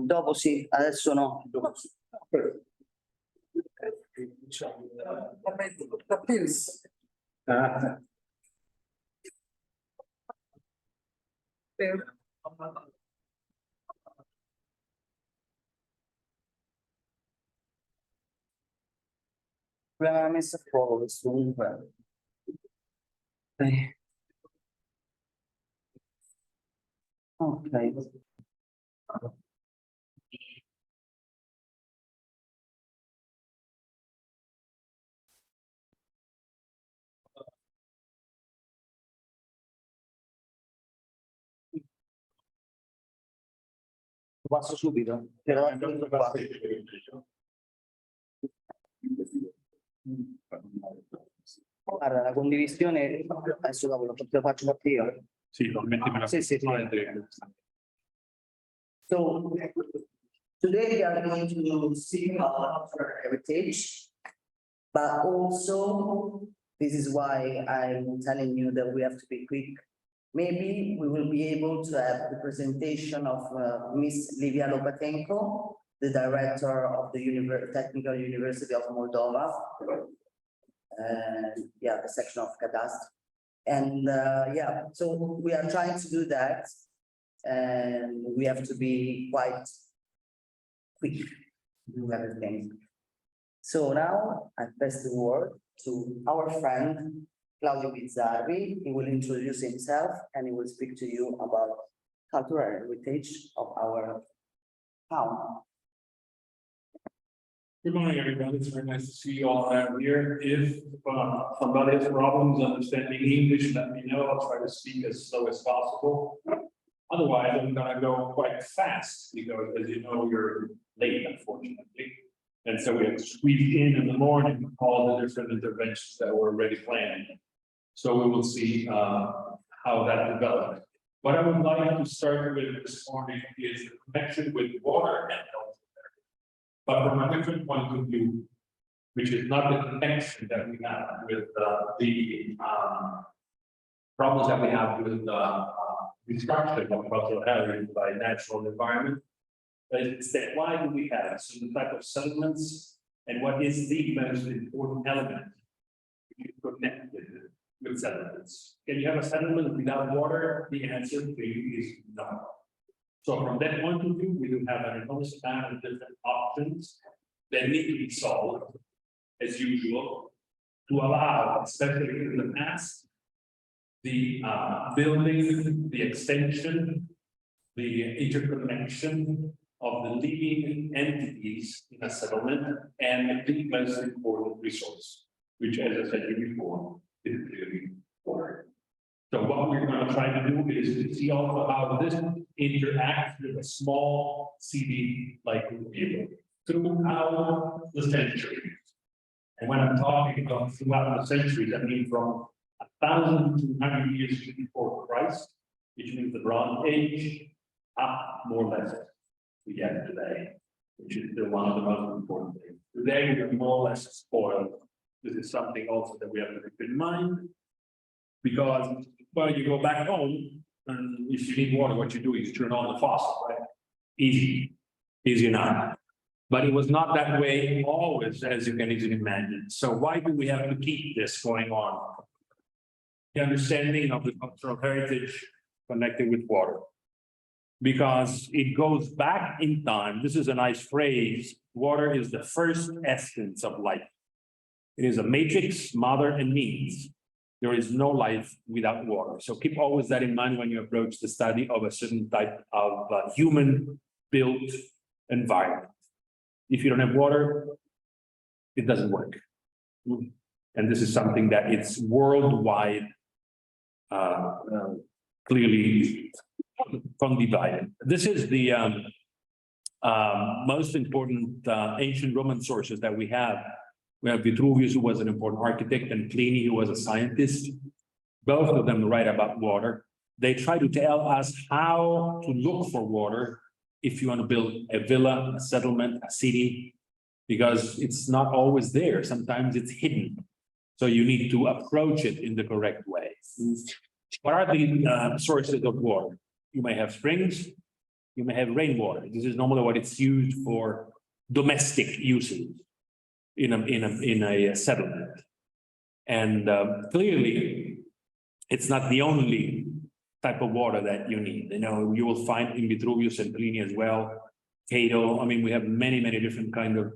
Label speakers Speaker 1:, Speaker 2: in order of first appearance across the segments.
Speaker 1: Dopo sì, adesso no. Abbiamo messo a fuoco questo comunque. Ok. Passo subito. Guarda, la condivisione adesso dopo lo faccio partire io.
Speaker 2: Sì, mettimi la
Speaker 1: Sì. So today we are going to speak about heritage, but also this is why I'm telling you that we have to be quick. Maybe we will be able to have the presentation of Miss Livia Lopatenko, the director of the Technical University of Moldova. Yeah, the section of Cadastre. And yeah, so we are trying to do that. And we have to be quite quick to do everything. So now I pass the word to our friend Claudio Bizzarri. He will introduce himself and he will speak to you about cultural heritage of our town.
Speaker 2: Good morning, everybody. It's very nice to see you all here. If somebody has problems understanding English, let me know. I'll try to speak as slow as possible. Otherwise, I'm gonna go quite fast because, as you know, you're late, unfortunately. And so we have to squeeze in the morning all the different interventions that were already planned. So we will see how that develops. What I would like to start with this morning is the connection with water and health, but from a different point of view, which is not the connection that we have with the problems that we have with destruction of cultural heritage by natural environment. But instead, why do we have certain type of settlements, and what is the most important element connected with settlements? Can you have a settlement without water? The answer to you is no. So from that point of view, we do have an enormous amount of different options that need to be solved, as usual, to allow, especially in the past, the building, the extension, the interconnection of the living entities in a settlement, and the most important resource, which, as I said to you before, is clearly water. So what we're going to try to do is to see also how this interacts with a small city like Rio throughout the centuries. And when I'm talking about throughout the centuries, I mean from 1,200 years before Christ, which means the Bronze Age, up more or less we get today, which is still one of the most important things. Today we are more or less spoiled. This is something also that we have to keep in mind, because well, you go back home, and if you need water, what you do is turn on the faucet, right? Easy enough. But it was not that way always, as you can easily imagine. So why do we have to keep this going on? The understanding of the cultural heritage connected with water. Because it goes back in time. This is a nice phrase. Water is the first essence of life. It is a matrix, mother and means. There is no life without water. So keep always that in mind when you approach the study of a certain type of human-built environment. If you don't have water, it doesn't work. And this is something that it's worldwide, clearly condivided. This is the most important ancient Roman sources that we have. We have Vitruvius, who was an important architect, and Pliny, who was a scientist. Both of them write about water. They try to tell us how to look for water if you want to build a villa, a settlement, a city, because it's not always there. Sometimes it's hidden. So you need to approach it in the correct way. What are the sources of water? You may have springs,
Speaker 3: you may have rainwater. This is normally what it's used for domestic uses in a settlement. And clearly, it's not the only type of water that you need. You know, you will find in Vitruvius and Pliny as well, Cato. I mean, we have many different kind of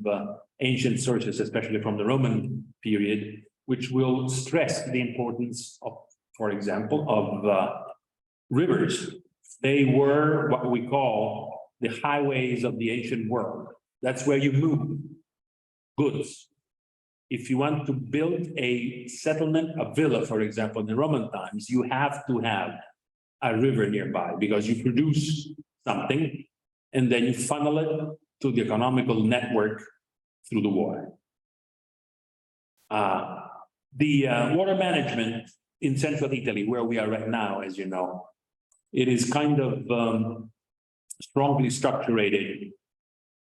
Speaker 3: ancient sources, especially from the Roman period, which will stress the importance of, for example, of rivers. They were what we call the highways of the ancient world. That's where you move goods. If you want to build a settlement, a villa, for example, in the Roman times, you have to have a river nearby because you produce something and then you funnel it to the economical network through the water. The water management in central Italy, where we are right now, as you know, it is kind of strongly structured.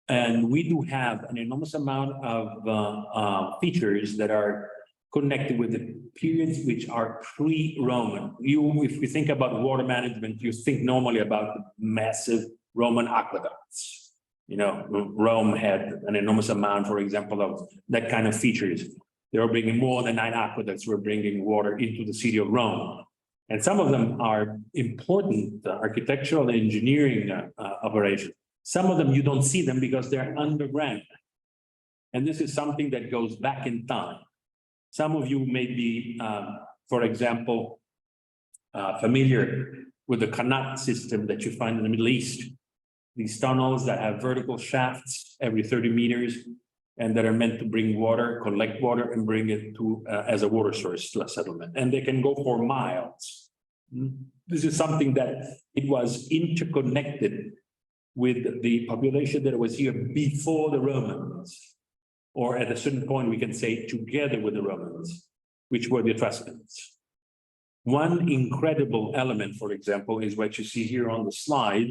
Speaker 3: And we do have an enormous amount of features that are connected with the periods which are pre-Roman. If you think about water management, you think normally about the massive Roman aqueducts. You know, Rome had an enormous amount, for example, of that kind of features. They were bringing more than 9 aqueducts were bringing water into the city of Rome. And some of them are important architectural and engineering operations. Some of them, you don't see them because they're underground. And this is something that goes back in time. Some of you may be, for example, familiar with the Qanat system that you find in the Middle East. These tunnels that have vertical shafts every 30 meters and that are meant to bring water, collect water and bring it to as a water source to a settlement. And they can go for miles. This is something that it was interconnected with the population that was here before the Romans, or at a certain point, we can say together with the Romans, which were the Etruscans. One incredible element, for example, is what you see here on the slide,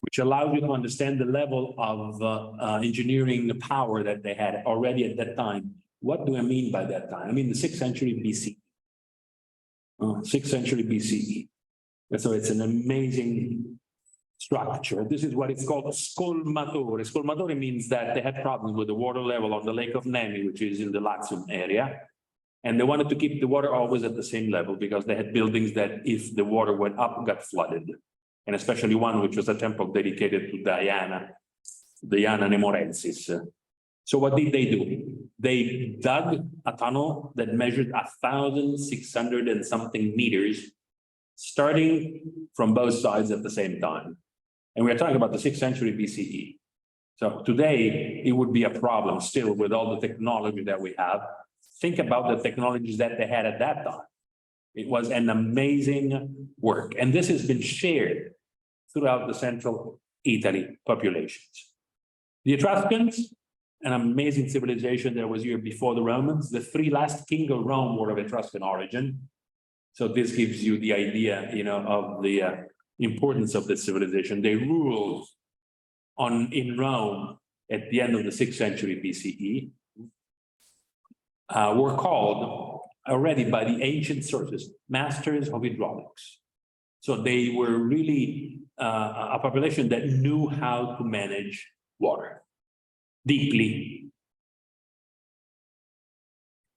Speaker 3: which allows you to understand the level of engineering power that they had already at that time. What do I mean by that time? I mean the 6th century BC. 6th century BCE. And so it's an amazing structure. This is what it's called scolmatore. Scolmatore means that they had problems with the water level on the Lake of Nemi, which is in the Latium area. And they wanted to keep the water always at the same level because they had buildings that if the water went up, got flooded. And especially one which was a temple dedicated to Diana Nemorensis. So what did they do? They dug a tunnel that measured 1,600 and something meters, starting from both sides at the same time. And we're talking about the 6th century BCE. So today, it would be a problem still with all the technology that we have. Think about the technologies that they had at that time. It was an amazing work. And this has been shared throughout the central Italy populations. The Etruscans, an amazing civilization that was here before the Romans. The 3 last kings of Rome were of Etruscan origin. So this gives you the idea, you know, of the importance of this civilization. They ruled in Rome at the end of the 6th century BCE. Were called already by the ancient sources masters of hydraulics. So they were really a population that knew how to manage water deeply.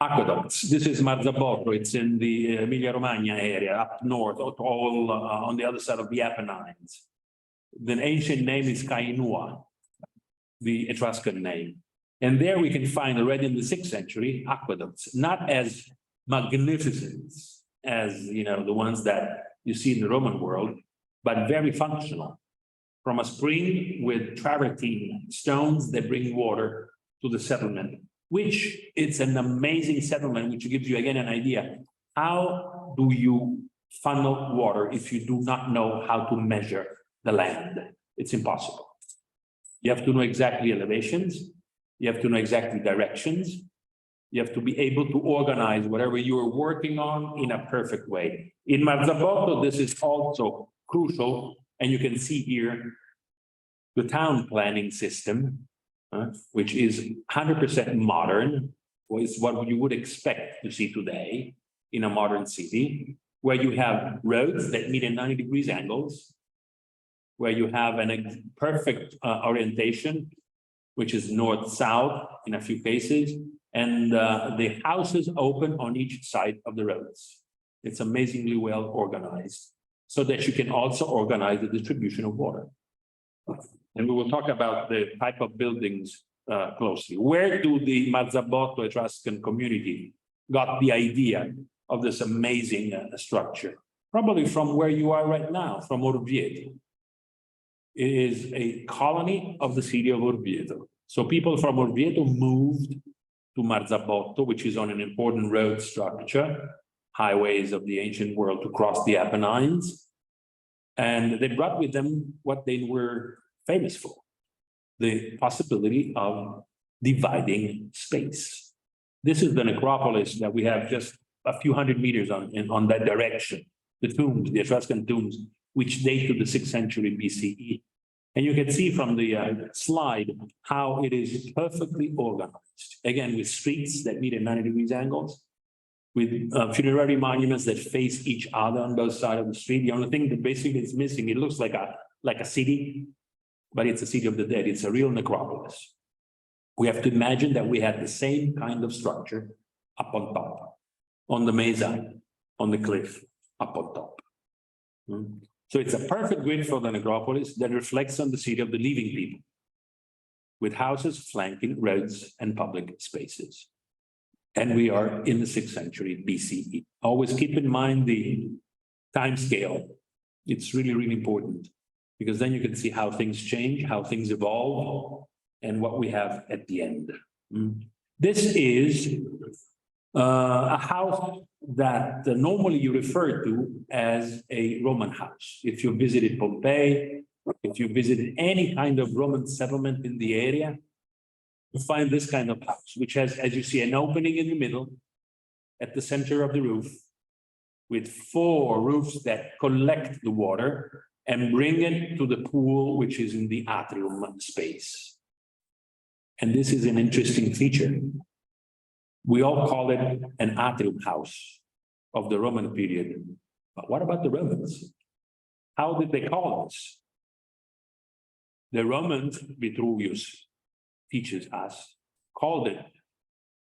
Speaker 3: Aqueducts. This is Marzabotto. It's in the Emilia-Romagna area, up north, all on the other side of the Apennines. The ancient name is Cainua, the Etruscan name. And there we can find already in the 6th century aqueducts, not as magnificent as, you know, the ones that you see in the Roman world, but very functional. From a spring with travertine stones that bring water to the settlement, which it's an amazing settlement, which gives you again an idea. How do you funnel water if you do not know how to measure the land? It's impossible. You have to know exactly elevations. You have to know exactly directions. You have to be able to organize whatever you are working on in a perfect way. In Marzabotto, this is also crucial. And you can see here the town planning system, which is 100% modern, is what you would expect to see today in a modern city, where you have roads that meet at 90 degrees angles, where you have a perfect orientation, which is north-south in a few cases, and the houses open on each side of the roads. It's amazingly well organized, so that you can also organize the distribution of water. And we will talk about the type of buildings closely. Where do the Marzabotto Etruscan community got the idea of this amazing structure? Probably from where you are right now, from Orvieto. It is a colony of the city of Orvieto. So people from Orvieto moved to Marzabotto, which is on an important road structure, highways of the ancient world to cross the Apennines. And they brought with them what they were famous for, the possibility of dividing space. This is the necropolis that we have just a few hundred meters on that direction. The tombs, the Etruscan tombs, which date to the 6th century BCE. And you can see from the slide how it is perfectly organized. Again, with streets that meet at 90 degrees angles, with funerary monuments that face each other on both sides of the street. The only thing that basically is missing, it looks like a city, but it's a city of the dead. It's a real necropolis. We have to imagine that we had the same kind of structure up on top, on the mesa, on the cliff, up on top. So it's a perfect grid for the necropolis that reflects on the city of the living people, with houses flanking roads and public spaces. And we are in the 6th century BCE. Always keep in mind the time scale. It's really, really important, because then you can see how things change, how things evolve, and what we have at the end. This is a house that normally you refer to as a Roman house. If you visited Pompeii, if you visited any kind of Roman settlement in the area, you find this kind of house, which has, as you see, an opening in the middle at the center of the roof, with 4 roofs that collect the water and bring it to the pool, which is in the atrium space. And this is an interesting feature. We all call it an atrium house of the Roman period. But what about the Romans? How did they call this? The Romans, Vitruvius teaches us, called it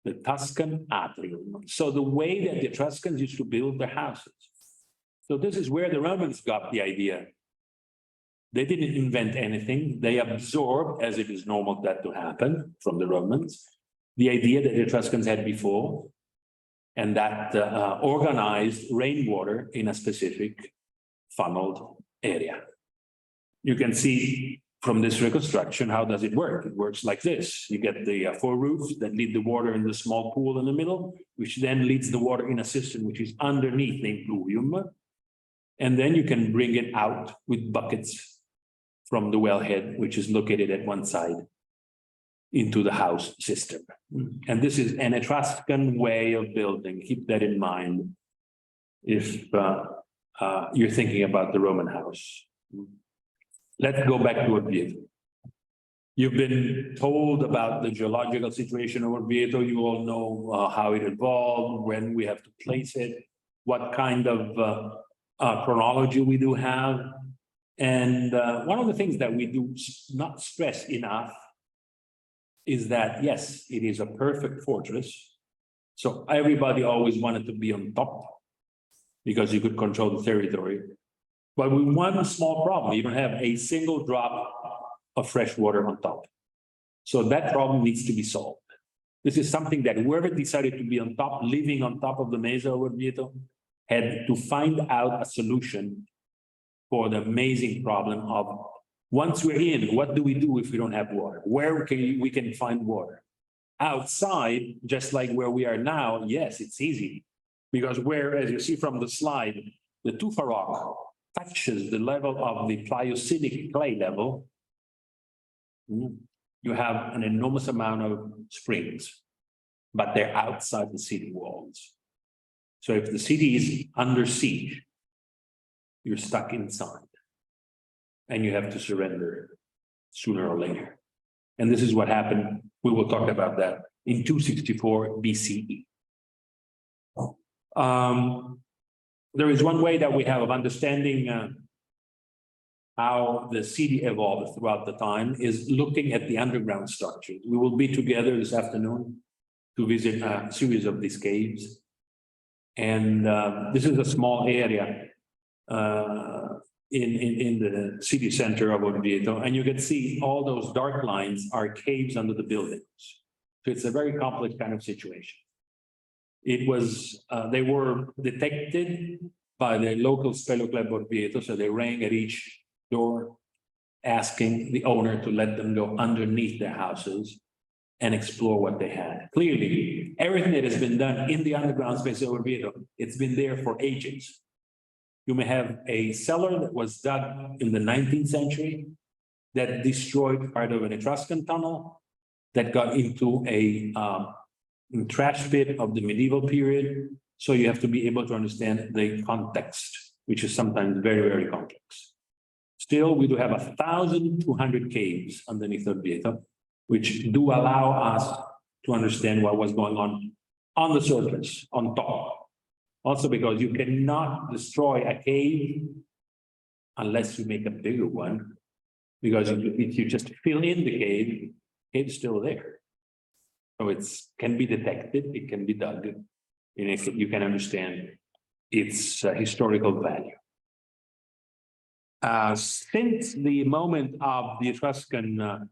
Speaker 3: the Tuscan atrium. So the way that the Etruscans used to build their houses. So this is where the Romans got the idea. They didn't invent anything. They absorbed, as it is normal that to happen from the Romans, the idea that the Etruscans had before, and that organized rainwater in a specific funneled area. You can see from this reconstruction, how does it work? It works like this. You get the 4 roofs that lead the water in the small pool in the middle, which then leads the water in a cistern, which is underneath the impluvium. And then you can bring it out with buckets from the wellhead, which is located at one side, into the house system. And this is an Etruscan way of building. Keep that in mind if you're thinking about the Roman house. Let's go back to Orvieto. You've been told about the geological situation of Orvieto. You all know how it evolved, when we have to place it, what kind of chronology we do have. And one of the things that we do not stress enough is that, yes, it is a perfect fortress. So everybody always wanted to be on top because you could control the territory. But with one small problem, you don't have a single drop of fresh water on top. So that problem needs to be solved. This is something that whoever decided to be on top, living on top of the Mesa of Orvieto, had to find out a solution for the amazing problem of, once we're in, what do we do if we don't have water? Where can we can find water? Outside, just like where we are now, yes, it's easy. Because where, as you see from the slide, the tufa rock touches the level of the Pliocenic clay level, you have an enormous amount of springs, but they're outside the city walls. So if the city is under siege, you're stuck inside and you have to surrender sooner or later. And this is what happened. We will talk about that in 264 BCE. There is one way that we have of understanding how the city evolved throughout the time is looking at the underground structures. We will be together this afternoon to visit a series of these caves. And this is a small area in the city center of Orvieto, and you can see all those dark lines are caves under the buildings. So it's a very complex kind of situation. It was, they were detected by the local Spello Club Orvieto, so they rang at each door asking the owner to let them go underneath their houses and explore what they had. Clearly, everything that has been done in the underground space of Orvieto, it's been there for ages. You may have a cellar that was dug in the 19th century that destroyed part of an Etruscan tunnel that got into a trash pit of the medieval period. So you have to be able to understand the context, which is sometimes very, very complex. Still, we do have 1,200 caves underneath Orvieto, which do allow us to understand what was going on the surface, on top. Also because you cannot destroy a cave unless you make a bigger one, because if you just fill in the cave, it's still there. So it's can be detected, it can be dug, and if you can understand its historical value. Since the moment of the Etruscan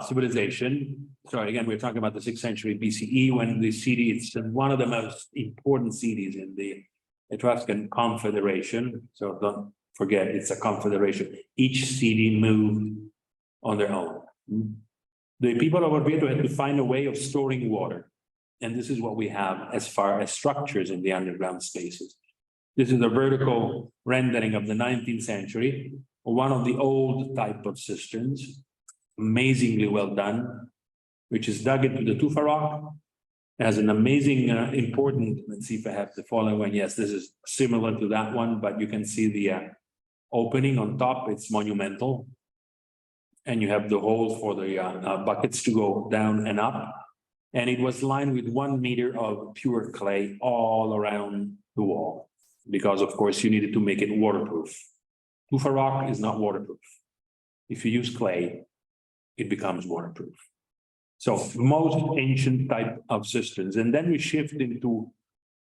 Speaker 3: civilization, so again, we're talking about the 6th century BCE, when the city, it's one of the most important cities in the Etruscan Confederation. So don't forget, it's a confederation. Each city moved on their own. The people of Orvieto had to find a way of storing water. And this is what we have as far as structures in the underground spaces. This is a vertical rendering of the 19th century, one of the old type of cisterns, amazingly well done, which is dug into the tufa rock. It has an amazing, important, let's see if I have the following one. Yes, this is similar to that one, but you can see the opening on top, it's monumental. And you have the hole for the buckets to go down and up. And it was lined with 1 meter of pure clay all around the wall, because of course you needed to make it waterproof. Tufa rock is not waterproof. If you use clay, it becomes waterproof. So most ancient type of cisterns. And then we shift into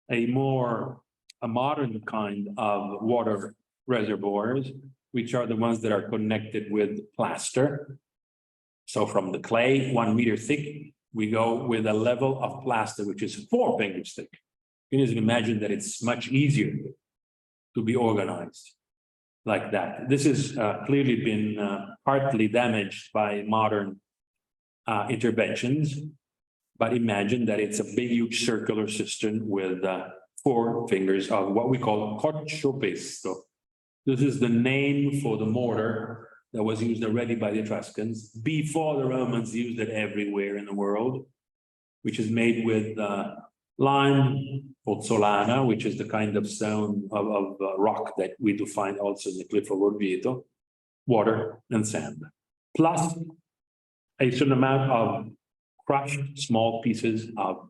Speaker 3: a modern kind of water reservoirs, which are the ones that are connected with plaster. So from the clay, 1 meter thick, we go with a level of plaster, which is 4 fingers thick. You can just imagine that it's much easier to be organized like that. This has clearly been partly damaged by modern interventions, but imagine that it's a big, huge circular cistern with 4 fingers of what we call coccio-pesto. This is the name for the mortar that was used already by the Etruscans before the Romans used it everywhere in the world, which is made with lime, pozzolana, which is the kind of stone of rock that we do find also in the cliff of Orvieto, water and sand, plus a certain amount of crushed small pieces of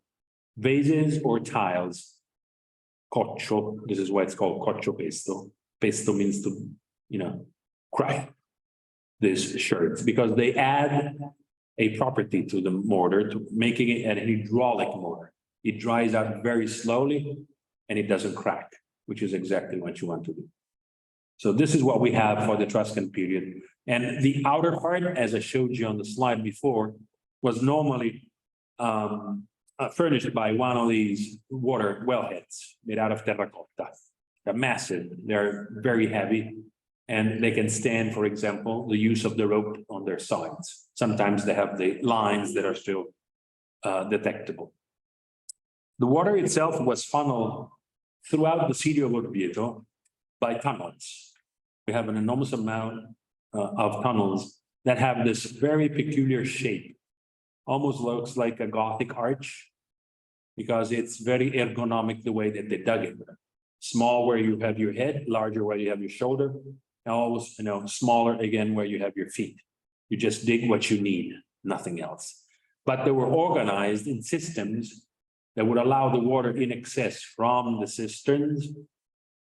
Speaker 3: vases or tiles. Coccio, this is why it's called coccio pesto. Pesto means to, crush this shirt, because they add a property to the mortar, to making it an hydraulic mortar. It dries out very slowly and it doesn't crack, which is exactly what you want to do. So this is what we have for the Etruscan period. And the outer part, as I showed you on the slide before, was normally furnished by one of these water wellheads made out of terracotta. They're massive, they're very heavy, and they can stand, for example, the use of the rope on their sides. Sometimes they have the lines that are still detectable. The water itself was funneled throughout the city of Orvieto by tunnels. We have an enormous amount of tunnels that have this very peculiar shape. Almost looks like a Gothic arch, because it's very ergonomic the way that they dug it. Small where you have your head, larger where you have your shoulder, and always, smaller again where you have your feet. You just dig what you need, nothing else. But they were organized in systems that would allow the water in excess from the cisterns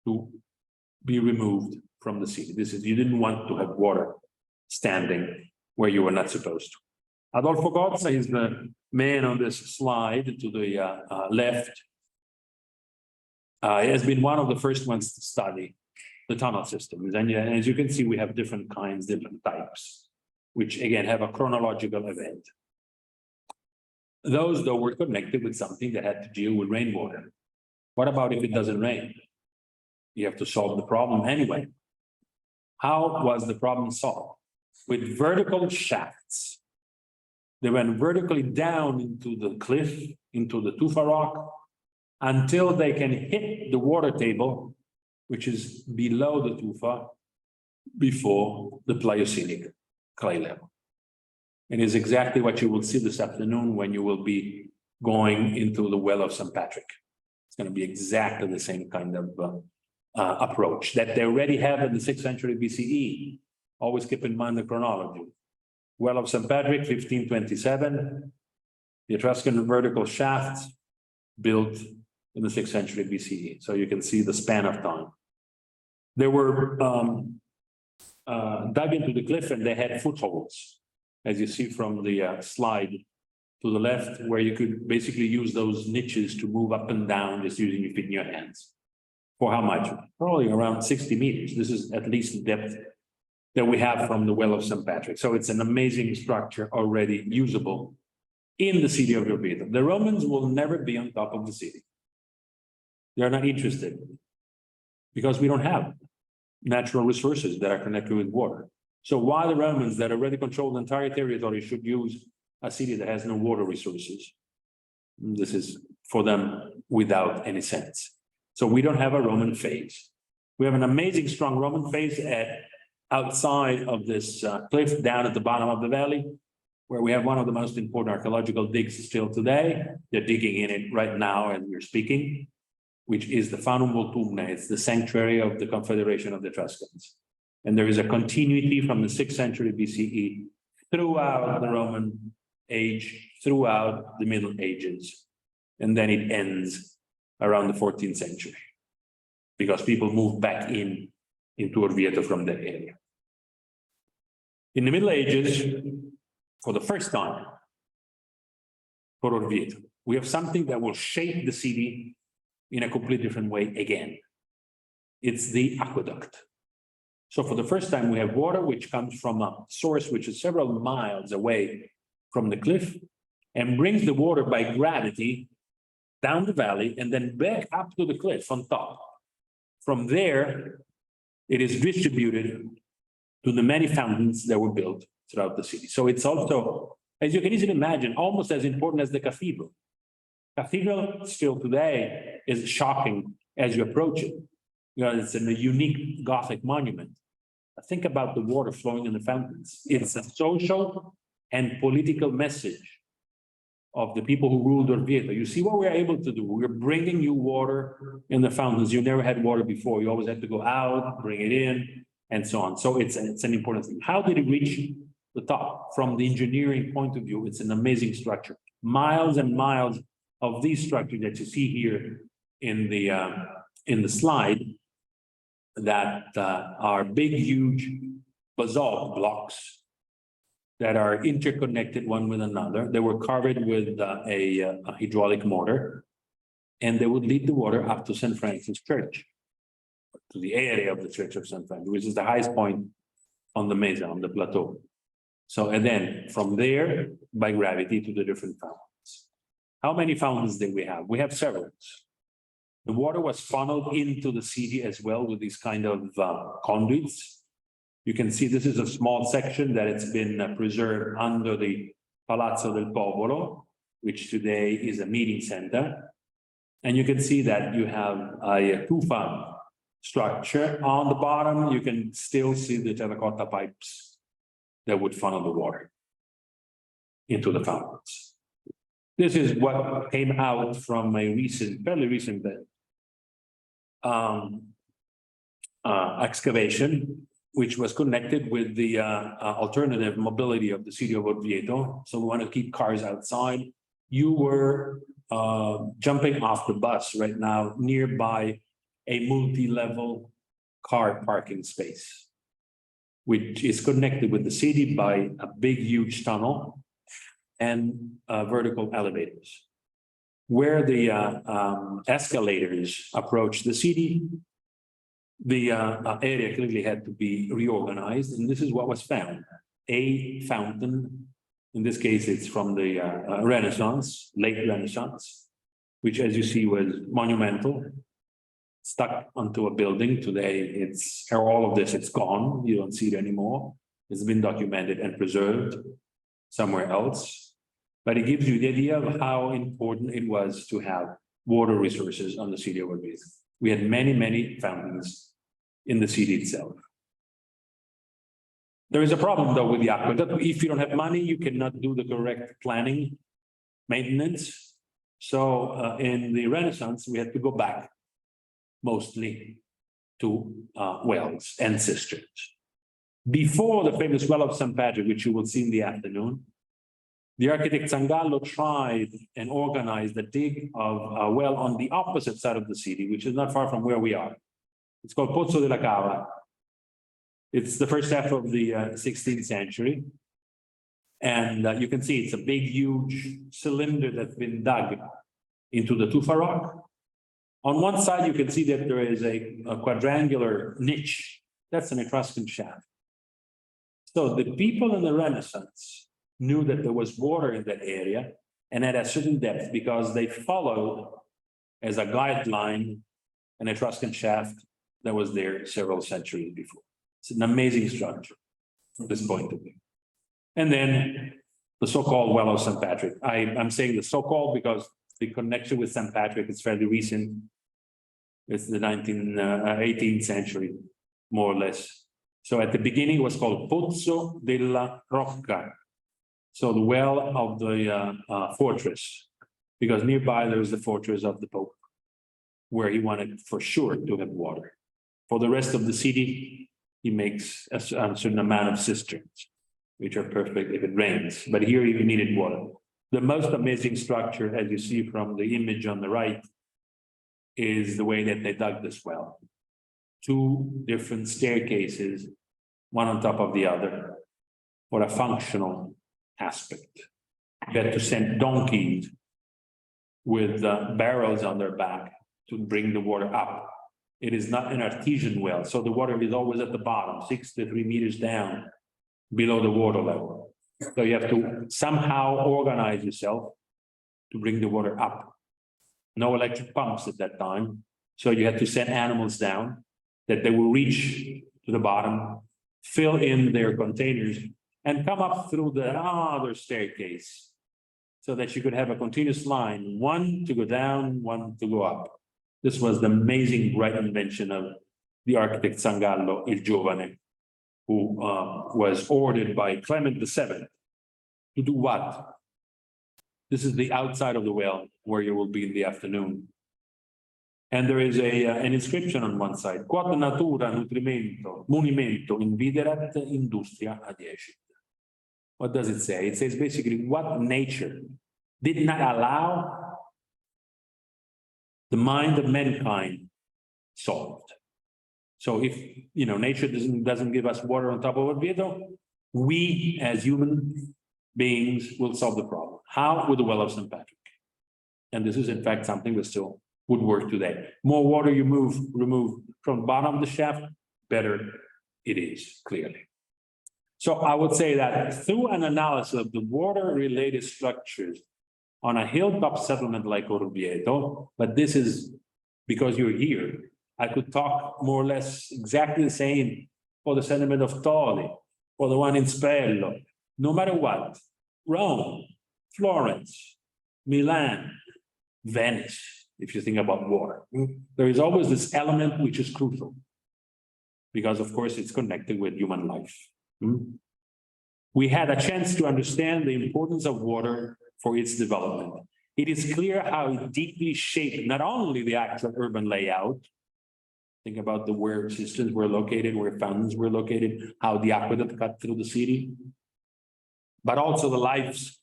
Speaker 3: to be removed from the city. This is, you didn't want to have water standing where you were not supposed to. Adolfo Cozza is the man on this slide to the left. He has been one of the first ones to study the tunnel systems. And as you can see, we have different kinds, different types, which again have a chronological event. Those, though, were connected with something that had to deal with rainwater. What about if it doesn't rain? You have to solve the problem anyway. How was the problem solved? With vertical shafts. They went vertically down into the cliff, into the tufa rock, until they can hit the water table, which is below the tufa, before the Pliocenic clay level. It is exactly what you will see this afternoon when you will be going into the well of St. Patrick. It's going to be exactly the same kind of approach that they already have in the 6th century BCE. Always keep in mind the chronology. Well of St. Patrick, 1527. The Etruscan vertical shaft built in the 6th century BCE. So you can see the span of time. They were dug into the cliff and they had footholds, as you see from the slide to the left, where you could basically use those niches to move up and down just using your feet and your hands. For how much? Probably around 60 meters. This is at least the depth that we have from the well of St. Patrick. So it's an amazing structure already usable in the city of Orvieto. The Romans will never be on top of the city. They're not interested because we don't have natural resources that are connected with water. So why the Romans that already control the entire territory should use a city that has no water resources? This is for them without any sense. So we don't have a Roman phase. We have an amazing strong Roman phase outside of this cliff down at the bottom of the valley, where we have one of the most important archaeological digs still today. They're digging in it right now as we're speaking, which is the Fanum Voltumne. It's the sanctuary of the Confederation of the Etruscans. And there is a continuity from the 6th century BCE throughout the Roman age, throughout the Middle Ages. And then it ends around the 14th century because people moved back into Orvieto from that area. In the Middle Ages, for the first time, for Orvieto, we have something that will shape the city in a completely different way again. It's the aqueduct. So for the first time, we have water which comes from a source which is several miles away from the cliff and brings the water by gravity down the valley and then back up to the cliff on top. From there, it is distributed to the many fountains that were built throughout the city. So it's also, as you can easily imagine, almost as important as the cathedral. Cathedral still today is shocking as you approach it. You know, it's a unique Gothic monument. Think about the water flowing in the fountains. It's a social and political message of the people who ruled Orvieto. You see what we're able to do. We're bringing you water in the fountains. You never had water before. You always had to go out, bring it in, and so on. So it's an important thing. How did it reach the top? From the engineering point of view, it's an amazing structure. Miles and miles of these structures that you see here in the slide that are big, huge basalt blocks that are interconnected one with another. They were covered with a hydraulic mortar, and they would lead the water up to St. Francis Church, to the area of the Church of St. Francis, which is the highest point on the mesa, on the plateau. So, and then from there, by gravity to the different fountains. How many fountains did we have? We have several. The water was funneled into the city as well with these kind of conduits. You can see this is a small section that it's been preserved under the Palazzo del Popolo, which today is a meeting center. And you can see that you have a tufa structure. On the bottom, you can still see the terracotta pipes that would funnel the water into the fountains. This is what came out from a fairly recent excavation, which was connected with the alternative mobility of the city of Orvieto. So we want to keep cars outside. You were jumping off the bus right now nearby a multi-level car parking space, which is connected with the city by a big, huge tunnel and vertical elevators. Where the escalators approach the city, the area clearly had to be reorganized, and this is what was found. A fountain, in this case, it's from the Renaissance, late Renaissance, which, as you see, was monumental, stuck onto a building. Today, it's all of this, it's gone. You don't see it anymore. It's been documented and preserved somewhere else. But it gives you the idea of how important it was to have water resources on the city of Orvieto. We had many, many fountains in the city itself. There is a problem, though, with the aqueduct. If you don't have money, you cannot do the correct planning, maintenance. So in the Renaissance, we had to go back mostly to wells and cisterns. Before the famous well of St. Patrick, which you will see in the afternoon, the architect Zangallo tried and organized the dig of a well on the opposite side of the city, which is not far from where we are. It's called Pozzo della Cava. It's the first half of the 16th century. And you can see it's a big, huge cylinder that's been dug into the tufa rock. On one side, you can see that there is a quadrangular niche. That's an Etruscan shaft. So the people in the Renaissance knew that there was water in that area and at a certain depth because they followed as a guideline an Etruscan shaft that was there several centuries before. It's an amazing structure from this point of view. And then the so-called well of St. Patrick. I'm saying the so-called because the connection with St. Patrick is fairly recent. It's the 18th century, more or less. So at the beginning it was called Pozzo della Rocca. So the well of the fortress, because nearby there was the fortress of the Pope, where he wanted for sure to have water. For the rest of the city, he makes a certain amount of cisterns, which are perfect if it rains. But here he needed water. The most amazing structure, as you see from the image on the right, is the way that they dug this well. Two different staircases, one on top of the other, for a functional aspect. You had to send donkeys with barrels on their back to bring the water up. It is not an artesian well, so the water is always at the bottom, 6 to 3 meters down below the water level. So you have to somehow organize yourself to bring the water up. No electric pumps at that time, so you had to send animals down that they will reach to the bottom, fill in their containers, and come up through the other staircase so that you could have a continuous line, one to go down, one to go up. This was the amazing bright invention of the architect Zangallo il Giovane, who was ordered by Clement VII to do what? This is the outside of the well where you will be in the afternoon. And there is an inscription on one side, Quod natura nutrimento, munimento inviderat industria adiacit. What does it say? It says basically what nature did not allow the mind of mankind solved. So if nature doesn't give us water on top of Orvieto, we as human beings will solve the problem. How? With the well of St. Patrick. And this is in fact something that still would work today. More water you remove from the bottom of the shaft, better it is, clearly. So I would say that through an analysis of the water-related structures on a hilltop settlement like Orvieto, but this is because you're here, I could talk more or less exactly the same for the settlement of Toli, for the one in Spello, no matter what, Rome, Florence, Milan, Venice, if you think about water. There is always this element which is crucial because of course it's connected with human life. We had a chance to understand the importance of water for its development. It is clear how it deeply shaped not only the actual urban layout, think about where cisterns were located, where fountains were located, how the aqueduct cut through the city, but also the lives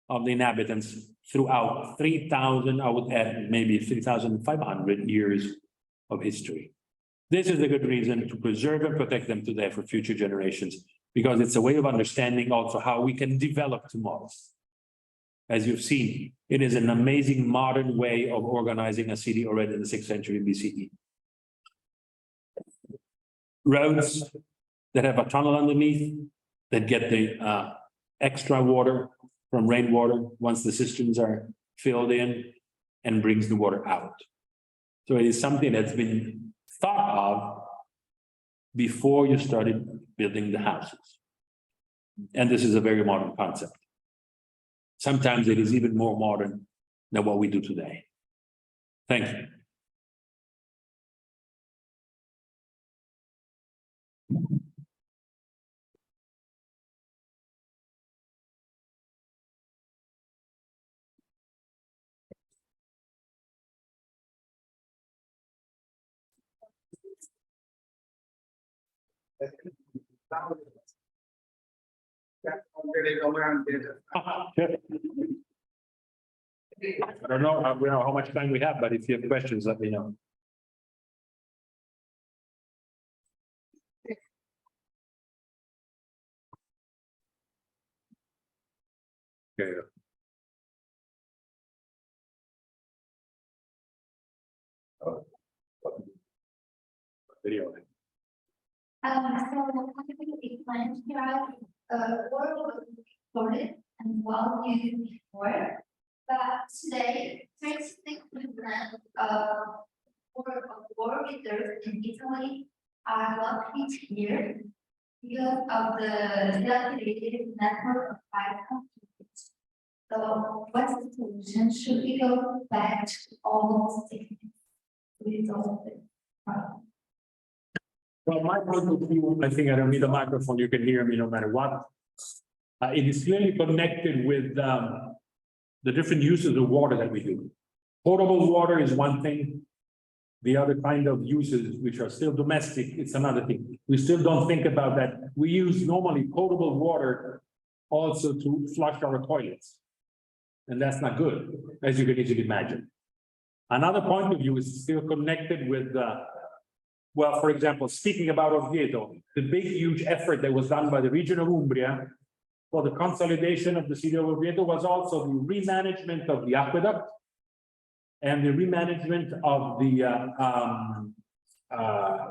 Speaker 3: of the inhabitants throughout 3,000, I would add maybe 3,500 years of history. This is a good reason to preserve and protect them today for future generations, because it's a way of understanding also how we can develop tomorrow. As you've seen, it is an amazing modern way of organizing a city already in the 6th century BCE. Roads that have a tunnel underneath, that get the extra water from rainwater once the cisterns are filled in and brings the water out. So it is something that's been thought of before you started building the houses. And this is a very modern concept. Sometimes it is even more modern than what we do today. Thank you. I don't know how much time we have, but if you have questions, let me know. Okay. Video.
Speaker 4: So I think it went here, work was recorded and well used before, but today, 36% of workers in Italy are located here because of the dilapidated network of private companies. So what's the solution? Should we go back to almost techniques to resolve this problem?
Speaker 3: Well, my point of view, I think I don't need a microphone, you can hear me no matter what. It is clearly connected with the different uses of water that we do. Potable water is one thing. The other kind of uses, which are still domestic, it's another thing. We still don't think about that. We use normally potable water also to flush our toilets. And that's not good, as you can easily imagine. Another point of view is still connected with well, for example, speaking about Oviedo, the big, huge effort that was done by the region of Umbria for the consolidation of the city of Oviedo was also the remanagement of the aqueduct and the remanagement of the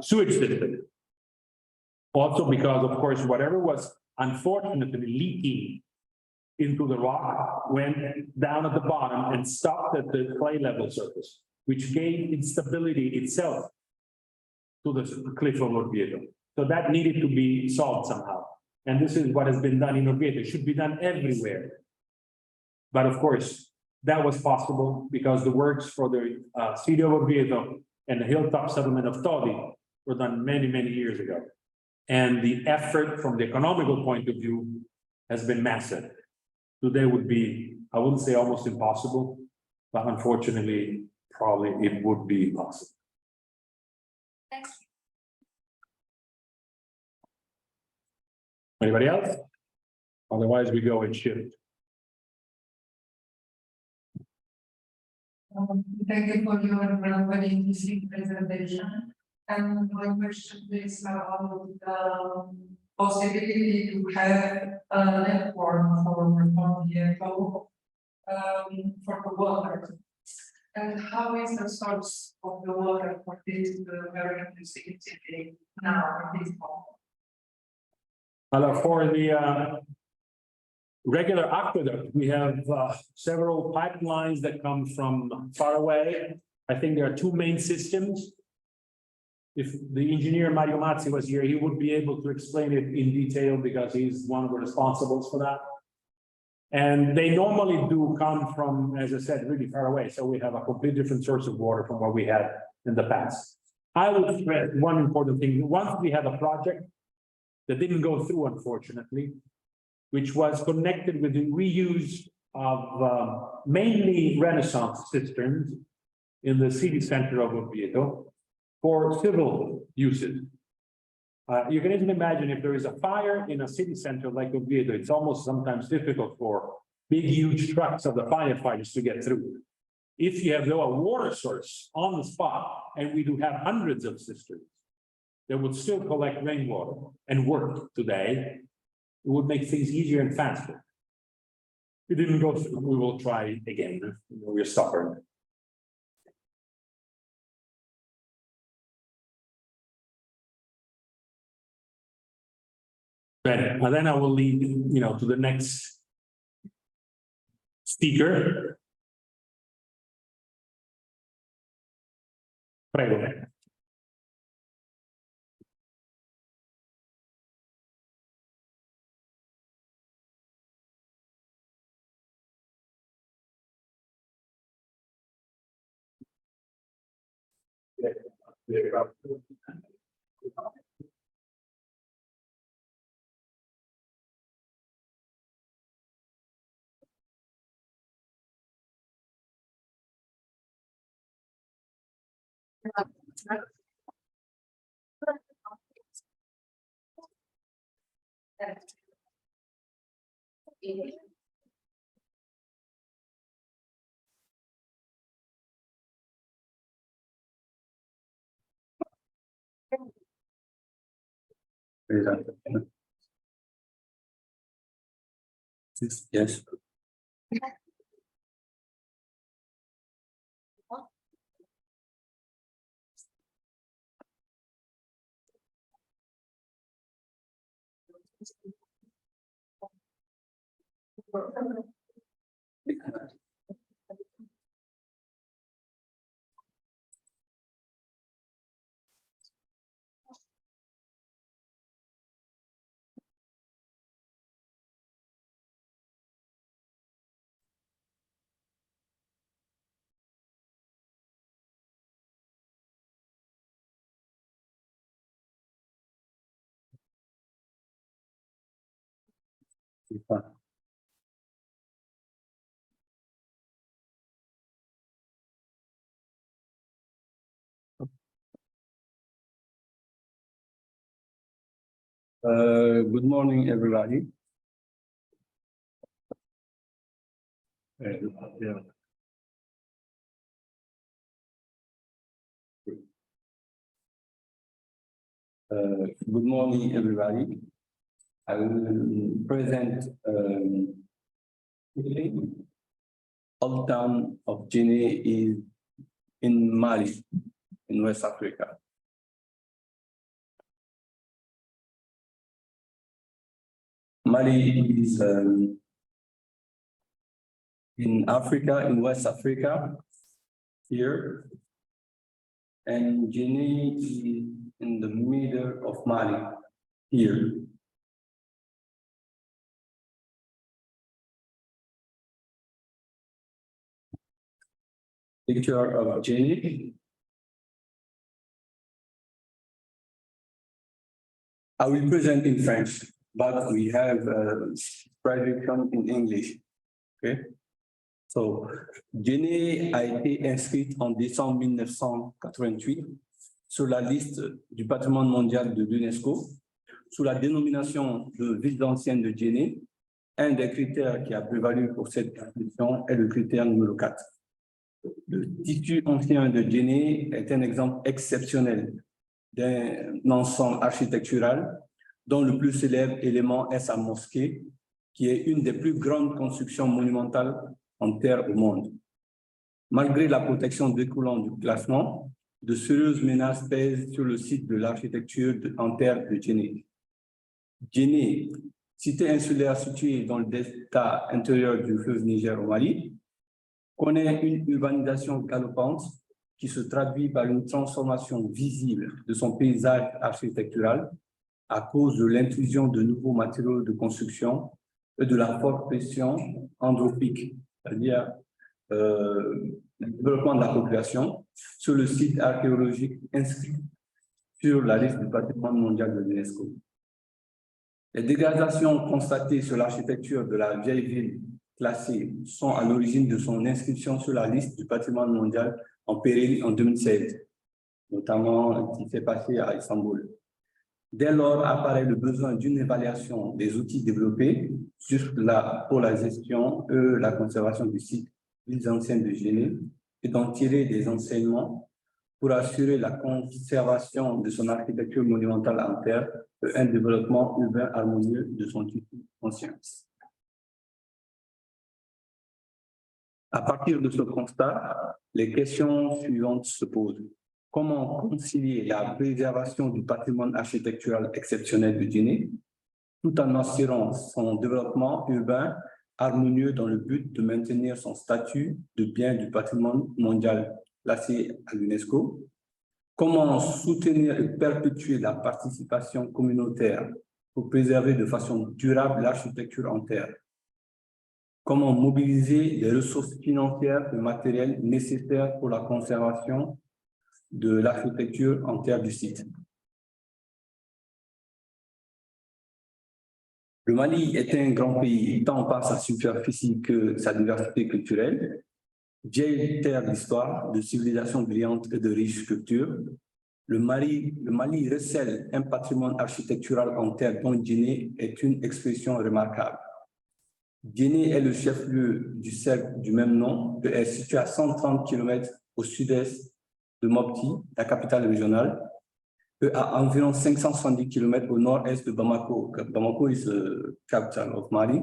Speaker 3: sewage system. Also because, of course, whatever was unfortunately leaking into the rock went down at the bottom and stopped at the clay level surface, which gave instability itself to the cliff of Oviedo. So that needed to be solved somehow. And this is what has been done in Oviedo. It should be done everywhere. But of course, that was possible because the works for the city of Oviedo and the hilltop settlement of Todi were done many, many years ago. And the effort from the economical point of view has been massive. Today would be, I wouldn't say almost impossible, but unfortunately, probably it would be possible.
Speaker 4: Thanks.
Speaker 3: Anybody else? Otherwise, we go and shift.
Speaker 5: Thank you for your very interesting presentation. And my question is about the possibility to have a network for Oviedo for the water. And how is the source of the water for this very interesting city now at this moment?
Speaker 3: For the regular aqueduct, we have several pipelines that come from far away. I think there are two main systems. If the engineer Mario Mazzi was here, he would be able to explain it in detail because he's one of the responsibles for that. And they normally do come from, as I said, really far away. So we have a completely different source of water from what we had in the past. I would stress one important thing. Once we had a project that didn't go through, unfortunately, which was connected with the reuse of mainly Renaissance cisterns in the city center of Oviedo for civil uses. You can even imagine if there is a fire in a city center like Oviedo, it's almost sometimes difficult for big, huge trucks of the firefighters to get through. If you have, though, a water source on the spot, and we do have hundreds of cisterns, that would still collect rainwater and work today, it would make things easier and faster. It didn't go through, we will try again, we're stubborn. Right, and then I will lead, to the next speaker. Prego.
Speaker 6: Yes. Good morning, everybody. Yeah. Good morning, everybody. I will present Old Town of Guinea is in Mali, in West Africa. Mali is in Africa, in West Africa, here. And Guinea is in the middle of Mali, here. Picture of Guinea. I will present in French, but we have traduction in English. Okay. So, Guinée a été inscrite en décembre 1988 sur la liste du patrimoine mondial de l'UNESCO sous la dénomination de ville ancienne de Guinée. Un des critères qui a prévalu pour cette inscription est le critère numéro 4. Le tissu ancien de Guinée est un exemple exceptionnel d'un ensemble architectural dont le plus célèbre élément est sa mosquée, qui est une des plus grandes constructions monumentales en terre au monde. Malgré la protection découlant du classement, de sérieuses menaces pèsent sur le site de l'architecture en terre de Guinée. Guinée, cité insulaire située dans le delta intérieur du fleuve Niger au Mali, connaît une urbanisation galopante qui se traduit par une transformation visible de son paysage architectural à cause de l'intrusion de nouveaux matériaux de construction et de la forte pression anthropique, c'est-à-dire le développement de la population sur le site archéologique inscrit sur la liste du patrimoine mondial de l'UNESCO. Les dégradations constatées sur l'architecture de la vieille ville classée sont à l'origine de son inscription sur la liste du patrimoine mondial en péril en 2016, notamment qui s'est passé à Istanbul. Dès lors apparaît le besoin d'une évaluation des outils développés pour la gestion et la conservation du site villes anciennes de Guinée et d'en tirer des enseignements pour assurer la conservation de son architecture monumentale en terre et un développement urbain harmonieux de son tissu ancien. À partir de ce constat, les questions suivantes se posent. Comment concilier la préservation du patrimoine architectural exceptionnel de Djenné tout en assurant son développement urbain harmonieux dans le but de maintenir son statut de bien du patrimoine mondial classé à l'UNESCO? Comment soutenir et perpétuer la participation communautaire pour préserver de façon durable l'architecture en terre? Comment mobiliser les ressources financières et matérielles nécessaires pour la conservation de l'architecture en terre du site? Le Mali est un grand pays, tant par sa superficie que sa diversité culturelle, vieille terre d'histoire, de civilisation brillante et de riches cultures. Le Mali recèle un patrimoine architectural en terre dont Djenné est une expression remarquable. Djenné est le chef-lieu du cercle du même nom, et est situé à 130 km au sud-est de Mopti, la capitale régionale, et à environ 570 km au nord-est de Bamako. Bamako is the capital of Mali.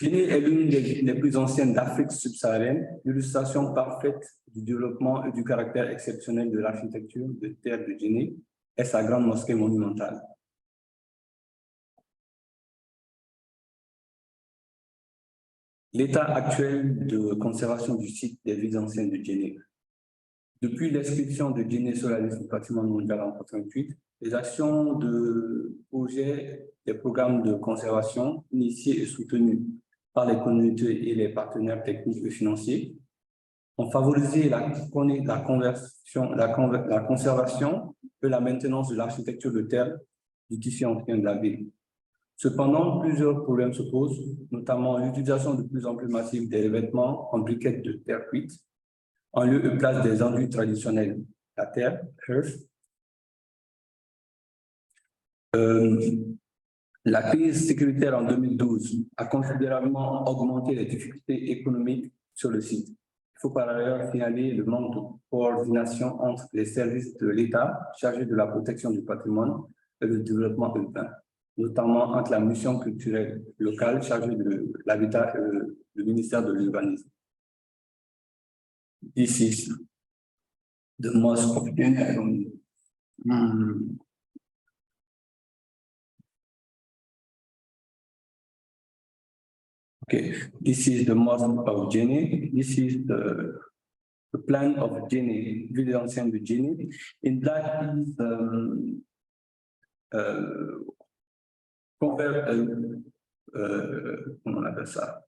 Speaker 6: Djenné est l'une des plus anciennes d'Afrique subsaharienne, l'illustration parfaite du développement et du caractère exceptionnel de l'architecture de terre de Djenné est sa grande mosquée monumentale. L'état actuel de conservation du site des villes anciennes de Djenné. Depuis l'inscription de Djenné sur la liste du patrimoine mondial en 1988, les actions de projet, des programmes de conservation initiés et soutenus par les communautés et les partenaires techniques et financiers ont favorisé la conservation et la maintenance de l'architecture de terre du tissu ancien de la ville. Cependant, plusieurs problèmes se posent, notamment l'utilisation de plus en plus massive des revêtements en briquettes de terre cuite, en lieu et place des enduits traditionnels, la terre, earth. La crise sécuritaire en 2012 a considérablement augmenté les difficultés économiques sur le site. Il faut par ailleurs signaler le manque de coordination entre les services de l'État chargés de la protection du patrimoine et le développement urbain, notamment entre la mission culturelle locale chargée de l'habitat et le ministère de l'urbanisme. This is the mosque of Djenné. Okay, this is the mosque of Djenné. This is the plan of Djenné, ville ancienne de Djenné. In that is comment on appelle ça?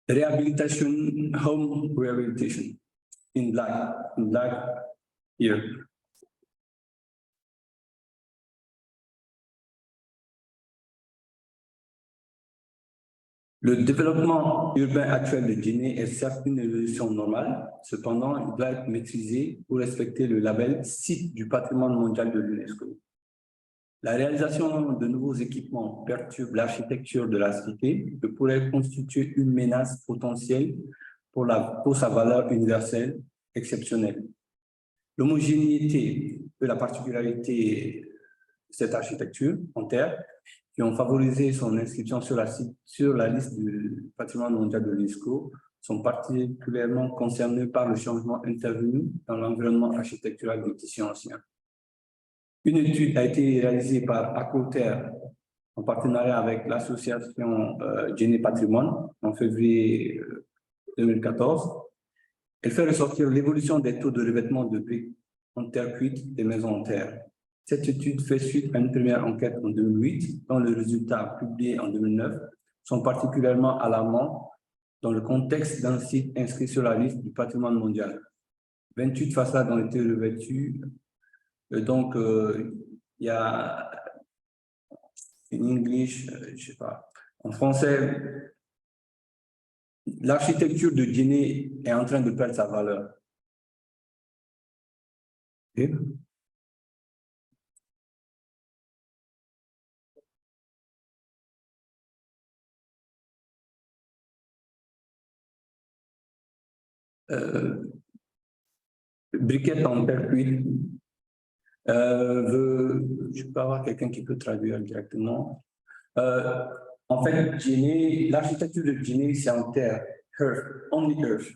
Speaker 6: Rehabilitation, home rehabilitation in black here. Le développement urbain actuel de Djenné est certes une évolution normale, cependant, il doit être maîtrisé pour respecter le label site du patrimoine mondial de l'UNESCO. La réalisation de nouveaux équipements perturbe l'architecture de la cité et pourrait constituer une menace potentielle pour sa valeur universelle exceptionnelle. L'homogénéité et la particularité de cette architecture en terre qui ont favorisé son inscription sur la liste du patrimoine mondial de l'UNESCO sont particulièrement concernés par le changement intervenu dans l'environnement architectural du tissu ancien. Une étude a été réalisée par Accoterre en partenariat avec l'association Djenné Patrimoine en février 2014. Elle fait ressortir l'évolution des taux de revêtement de briques en terre cuite des maisons en terre. Cette étude fait suite à une première enquête en 2008, dont les résultats publiés en 2009 sont particulièrement alarmants dans le contexte d'un site inscrit sur la liste du patrimoine mondial. 28 façades ont été revêtues. Donc, il y a en English, je sais pas, en français, l'architecture de Djenné est en train de perdre sa valeur. Okay. briquette en terre cuite. Je peux avoir quelqu'un qui peut traduire directement. En fait, l'architecture de Guinée, c'est en terre, earth, only earth.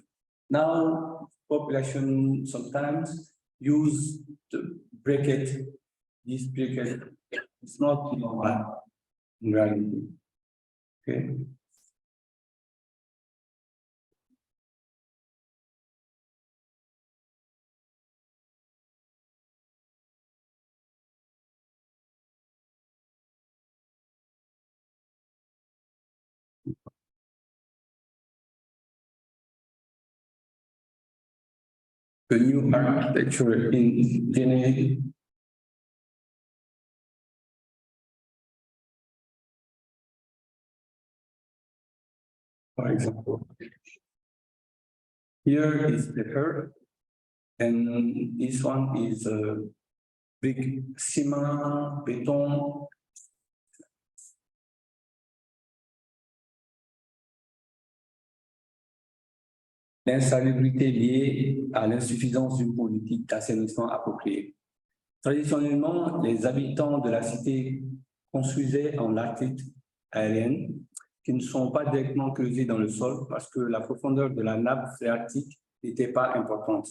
Speaker 6: Now, population sometimes use the briquette. This briquette is not normal in reality. Okay. The new architecture in Guinea. For example, here is the earth, and this one is a big ciment, béton. L'insalubrité liée à l'insuffisance d'une politique d'assainissement appropriée. Traditionnellement, les habitants de la cité construisaient en latitude aérienne qui ne sont pas directement creusées dans le sol parce que la profondeur de la nappe phréatique n'était pas importante.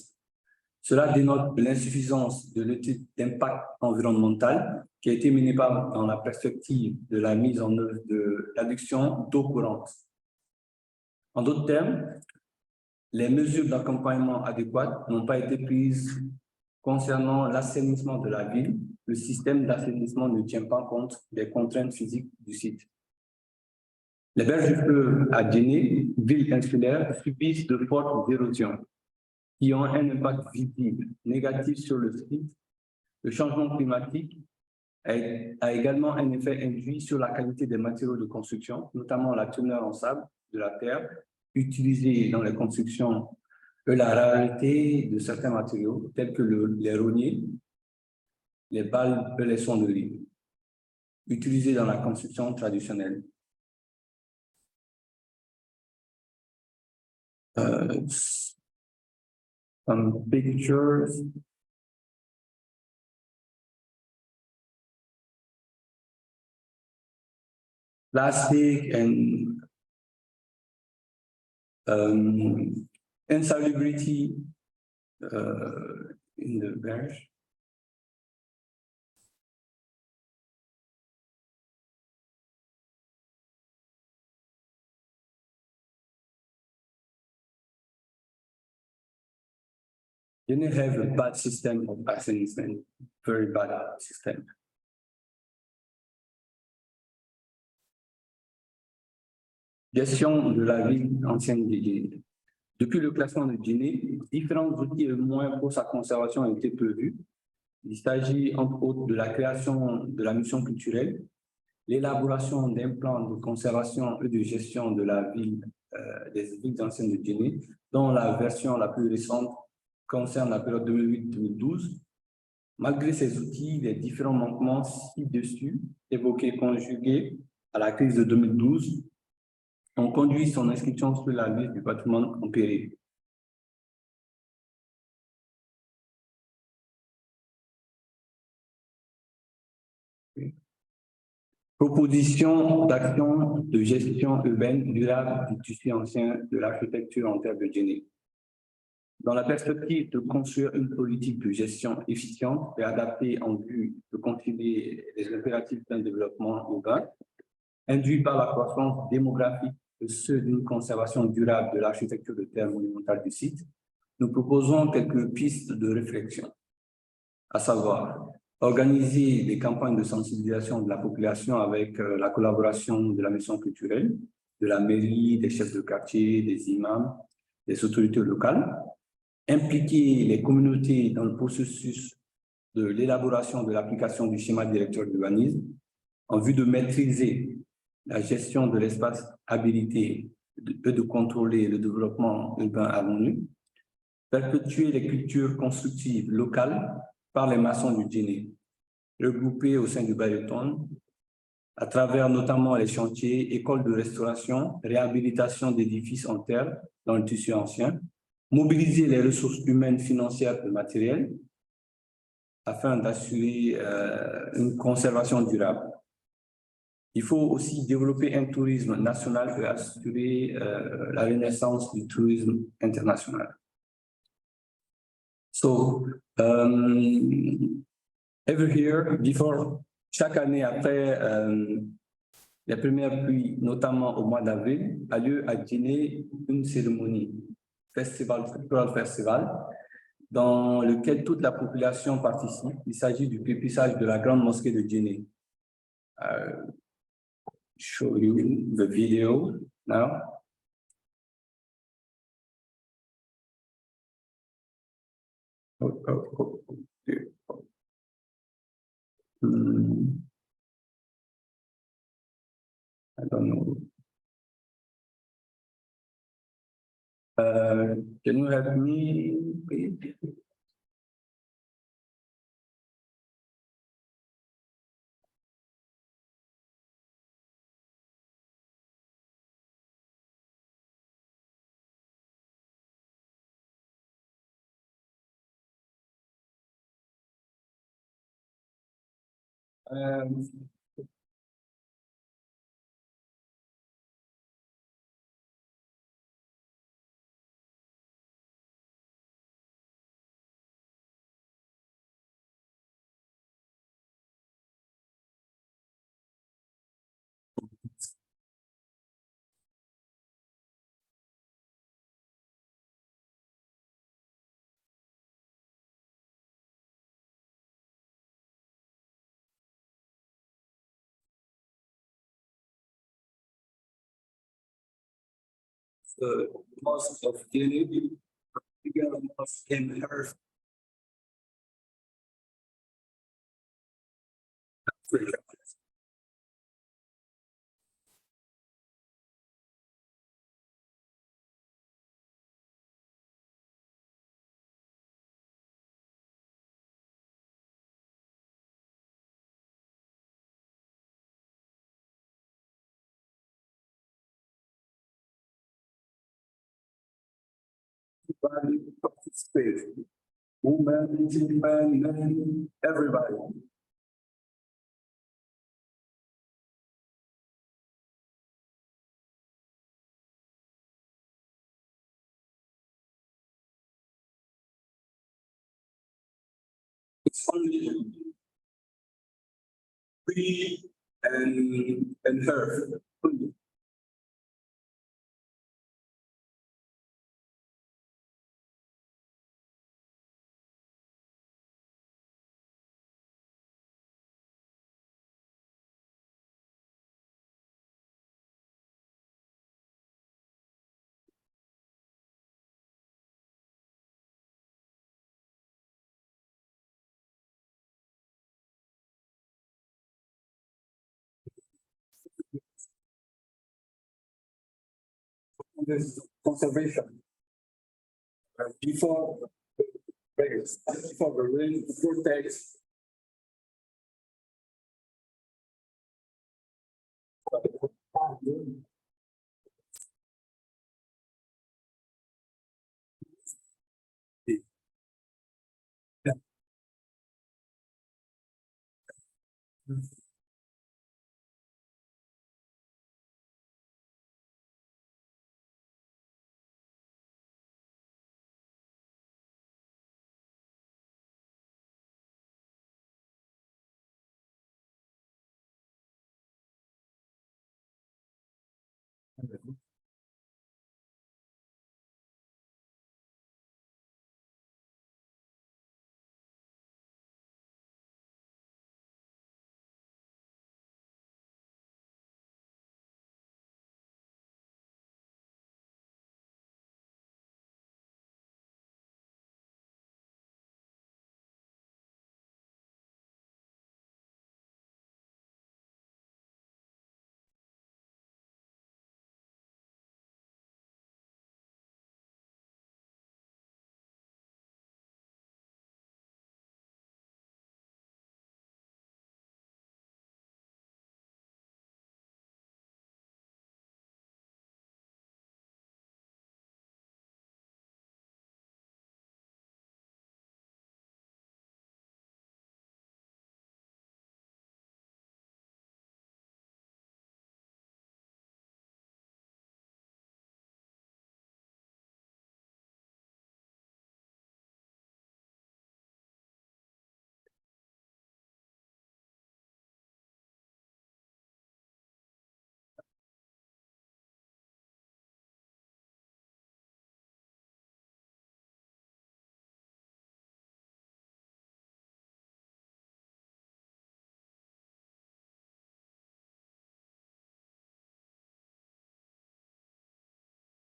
Speaker 6: Cela dénote l'insuffisance de l'étude d'impact environnemental qui a été menée dans la perspective de la mise en œuvre de l'adduction d'eau courante. En d'autres termes, les mesures d'accompagnement adéquates n'ont pas été prises concernant l'assainissement de la ville. Le système d'assainissement ne tient pas compte des contraintes physiques du site. Les berges du fleuve à Guinée, ville insulaire, subissent de fortes érosions qui ont un impact visible négatif sur le site. Le changement climatique a également un effet induit sur la qualité des matériaux de construction, notamment la teneur en sable de la terre utilisée dans les constructions et la rareté de certains matériaux tels que les rogniers, les balles et les sonneries utilisés dans la construction traditionnelle. Some pictures. Plastic and insalubrity in the berge. Guinea have a bad system of assainissement, very bad system. Gestion de la ville ancienne de Guinée. Depuis le classement de Guinée, différents outils et moyens pour sa conservation ont été prévus. Il s'agit entre autres de la création de la mission culturelle, l'élaboration d'un plan de conservation et de gestion de la ville, des villes anciennes de Guinée, dont la version la plus récente concerne la période 2008-2012. Malgré ces outils, les différents manquements ci-dessus, évoqués conjugués à la crise de 2012, ont conduit son inscription sur la liste du patrimoine en péril. Proposition d'action de gestion urbaine durable du tissu ancien de l'architecture en terre de Guinée. Dans la perspective de construire une politique de gestion efficiente et adaptée en vue de concilier les impératifs d'un développement urbain, induit par la croissance démographique et ceux d'une conservation durable de l'architecture de terre monumentale du site, nous proposons quelques pistes de réflexion, à savoir organiser des campagnes de sensibilisation de la population avec la collaboration de la mission culturelle, de la mairie, des chefs de quartier, des imams, des autorités locales, impliquer les communautés dans le processus de l'élaboration de l'application du schéma directeur d'urbanisme en vue de maîtriser la gestion de l'espace habilité et de contrôler le développement urbain harmonieux, perpétuer les cultures constructives locales par les maçons du Guinée, regroupés au sein du Baïreton, à travers notamment les chantiers, écoles de restauration, réhabilitation d'édifices en terre dans le tissu ancien, mobiliser les ressources humaines, financières et matérielles afin d'assurer une conservation durable. Il faut aussi développer un tourisme national et assurer la renaissance du tourisme international. So, every year, before, chaque année après les premières pluies, notamment au mois d'avril, a lieu à Guinée une cérémonie, cultural festival, dans lequel toute la population participe. Il s'agit du pépissage de la grande mosquée de Guinée. Show you the video now. Okay. I don't know. Can you help me, please? The mosque of Guinea, bigger mosque in Earth. Africa. Everybody participate. Women, children, men, everybody. It's only we and her. Only. This conservation. Before rains, before the rain protects.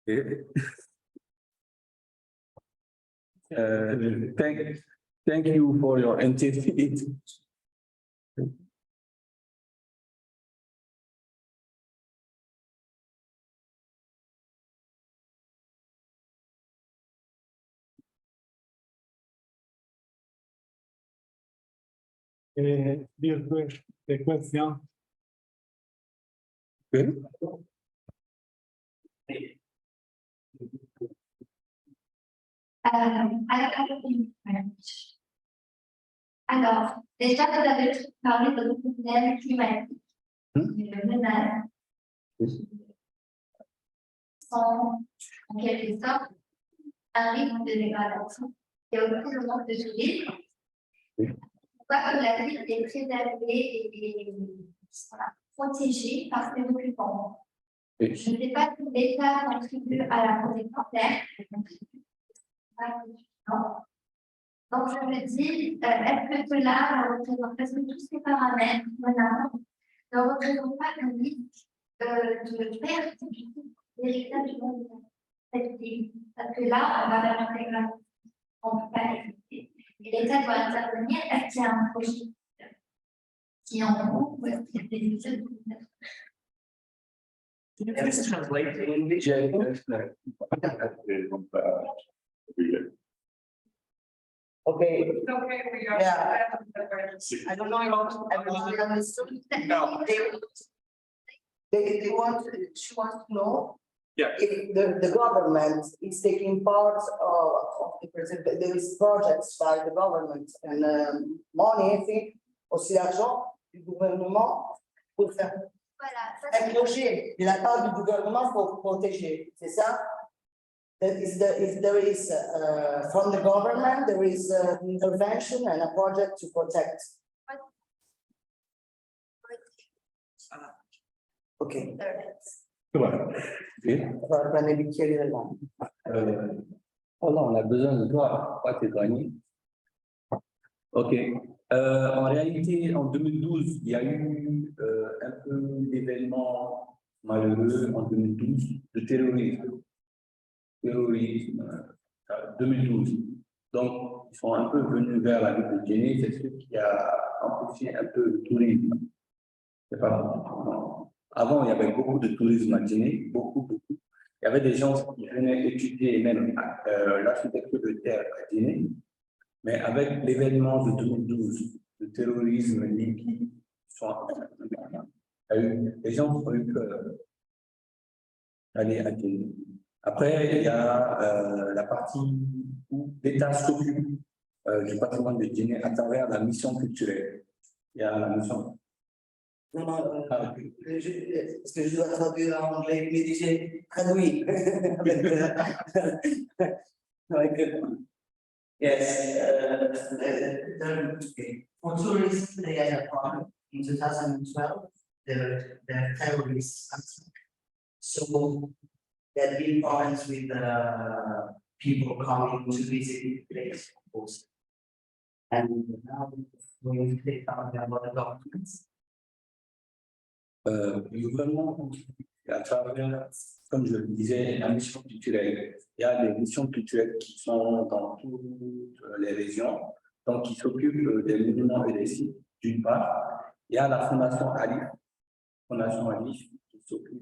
Speaker 6: Okay. Thank you for your interest.
Speaker 2: Des questions?
Speaker 6: Okay.
Speaker 4: I have in French. Alors, déjà, vous avez parlé de problème climatique. Le ménage sont, en quelque sorte, un rythme de dégradation. Et aussi le manque de tourisme. Pourquoi que la ville est préservée et voilà, protégée par ses occupants. Je ne sais pas si l'État contribue à la protection terre. Donc, je me dis, est-ce que cela représente, parce que tous ces paramètres, voilà, ne représentent pas un risque de perte véritablement de cette ville? Parce que là, on va vers l'intégration, on ne peut pas l'exécuter. Et l'État doit intervenir. Est-ce qu'il y a un projet qui est en cours ou est-ce qu'il y a des études?
Speaker 1: Can you please translate in English? Okay,
Speaker 5: Okay, we are.
Speaker 1: Yeah. I don't know if everybody understood.
Speaker 2: No.
Speaker 1: They want, she wants to know.
Speaker 2: Yeah.
Speaker 1: If the government is taking part of the present, there is projects by the government and money, I think, aussi l'argent du gouvernement pour faire
Speaker 4: Voilà, ça
Speaker 1: un projet de la part du gouvernement pour protéger, c'est ça? That is if there is from the government, there is intervention and a project to protect. Ok.
Speaker 6: Voilà. Okay.
Speaker 1: On va prendre les bicchieri del vino.
Speaker 6: Oh non, on a besoin de toi, pas t'éloigner. Ok. En réalité, en 2012, il y a eu un peu d'événements malheureux en 2012 de terrorisme. 2012. Donc, ils sont un peu venus vers la ville de Djenné, c'est ce qui a empêché un peu le tourisme. C'est pas bon. Avant, il y avait beaucoup de tourisme à Djenné, beaucoup. Il y avait des gens qui venaient étudier même l'architecture de terre à Djenné, mais avec l'événement de 2012, le terrorisme liquide, les gens ont eu peur d'aller à Djenné. Après, il y a la partie où l'État s'occupe du patrimoine de Djenné à travers la mission culturelle. Il y a la mission.
Speaker 1: Non, parce que je dois traduire en anglais, mais j'ai traduit. Yes, for tourists, they had a problem in 2012, the terrorists. So there have been problems with people coming to visit the place, of course. And now we're going to take out about the documents.
Speaker 6: Le gouvernement, à travers, comme je le disais, la mission culturelle. Il y a des missions culturelles qui sont dans toutes les régions, donc qui s'occupent des monuments et des sites, d'une part. Il y a la Fondation Alif, qui s'occupe.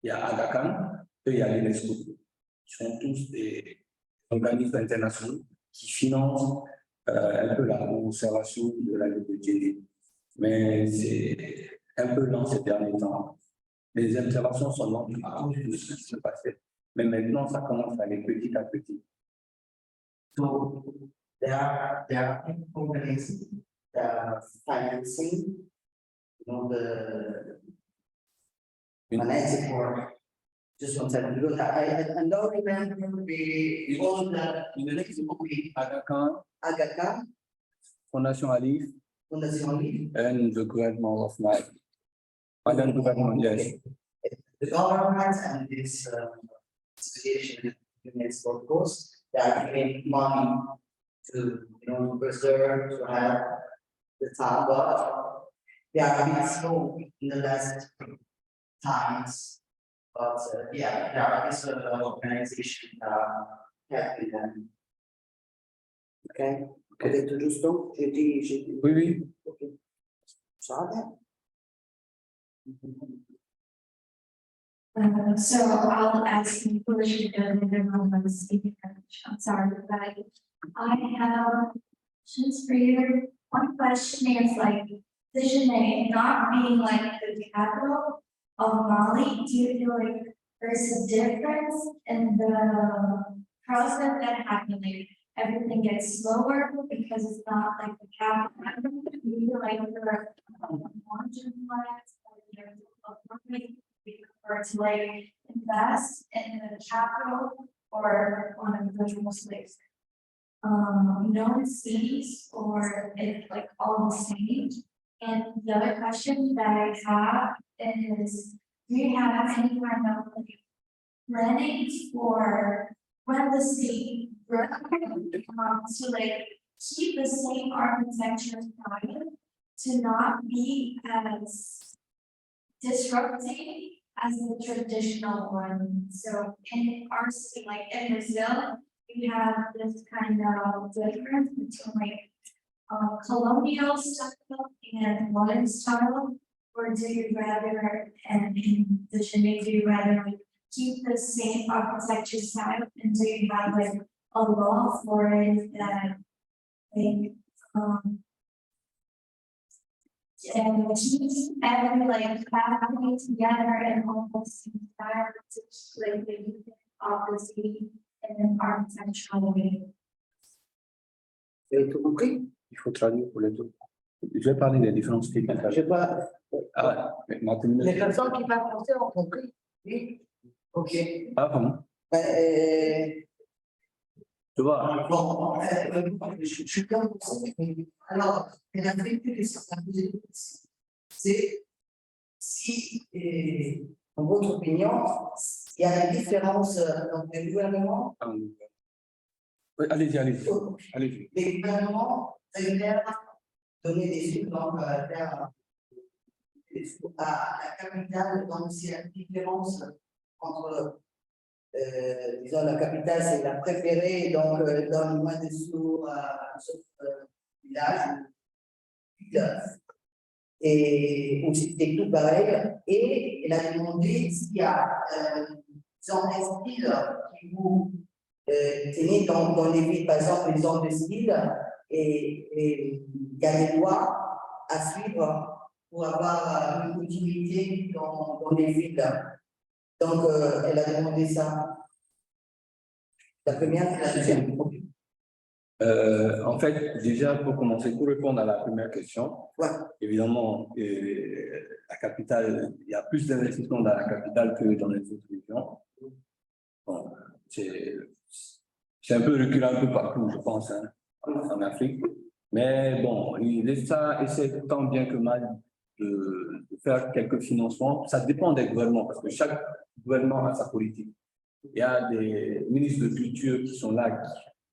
Speaker 6: Il y a Agacan, et il y a l'UNESCO, qui sont tous des organismes internationaux qui financent un peu la conservation de la ville de Djenné. Mais c'est un peu lent ces derniers temps. Les interventions sont lentes de ce qui se passait. Mais maintenant, ça commence à aller petit à petit.
Speaker 1: So there are companies that are financing, the financing for just one second, because I don't remember the all the Agacan,
Speaker 6: Fondation Alif,
Speaker 1: Fondation Alif.
Speaker 6: and the government of Mali. Malian government, yes.
Speaker 1: The government and this association, UNESCO, of course, they are giving money to, preserve, to have the town, but they are a bit slow in the last times. But yeah, there is an organization helping them. Okay, ho detto giusto? J'ai
Speaker 6: Oui, oui.
Speaker 1: Ok. Scusate.
Speaker 4: So I'll ask you permission to everyone to speak. I'm sorry, but I have questions for you. One question is like, Dijonay not being like the capital of Mali, do you feel like there's a difference in the process that happened? Like everything gets slower because it's not like the capital. Do you feel like there are marginalized or there's we prefer to like invest in the capital or on individual slaves? Known cities or if like all the same? And the other question that I have is, do you have any kind of like planning for when the city to like keep the same architecture style to not be as disrupting as the traditional one? So in our city, like in Brazil, we have this kind of difference between like colonial style and modern style, or do you rather, and in the Chile, do you rather like keep the same architecture style, and do you have like a law for it that like and keeps every like family together and almost style to like the of the city in an architectural way?
Speaker 1: Vous avez tout compris?
Speaker 6: Il faut traduire pour les deux. Je vais parler des différences styles.
Speaker 1: J'ai pas.
Speaker 6: Ah, mais Martin,
Speaker 1: Les personnes qui parlent français ont compris? Oui. Ok.
Speaker 6: ah, vraiment? Tu vois,
Speaker 1: Bon, je suis comme ça. Alors, la vérité, c'est si, en votre opinion, il y a des différences dans les gouvernements.
Speaker 6: oui, allez-y, allez-y. Allez-y.
Speaker 1: Les gouvernements préfèrent donner des sous donc, à la capitale, donc s'il y a une différence entre, disons, la capitale, c'est la préférée, donc donne moins de sous à village, et aussi c'est tout pareil, et elle a demandé s'il y a disons, un style qui vous tenez dans les villes, par exemple les zones de style, et il y a des lois à suivre pour avoir une continuité dans les villes. Donc, elle a demandé ça. La première, la deuxième.
Speaker 6: En fait, déjà, pour commencer, pour répondre à la première question,
Speaker 1: Ouais.
Speaker 6: évidemment, la capitale, il y a plus d'investissements dans la capitale que dans les autres régions. Bon, c'est un peu reculé un peu partout, je pense, hein, en Afrique. Mais bon, l'État essaie tant bien que mal de faire quelques financements. Ça dépend des gouvernements, parce que chaque gouvernement a sa politique. Il y a des ministres de culture qui sont là,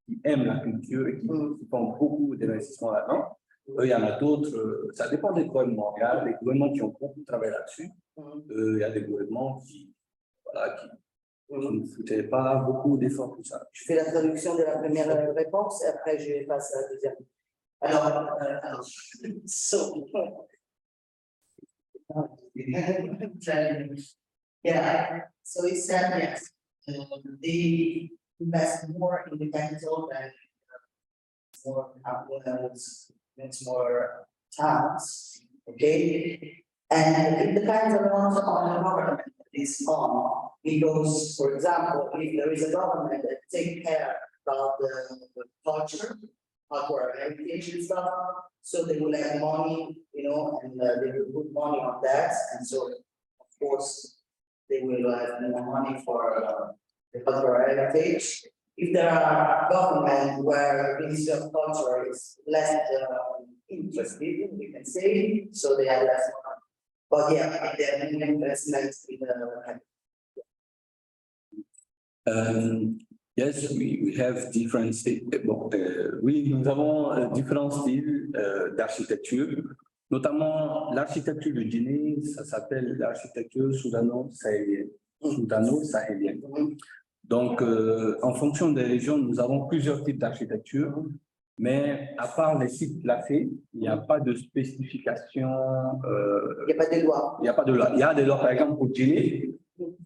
Speaker 6: qui aiment la culture et qui font beaucoup d'investissements là-dedans. Il y en a d'autres, ça dépend des gouvernements. Il y a des gouvernements qui ont beaucoup travaillé là-dessus. Il y a des gouvernements qui, voilà, qui ne foutaient pas beaucoup d'efforts pour ça.
Speaker 1: Je fais la traduction de la première réponse et après je passe à la deuxième. Alors, so, yeah, so he said yes, they invest more in the capital than more capitals, it's more towns, okay? And it depends a lot on the government that is on, because, for example, if there is a government that takes care about the culture, our heritage and stuff, so they will have money, you know, and they will put money on that, and so, of course, they will have more money for the cultural heritage. If there are government where Ministry of Culture is less interested, we can say, so they have less money. But yeah, they have an investment in the
Speaker 6: Yes, we have different styles. Bon, oui, nous avons différents styles d'architecture, notamment l'architecture de Guinée, ça s'appelle l'architecture soudano-sahélienne. soudano-sahélienne. Donc, en fonction des régions, nous avons plusieurs types d'architecture, mais à part les sites classés, il n'y a pas de spécification.
Speaker 1: Il n'y a pas de loi.
Speaker 6: Il n'y a pas de loi. Il y a des lois, par exemple, pour Djinné,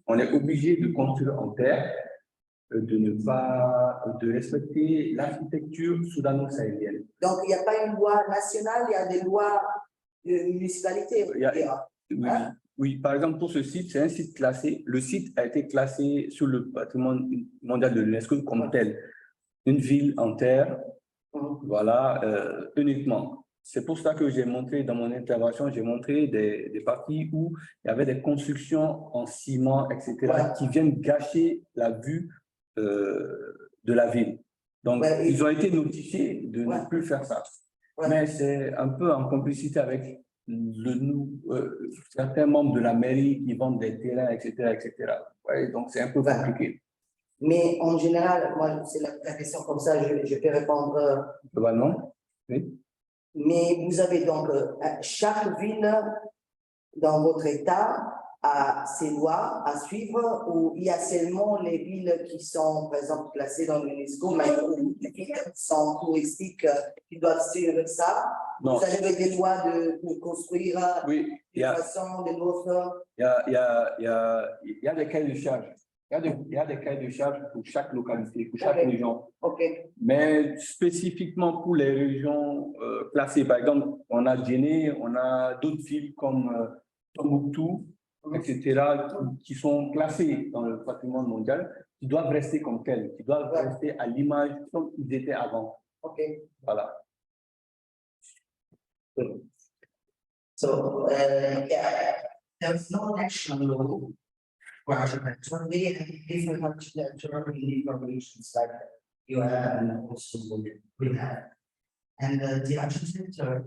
Speaker 6: on est obligé de construire en terre, de respecter l'architecture soudano-sahélienne.
Speaker 1: Donc, il n'y a pas une loi nationale, il y a des lois de municipalité.
Speaker 6: Oui, oui, par exemple, pour ce site, c'est un site classé. Le site a été classé sur le patrimoine mondial de l'UNESCO comme tel. Une ville en terre, voilà, uniquement. C'est pour ça que j'ai montré dans mon intervention, j'ai montré des parties où il y avait des constructions en ciment, etc., qui viennent gâcher la vue de la ville. Donc, ils ont été notifiés de ne plus faire ça. Mais c'est un peu en complicité avec certains membres de la mairie qui vendent des terrains, etc., etc. Ouais, donc, c'est un peu compliqué.
Speaker 1: Mais en général, moi, c'est la question comme ça, je peux répondre.
Speaker 6: Globalement, oui.
Speaker 1: Mais vous avez donc chaque ville dans votre État a ses lois à suivre, ou il y a seulement les villes qui sont, par exemple, classées dans l'UNESCO, mais les villes qui sont touristiques qui doivent suivre ça.
Speaker 6: Non.
Speaker 1: Vous avez des lois de construire
Speaker 6: oui,
Speaker 1: de façon, de l'autre.
Speaker 6: Il y a des cahiers de charge. Il y a des cahiers de charge pour chaque localité, pour chaque région. Mais spécifiquement pour les régions classées, par exemple, on a Djenné, on a d'autres villes comme Tombouctou, etc., qui sont classées dans le patrimoine mondial, qui doivent rester comme telles, qui doivent rester à l'image comme ils étaient avant. Voilà.
Speaker 1: So, yeah, there's no national law. Well, we have different architectural informations like you have and also we have. And the architecture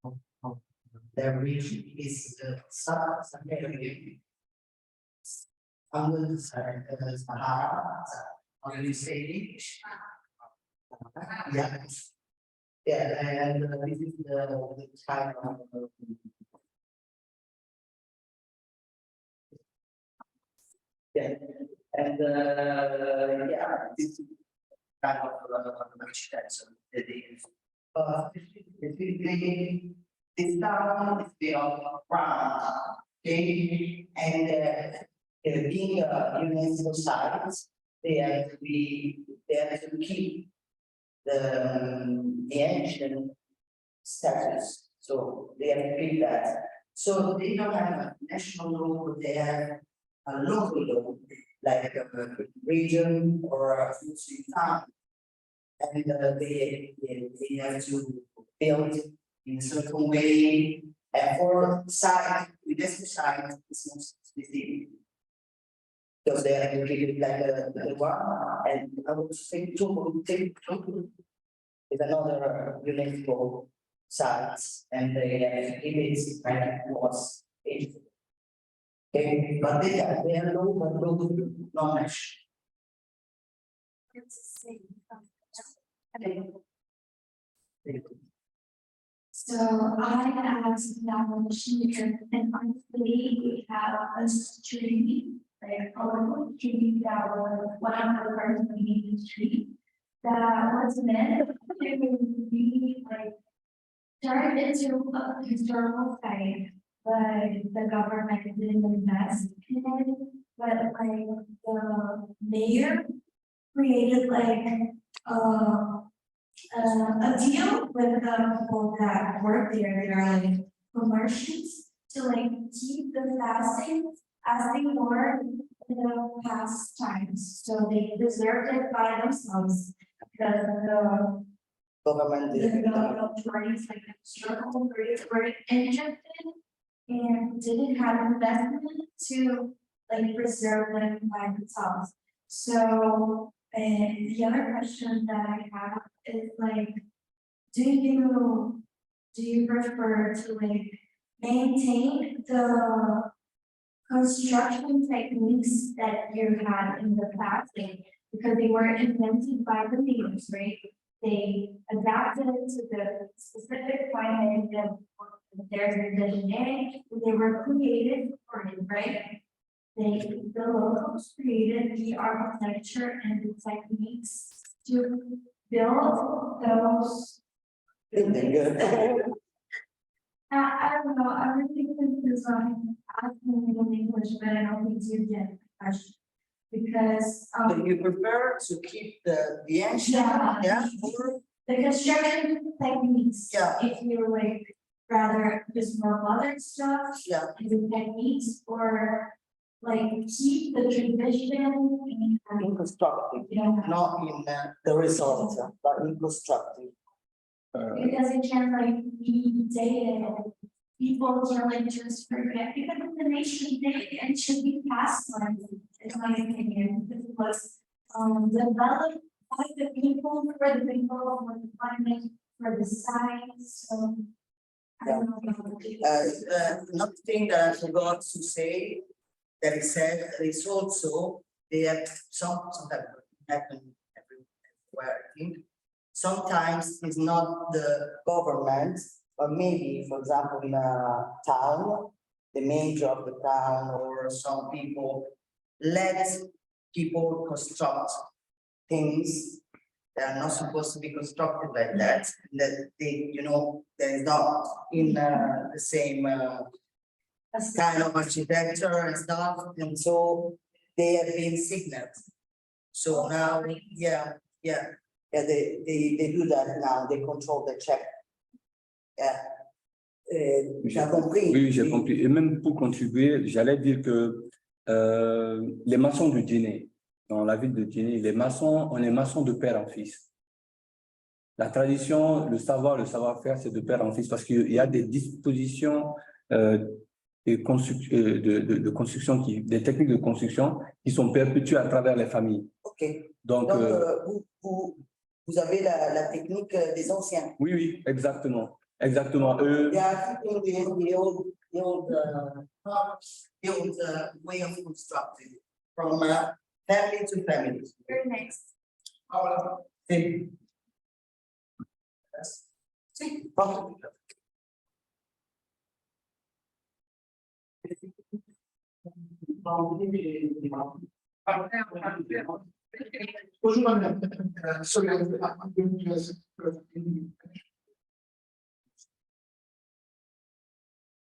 Speaker 1: of their region is Sahara. Under the Sahara, on the stage. Yeah. Yeah, and this is the type of. Yeah, and yeah, this is kind of architecture that is. This town is built around, okay, and being a UNESCO site, they have to keep the ancient status, so they have to keep that. So they don't have a national law, but they have a local law, like a region or a town. And they have to build in a certain way, and for site, with this site, it's not specific. So they have to keep it like a one, and I would say two is another UNESCO site, and they have to keep it like it was. Okay, but they are low, but low, not much.
Speaker 4: It's the same. So I asked that question, and honestly, we have a stream, like a local stream that was one of the first meeting street that was meant to be like turned into a historical site, but the government didn't invest in it, but like the mayor created like a deal with the people that work there, they are like commercials, to like keep the fasting as they were in the past times. So they preserved it by themselves because the authorities like historical were interested and didn't have investment to like preserve them by themselves. So and the other question that I have is like, do you prefer to like maintain the construction techniques that you had in the past, like, because they were invented by the leaders, right? They adapted it to the specific climate that there's a engineering, they were created for it, right? the locals created the architecture and the techniques to build those. I don't know, I really think this I can read in English, but I don't think you get the question. Because,
Speaker 1: So you prefer to keep the ancient, yeah? Or-
Speaker 4: the construction techniques.
Speaker 1: Yeah.
Speaker 4: If you like rather use more modern stuff.
Speaker 1: Yeah.
Speaker 4: And the techniques or like keep the tradition and.
Speaker 1: In constructive,
Speaker 4: Yeah.
Speaker 1: not in the result, but in constructive.
Speaker 4: Because it can like be dated, people can like just forget, because it's a nation day and should be passed on, in my opinion, because it was developed by the people, for the people, for the climate, for the science, so. I don't know.
Speaker 1: Another thing that I forgot to say, that it said, is also, they have sometimes happen everywhere, I think. Sometimes it's not the government, but maybe, for example, in a town, the mayor of the town or some people let people construct things that are not supposed to be constructed like that, that they, that is not in the same kind of architecture and stuff, and so they have been signaled. So now, they do that now, they control the check. Yeah. Tu as compris?
Speaker 6: Oui, j'ai compris. Et même pour contribuer, j'allais dire que les maçons de Djenné, dans la ville de Djenné, les maçons, on est maçons de père en fils. La tradition, le savoir-faire, c'est de père en fils parce qu'il y a des dispositions de construction, des techniques de construction qui sont perpétuées à travers les familles.
Speaker 1: Ok.
Speaker 6: Donc,
Speaker 1: vous avez la technique des anciens.
Speaker 6: Oui, exactement. Exactement.
Speaker 1: They are keeping the old way of constructing from family to family.
Speaker 4: Very nice.
Speaker 1: Sí. Sí, vamos.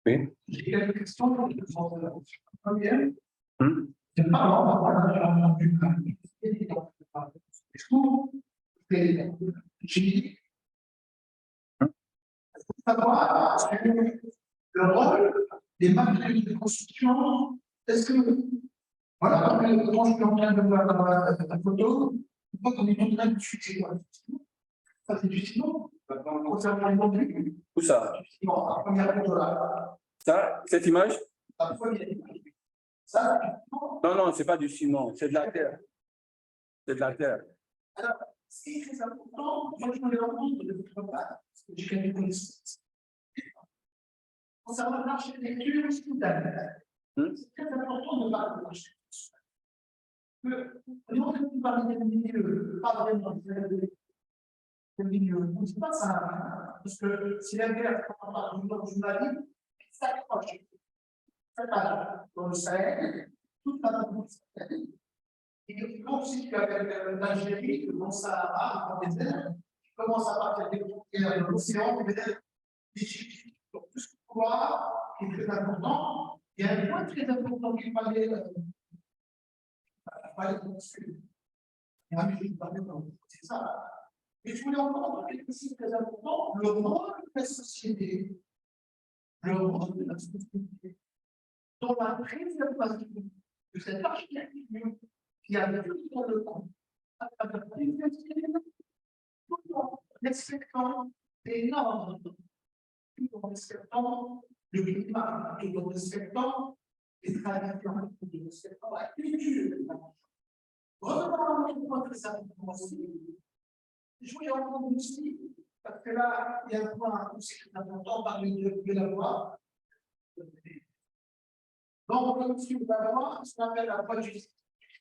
Speaker 6: Oui.
Speaker 2: J'ai quelques questions. Première,
Speaker 6: Hmm.
Speaker 2: c'est pas vraiment savoir le rôle des matériaux de construction. Est-ce que, voilà, quand je suis en train de voir la photo, on voit qu'on est en train de tuer quoi. Ça, c'est du ciment. Concernant les contenus.
Speaker 6: Où ça?
Speaker 2: Du ciment, la première photo là.
Speaker 6: Ça, cette image?
Speaker 2: La première image. Ça,
Speaker 6: Non, c'est pas du ciment, c'est de la terre. C'est de la terre.
Speaker 2: alors, ce qui est très important, moi je voulais entendre de votre part, parce que j'ai quelques connaissances. Concernant l'architecture hospitalière, c'est très important de parler de l'architecture. On est en train de parler des milieux, pas vraiment des milieux. On ne dit pas ça, parce que si la guerre, quand on parle du journalisme, ça accroche. Ça passe dans le Sahel, toute la zone du Sahel. Et quand si tu as l'Algérie, le Sahara, le désert, tu commences à partir des frontières de l'océan, du désert, donc tout ce qu'on voit qui est très important. Il y a un point très important qui fallait construire. C'est ça. Mais je voulais entendre quelque chose de très important, le rôle de la société. Le rôle de la société. Dans la préservation de cette architecture qui a vécu dans le temps, tout en respectant les normes, tout en respectant le climat, tout en respectant les traditions, tout en respectant la culture. Revenons à un point très important aussi. Je voulais entendre aussi, parce que là, il y a un point aussi très important, parler de la voix. Donc, sur la voie, ce qu'on appelle la voie du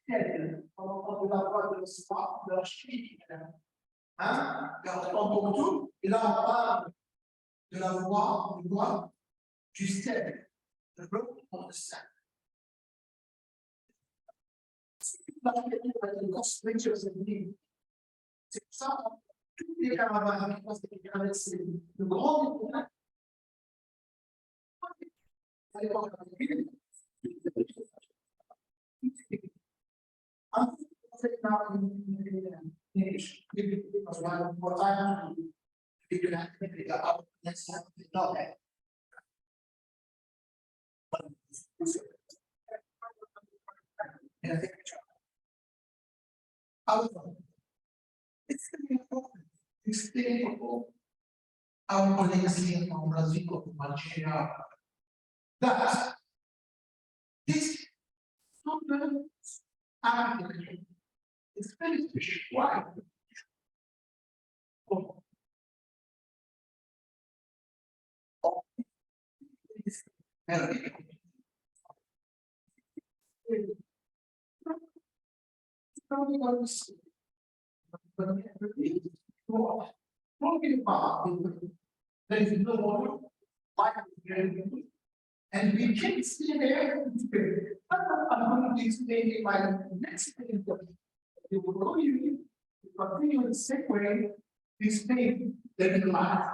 Speaker 2: ciel. On entend de la voie de l'histoire, de l'architecture. Hein? Et on entend beaucoup tout. Et là, on parle de la voie du ciel. De l'eau, on le sait.
Speaker 7: C'est pour ça, toutes les caravanes qui passent traverser le grand dépôt. Allez voir la ville. It's difficult. Our colleagues here from Brazil, Nigeria, that this architecture is very special. Why? There is no water, life is very good, and we can see there. I'm going to explain my next thing. You will go you continue the same way. This thing there is life.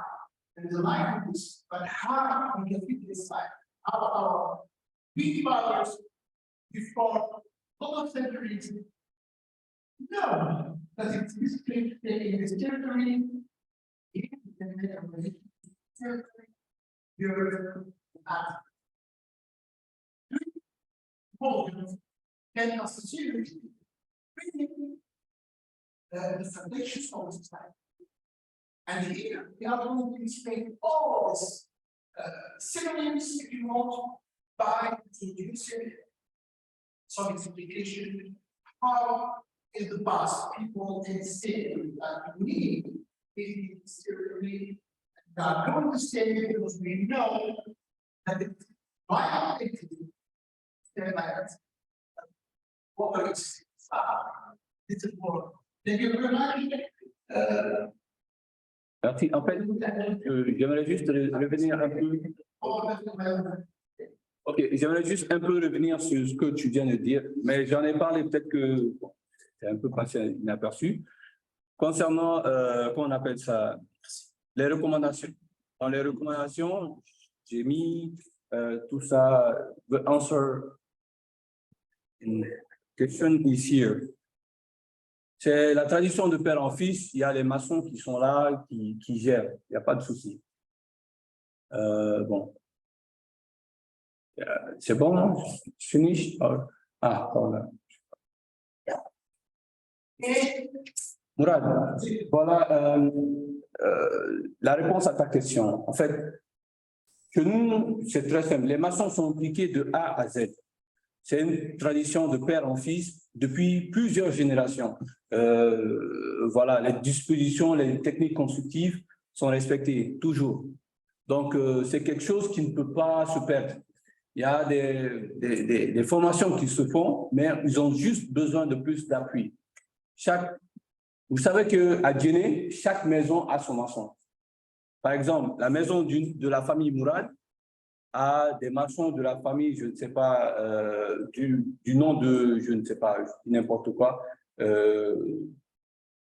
Speaker 7: There is a life in this, but how we can fit this life? Our big fathers before a lot of centuries. No, that it's this place taking this territory. You're can associate the foundations of this time. And here we are going to explain all this synonyms, if you want, by introducing some explication. How in the past people can say that we is territory that going to stay because we know that it's violated their lands. What is this is more. Thank you very much.
Speaker 6: Merci. En fait, j'aimerais juste revenir un peu. Ok, j'aimerais juste un peu revenir sur ce que tu viens de dire, mais j'en ai parlé peut-être que c'est un peu passé inaperçu. Concernant, comment on appelle ça, les recommandations. Dans les recommandations, j'ai mis tout ça, the answer question is here. C'est la tradition de père en fils, il y a les maçons qui sont là, qui gèrent, il n'y a pas de souci. Bon. C'est bon, non? Finish? Ah, voilà. Mourad, voilà la réponse à ta question. En fait, chez nous, c'est très simple. Les maçons sont impliqués de A à Z. C'est une tradition de père en fils depuis plusieurs générations. Voilà, les dispositions, les techniques constructives sont respectées toujours. Donc, c'est quelque chose qui ne peut pas se perdre. Il y a des formations qui se font, mais ils ont juste besoin de plus d'appui. Vous savez qu'à Djenné, chaque maison a son maçon. Par exemple, la maison de la famille Mourad a des maçons de la famille, je ne sais pas, du nom de, je ne sais pas, n'importe quoi,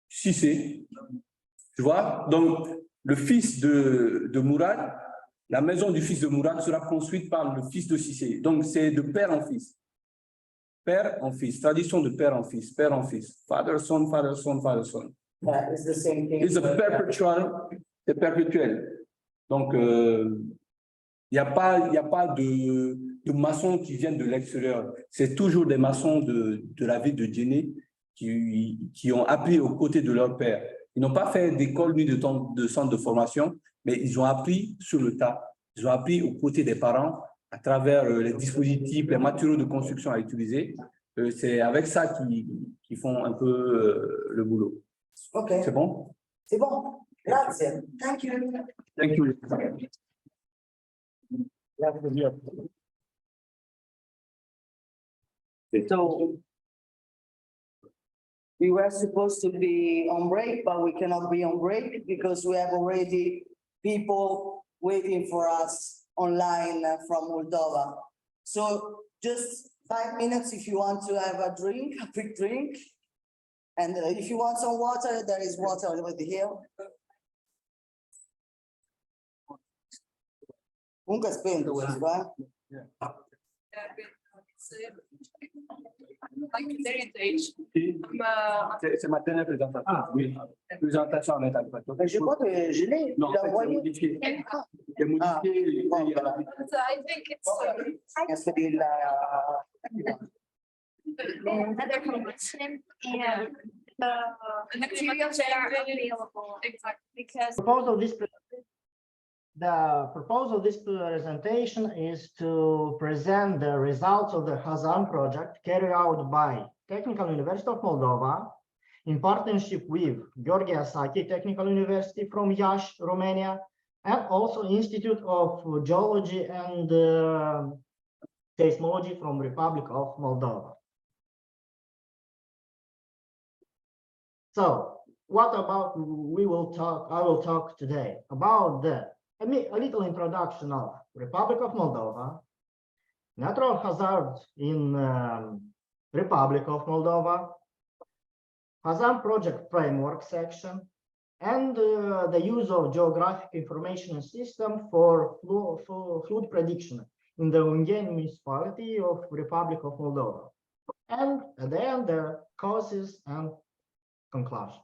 Speaker 6: Cissé. Tu vois? Donc, le fils de Mourad, la maison du fils de Mourad sera construite par le fils de Cissé. Donc, c'est de père en fils. Père en fils, tradition de père en fils, père en fils. Father, son, father, son, father, son.
Speaker 1: Yeah, it's the same thing.
Speaker 6: It's a perpetual, c'est perpétuel. Donc, il n'y a pas de maçons qui viennent de l'extérieur. C'est toujours des maçons de la ville de Djenné qui ont appris aux côtés de leur père. Ils n'ont pas fait d'école ni de centre de formation, mais ils ont appris sur le tas. Ils ont appris aux côtés des parents à travers les dispositifs, les matériaux de construction à utiliser. C'est avec ça qu'ils font un peu le boulot.
Speaker 1: Ok.
Speaker 6: C'est bon?
Speaker 1: C'est bon. Grazie. Thank you.
Speaker 6: Thank you.
Speaker 1: So we were supposed to be on break, but we cannot be on break because we have already people waiting for us online from Moldova. So just 5 minutes if you want to have a drink, a quick drink. And if you want some water, there is water over here. Comunque è spento questo, eh?
Speaker 5: Like heritage,
Speaker 6: Sì, c'est ma dernière présentation. Ah oui, présentation en interprétation.
Speaker 1: Mais je crois que je l'ai,
Speaker 6: Non,
Speaker 1: tu l'as
Speaker 6: c'est
Speaker 1: envoyé.
Speaker 6: modifié.
Speaker 1: Ah,
Speaker 6: C'est modifié. il y a la-
Speaker 5: but I think it's
Speaker 1: Penso che
Speaker 4: Another combustion and the materials that are available.
Speaker 5: exactly.
Speaker 4: Because
Speaker 8: The purpose of this presentation is to present the results of the Hazan project carried out by Technical University of Moldova in partnership with Gheorghe Asaki Technical University from Iași, Romania, and also Institute of Geology and Seismology from Republic of Moldova. So what about I will talk today about a little introduction of Republic of Moldova, natural hazards in Republic of Moldova, Hazan project framework section, and the use of geographic information system for flood prediction in the Ungheni municipality of Republic of Moldova. And at the end, the causes and conclusion.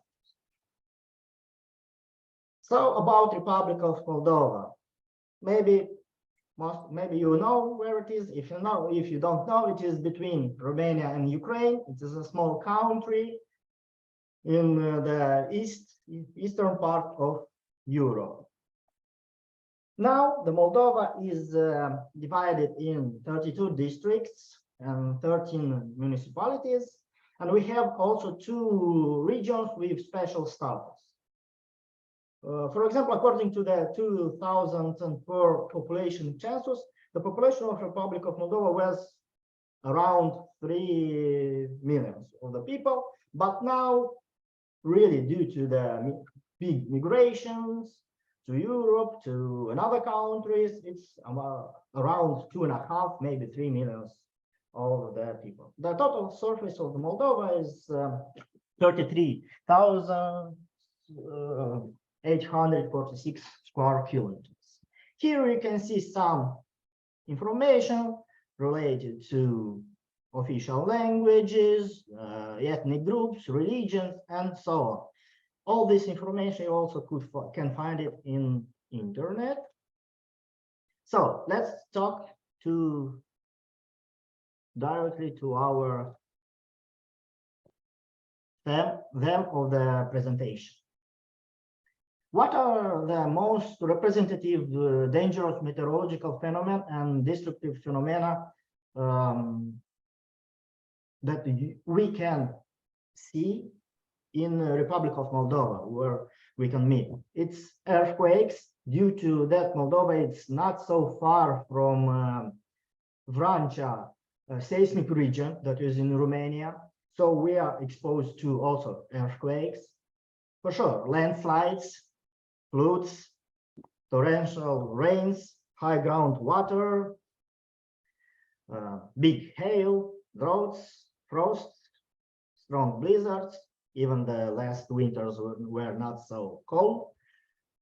Speaker 8: So about Republic of Moldova, maybe you know where it is. If you don't know, it is between Romania and Ukraine. It is a small country in the eastern part of Europe. Now, the Moldova is divided in 32 districts and 13 municipalities, and we have also 2 regions with special status. For example, according to the 2004 population census, the population of Republic of Moldova was around 3 million of the people, but now, really due to the big migrations to Europe, to another countries, it's around 2.5, maybe 3 million of the people. The total surface of the Moldova is 33,846 square kilometers. Here you can see some information related to official languages, ethnic groups, religions, and so on. All this information you also can find it in internet. So let's talk directly to our them of the presentation. What are the most representative dangerous meteorological phenomena and destructive phenomena that we can see in the Republic of Moldova, where we can meet? It's earthquakes, due to that Moldova is not so far from Vrancea seismic region that is in Romania. So we are exposed to also earthquakes, for sure, landslides, floods, torrential rains, high groundwater, big hail, droughts, frosts, strong blizzards. Even the last winters were not so cold,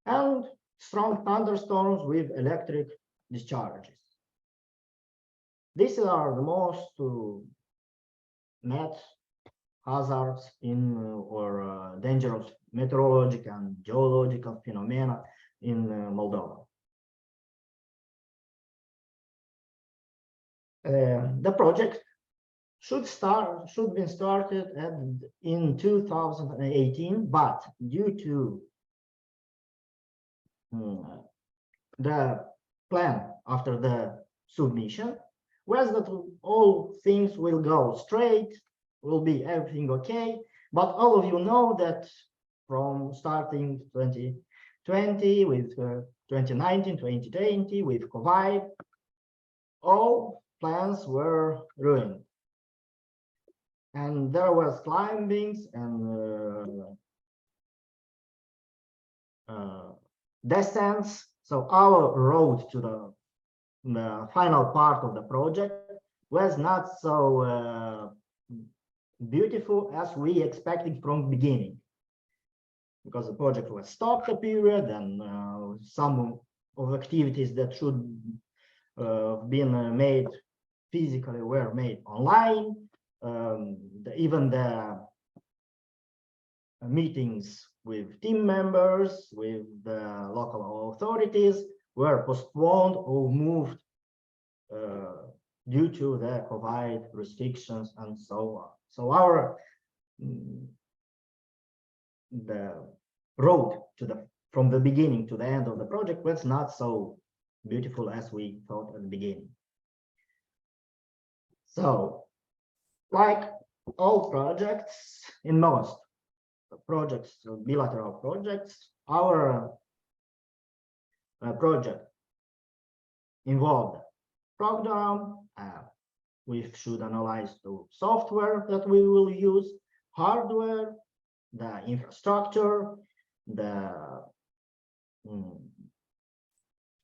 Speaker 8: and strong thunderstorms with electric discharges. These are the most met hazards in or dangerous meteorological and geological phenomena in Moldova. The project should be started in 2018, but due to the plan after the submission was that all things will go straight, will be everything okay. But all of you know that from starting 2020 with 2019, 2020 with COVID, all plans were ruined. And there was climbings and descents. So our road to the final part of the project was not so beautiful as we expected from beginning. Because the project was stopped a period and some of activities that should been made physically were made online. Even the meetings with team members, with the local authorities were postponed or moved due to the COVID restrictions and so on. So our the road to the from the beginning to the end of the project was not so beautiful as we thought at the beginning. So, like all projects, in most projects, bilateral projects, our project involved program. We should analyze the software that we will use, hardware, the infrastructure, the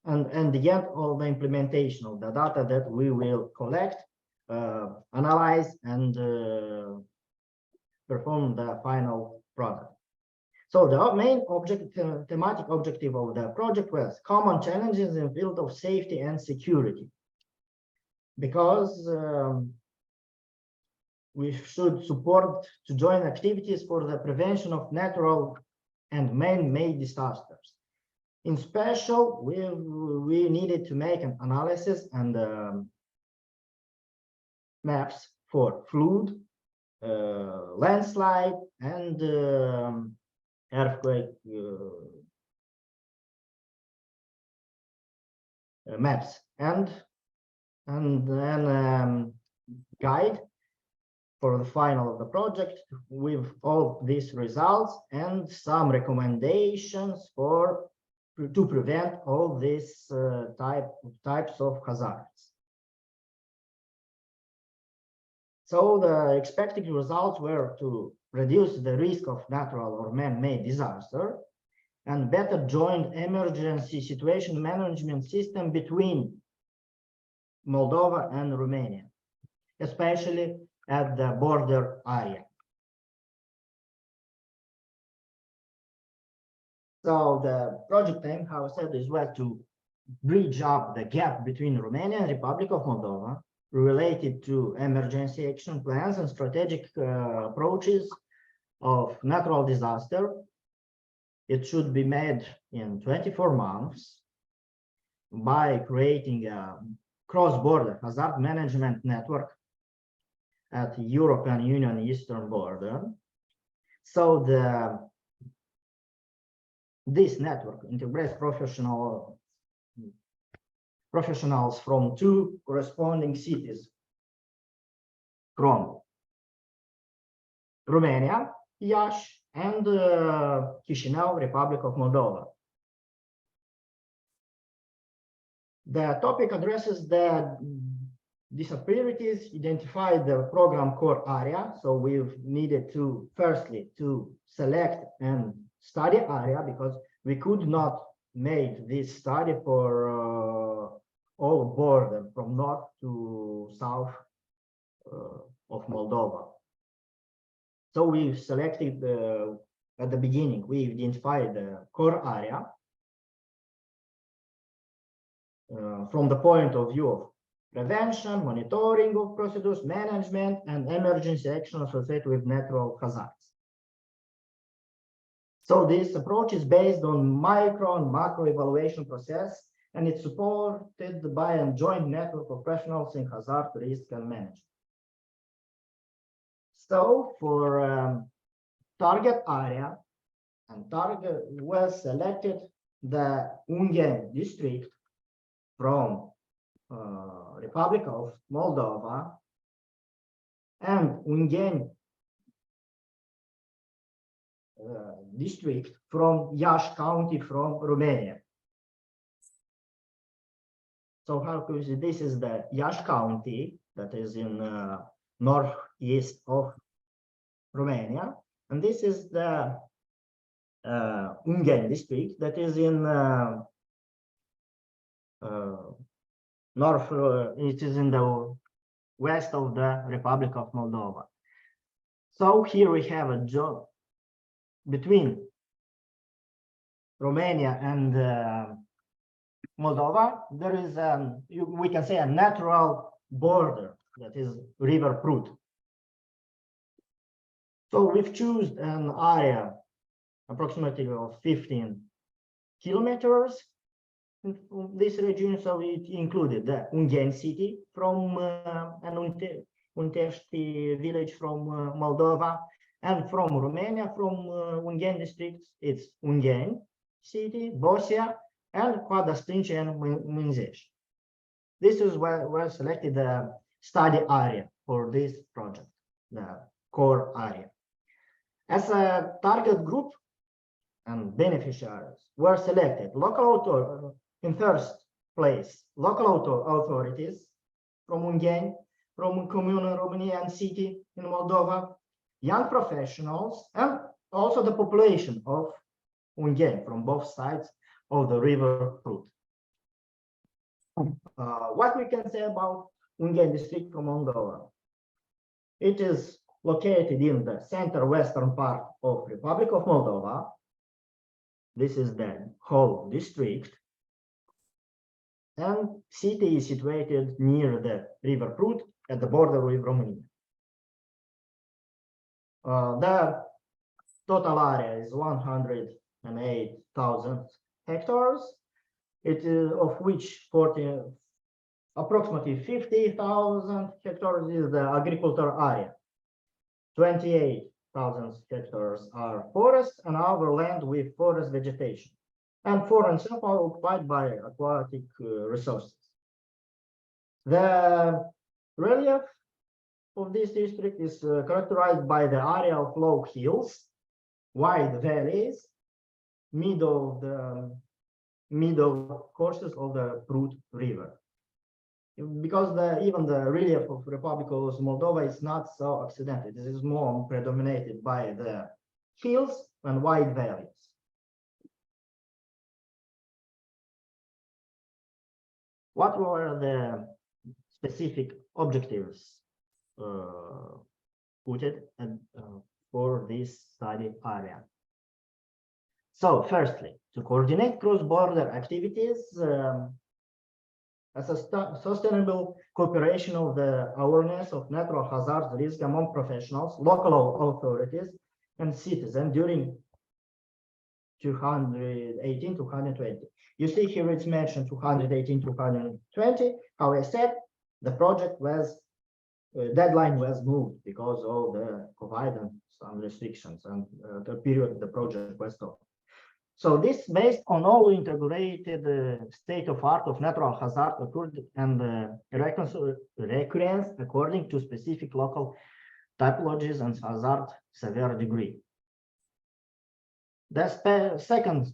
Speaker 8: and yet all the implementation of the data that we will collect, analyze, and perform the final product. So the main thematic objective of the project was common challenges in the field of safety and security, because we should support to join activities for the prevention of natural and man-made disasters. In special, we needed to make an analysis and maps for flood, landslide, and earthquake maps, and then guide for the final of the project with all these results and some recommendations for to prevent all these types of hazards. So the expected results were to reduce the risk of natural or man-made disaster and better joint emergency situation management system between Moldova and Romania, especially at the border area. So the project aim, how I said, is well to bridge up the gap between Romania and Republic of Moldova related to emergency action plans and strategic approaches of natural disaster. It should be made in 24 months by creating a cross-border hazard management network at the European Union eastern border. So this network integrates professionals from two corresponding cities from Romania, Iași, and Chișinău, Republic of Moldova. The topic addresses the disabilities, identify the program core area. So we've needed to firstly to select and study area, because we could not make this study for all border from north to south of Moldova. So we selected at the beginning, we identified the core area from the point of view of prevention, monitoring of procedures, management, and emergency action associated with natural hazards. So this approach is based on micro and macro evaluation process, and it's supported by a joint network of professionals in hazard risk and management. So for target area and target was selected the Ungheni district from Republic of Moldova and Ungheni district from Iași County from Romania. So how could you see, this is the Iași County that is in northeast of Romania, and this is the Ungheni district that is in north. It is in the west of the Republic of Moldova. So here we have a job between Romania and Moldova. There is, we can say, a natural border, that is River Prut. So we've chosen an area approximately of 15 kilometers in this region. So it included the Ungheni city from an Untești village from Moldova, and from Romania, from Ungheni district, it's Ungheni city, Bosia, and Coada Stânce and Mânzeș. This is where selected the study area for this project, the core area. As a target group and beneficiaries were selected in first place, local authorities from Ungheni, from Commune in Romania and city in Moldova, young professionals, and also the population of Ungheni from both sides of the River Prut. What we can say about Ungheni district from Moldova? It is located in the center-western part of Republic of Moldova. This is the whole district. And city is situated near the River Prut at the border with Romania. The total area is 108,000 hectares. It is of which approximately 50,000 hectares is the agricultural area. 28,000 hectares are forest and our land with forest vegetation, and 4.5 are occupied by aquatic resources. The relief of this district is characterized by the area of low hills, wide valleys, middle courses of the Prut River. Because even the relief of Republic of Moldova is not so accidental. This is more predominated by the hills and wide valleys. What were the specific objectives put for this study area? So firstly, to coordinate cross-border activities as a sustainable cooperation of the awareness of natural hazard risk among professionals, local authorities, and citizens during 218-220. You see here it's mentioned 218-220. How I said, the project was deadline was moved because of the COVID and some restrictions, and the period the project was stopped. So this based on all integrated state of art of natural hazard occurred and recurrence according to specific local typologies and hazard severe degree. The second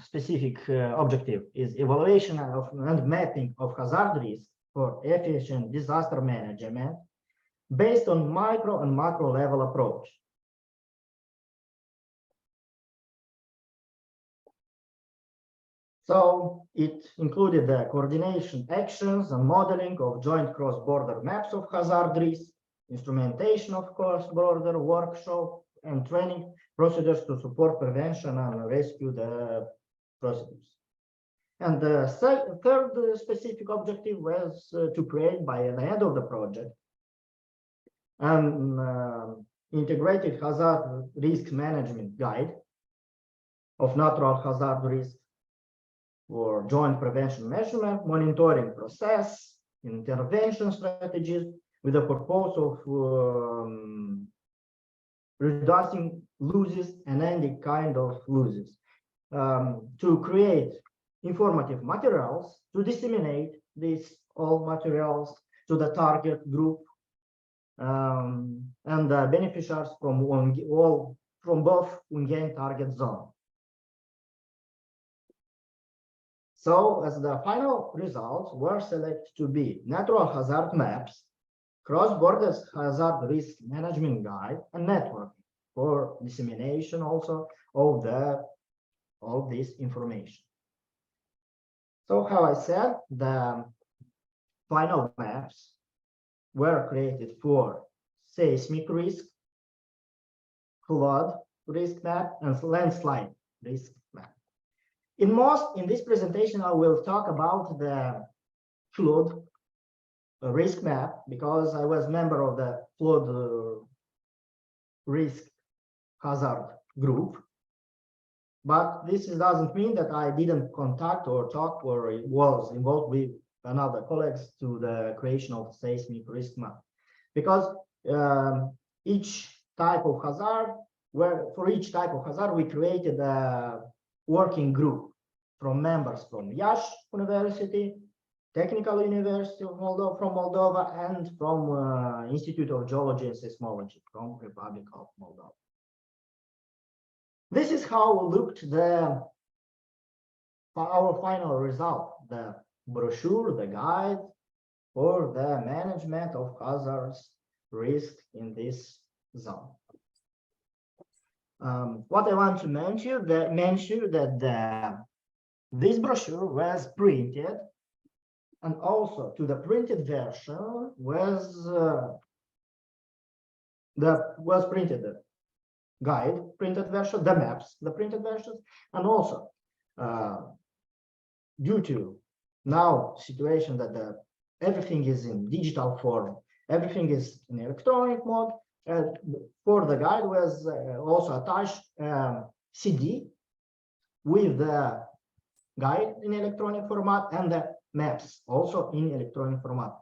Speaker 8: specific objective is evaluation of and mapping of hazard risk for efficient disaster management based on micro and macro level approach. So it included the coordination actions and modeling of joint cross-border maps of hazard risk, instrumentation of cross-border workshop and training procedures to support prevention and rescue the procedures. And the third specific objective was to create by the end of the project an integrated hazard risk management guide of natural hazard risk for joint prevention measurement, monitoring process, intervention strategies with the purpose of reducing losses and any kind of losses, to create informative materials, to disseminate these all materials to the target group and the beneficiaries from both Ungheni target zone. So as the final results were selected to be natural hazard maps, cross-border hazard risk management guide, and network for dissemination also of this information. So how I said, the final maps were created for seismic risk, flood risk map, and landslide risk map. In this presentation, I will talk about the flood risk map because I was member of the flood risk hazard group. But this doesn't mean that I didn't contact or talk or was involved with another colleagues to the creation of seismic risk map. Because each type of hazard, for each type of hazard, we created a working group from members from Iași University, Technical University of Moldova, from Moldova, and from Institute of Geology and Seismology from Republic of Moldova. This is how looked our final result, the brochure, the guide for the management of hazards risk in this zone. What I want to mention that this brochure was printed, and also to the printed version was printed the guide printed version, the maps, the printed versions, and also due to now situation that everything is in digital form, everything is in electronic mode. For the guide was also attached CD with the guide in electronic format and the maps also in electronic format,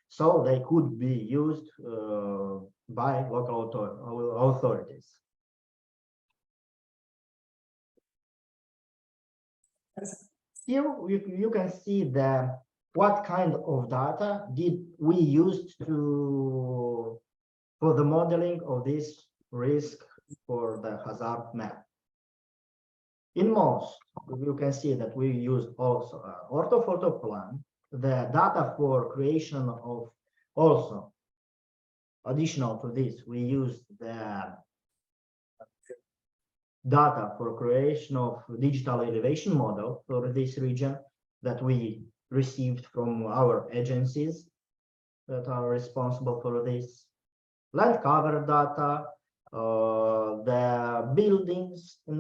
Speaker 8: so they could be used by local authorities. Here you can see what kind of data did we use for the modeling of this risk for the hazard map. In most, you can see that we used also orthophoto plan, the data for creation of also additional to this, we used the data for creation of digital elevation model for this region that we received from our agencies that are responsible for this. Land cover data, the buildings in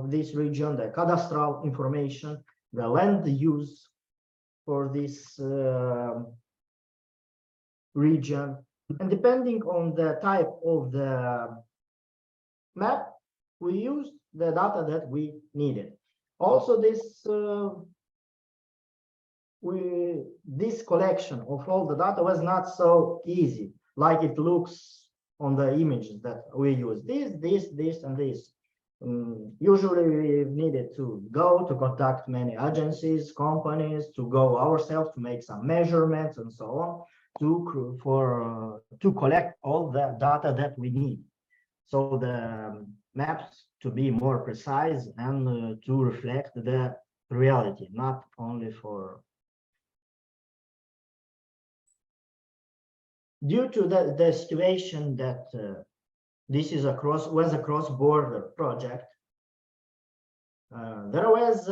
Speaker 8: this region, the cadastral information, the land use for this region. And depending on the type of the map, we used the data that we needed. Also, this collection of all the data was not so easy, like it looks on the images that we use. This, and this. Usually, we needed to go to contact many agencies, companies, to go ourselves to make some measurements and so on, to collect all the data that we need. So the maps to be more precise and to reflect the reality, not only for. Due to the situation that this is was a cross-border project, there was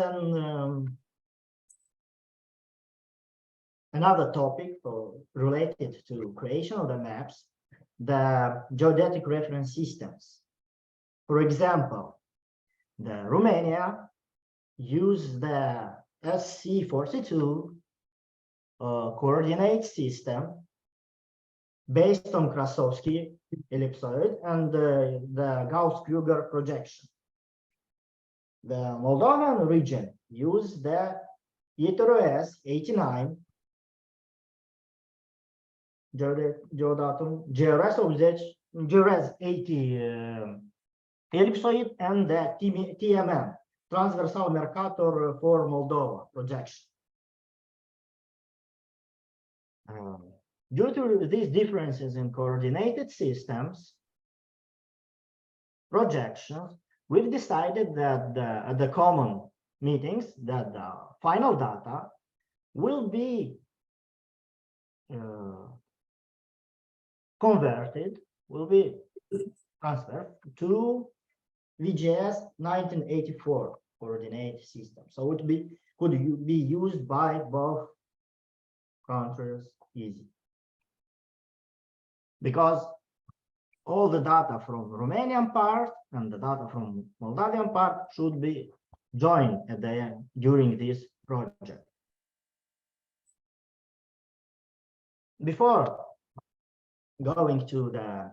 Speaker 8: another topic related to creation of the maps, the geodetic reference systems. For example, the Romania used the SC42 coordinate system based on Krasovsky ellipsoid and the Gauss-Kruger projection. The Moldovan region used the GRS 89 geodatum, GRS 80 ellipsoid and the TMM, transversal Mercator for Moldova projection. Due to these differences in coordinated systems projections, we've decided that at the common meetings that the final data will be transferred to VGS 1984 coordinate system. So it could be used by both countries easy. because all the data from Romanian part and the data from Moldavian part should be joined at the end during this project. Before going to the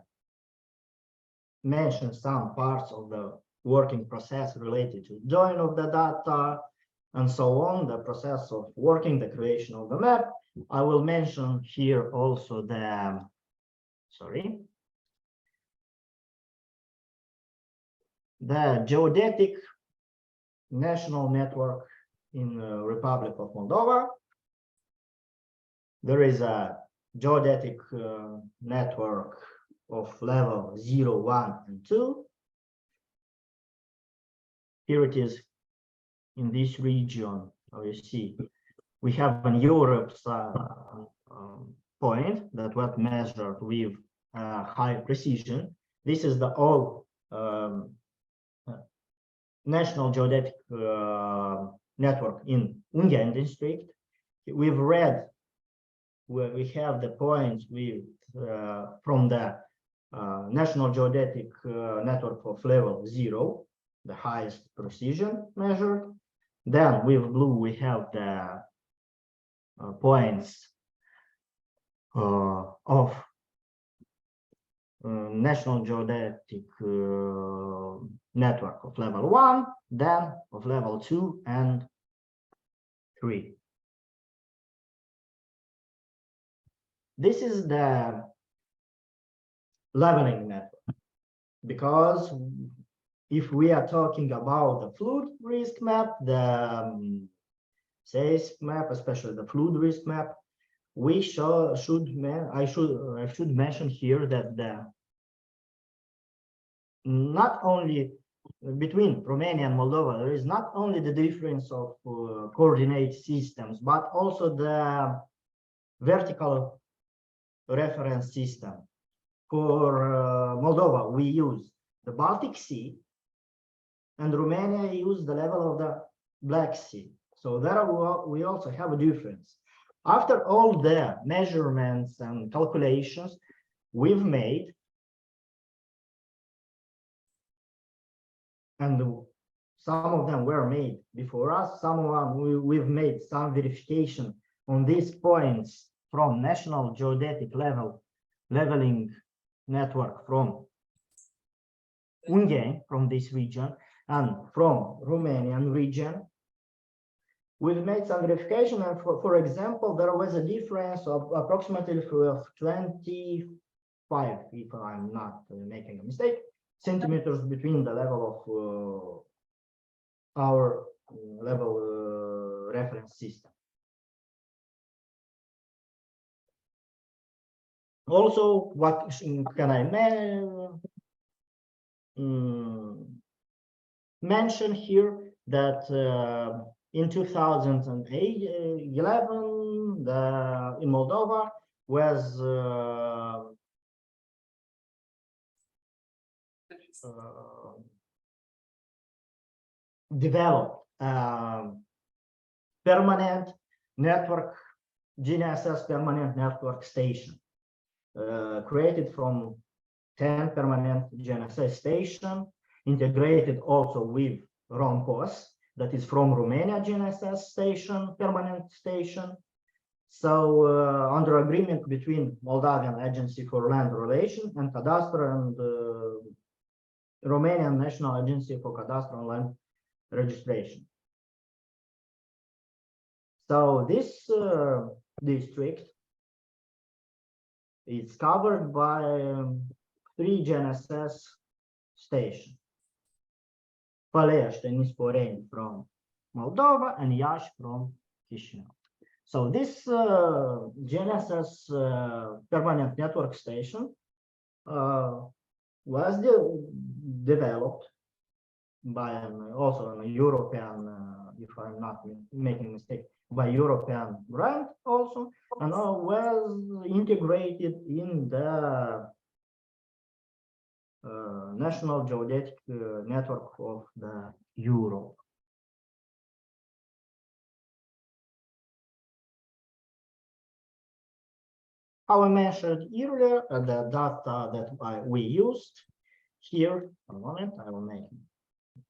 Speaker 8: mention some parts of the working process related to join of the data and so on, the process of working, the creation of the map, I will mention here also the, the geodetic national network in the Republic of Moldova. There is a geodetic network of level 0, 1, and 2. Here it is in this region. You see, we have in Europe's point that was measured with high precision. This is the old national geodetic network in Ungain district. With red, where we have the points with from the national geodetic network of level 0, the highest precision measured. Then with blue we have the points of national geodetic network of level 1, then of level 2 and 3. This is the leveling network, because if we are talking about the flood risk map, the SACE map, especially the flood risk map, we I should mention here that the not only between Romania and Moldova, there is not only the difference of coordinate systems, but also the vertical reference system. For Moldova, we use the Baltic Sea, and Romania use the level of the Black Sea. So there we also have a difference. After all the measurements and calculations we've made, and some of them were made before us, some of them we've made some verification on these points from National Geodetic Leveling Network from Ungain, from this region, and from Romanian region. We've made some verification, and for example, there was a difference of approximately of 25, if I'm not making a mistake, centimeters between the level of our level reference system. Also, what can I mention here, that in 2011, in Moldova was developed permanent network, GNSS permanent network station, created from 10 permanent GNSS station, integrated also with ROMPOS, that is from Romania GNSS station, permanent station. So under agreement between Moldavian Agency for Land Relations and Cadastre and Romanian National Agency for Cadastre and Land Registration. So this district is covered by 3 GNSS stations. Palești and Nisporeni from Moldova and Iași from Chișinău. So this GNSS permanent network station was developed by also a European, if I'm not making a mistake, by European brand also, and was integrated in the National Geodetic Network of the Europe. how I mentioned earlier, the data that we used here, one moment, I will make it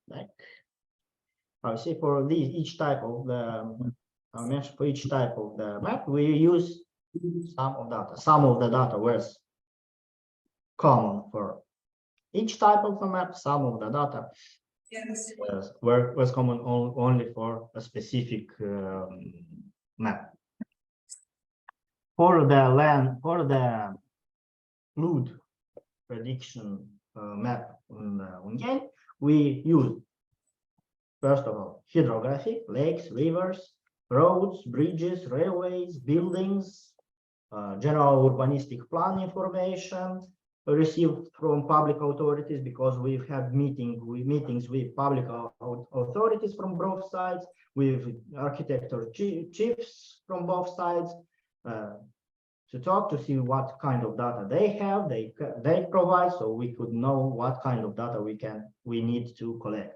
Speaker 8: back. I see for these, each type of the, I mentioned for each type of the map, we use some of data. Some of the data was common for each type of the map, some of the data
Speaker 5: Yes.
Speaker 8: was common only for a specific map. For the land, for the flood prediction map on game, we use first of all hydrography, lakes, rivers, roads, bridges, railways, buildings, general urbanistic plan information received from public authorities, because we've had meetings with public authorities from both sides, with architecture chiefs from both sides, to talk, to see what kind of data they have, they provide, so we could know what kind of data we need to collect.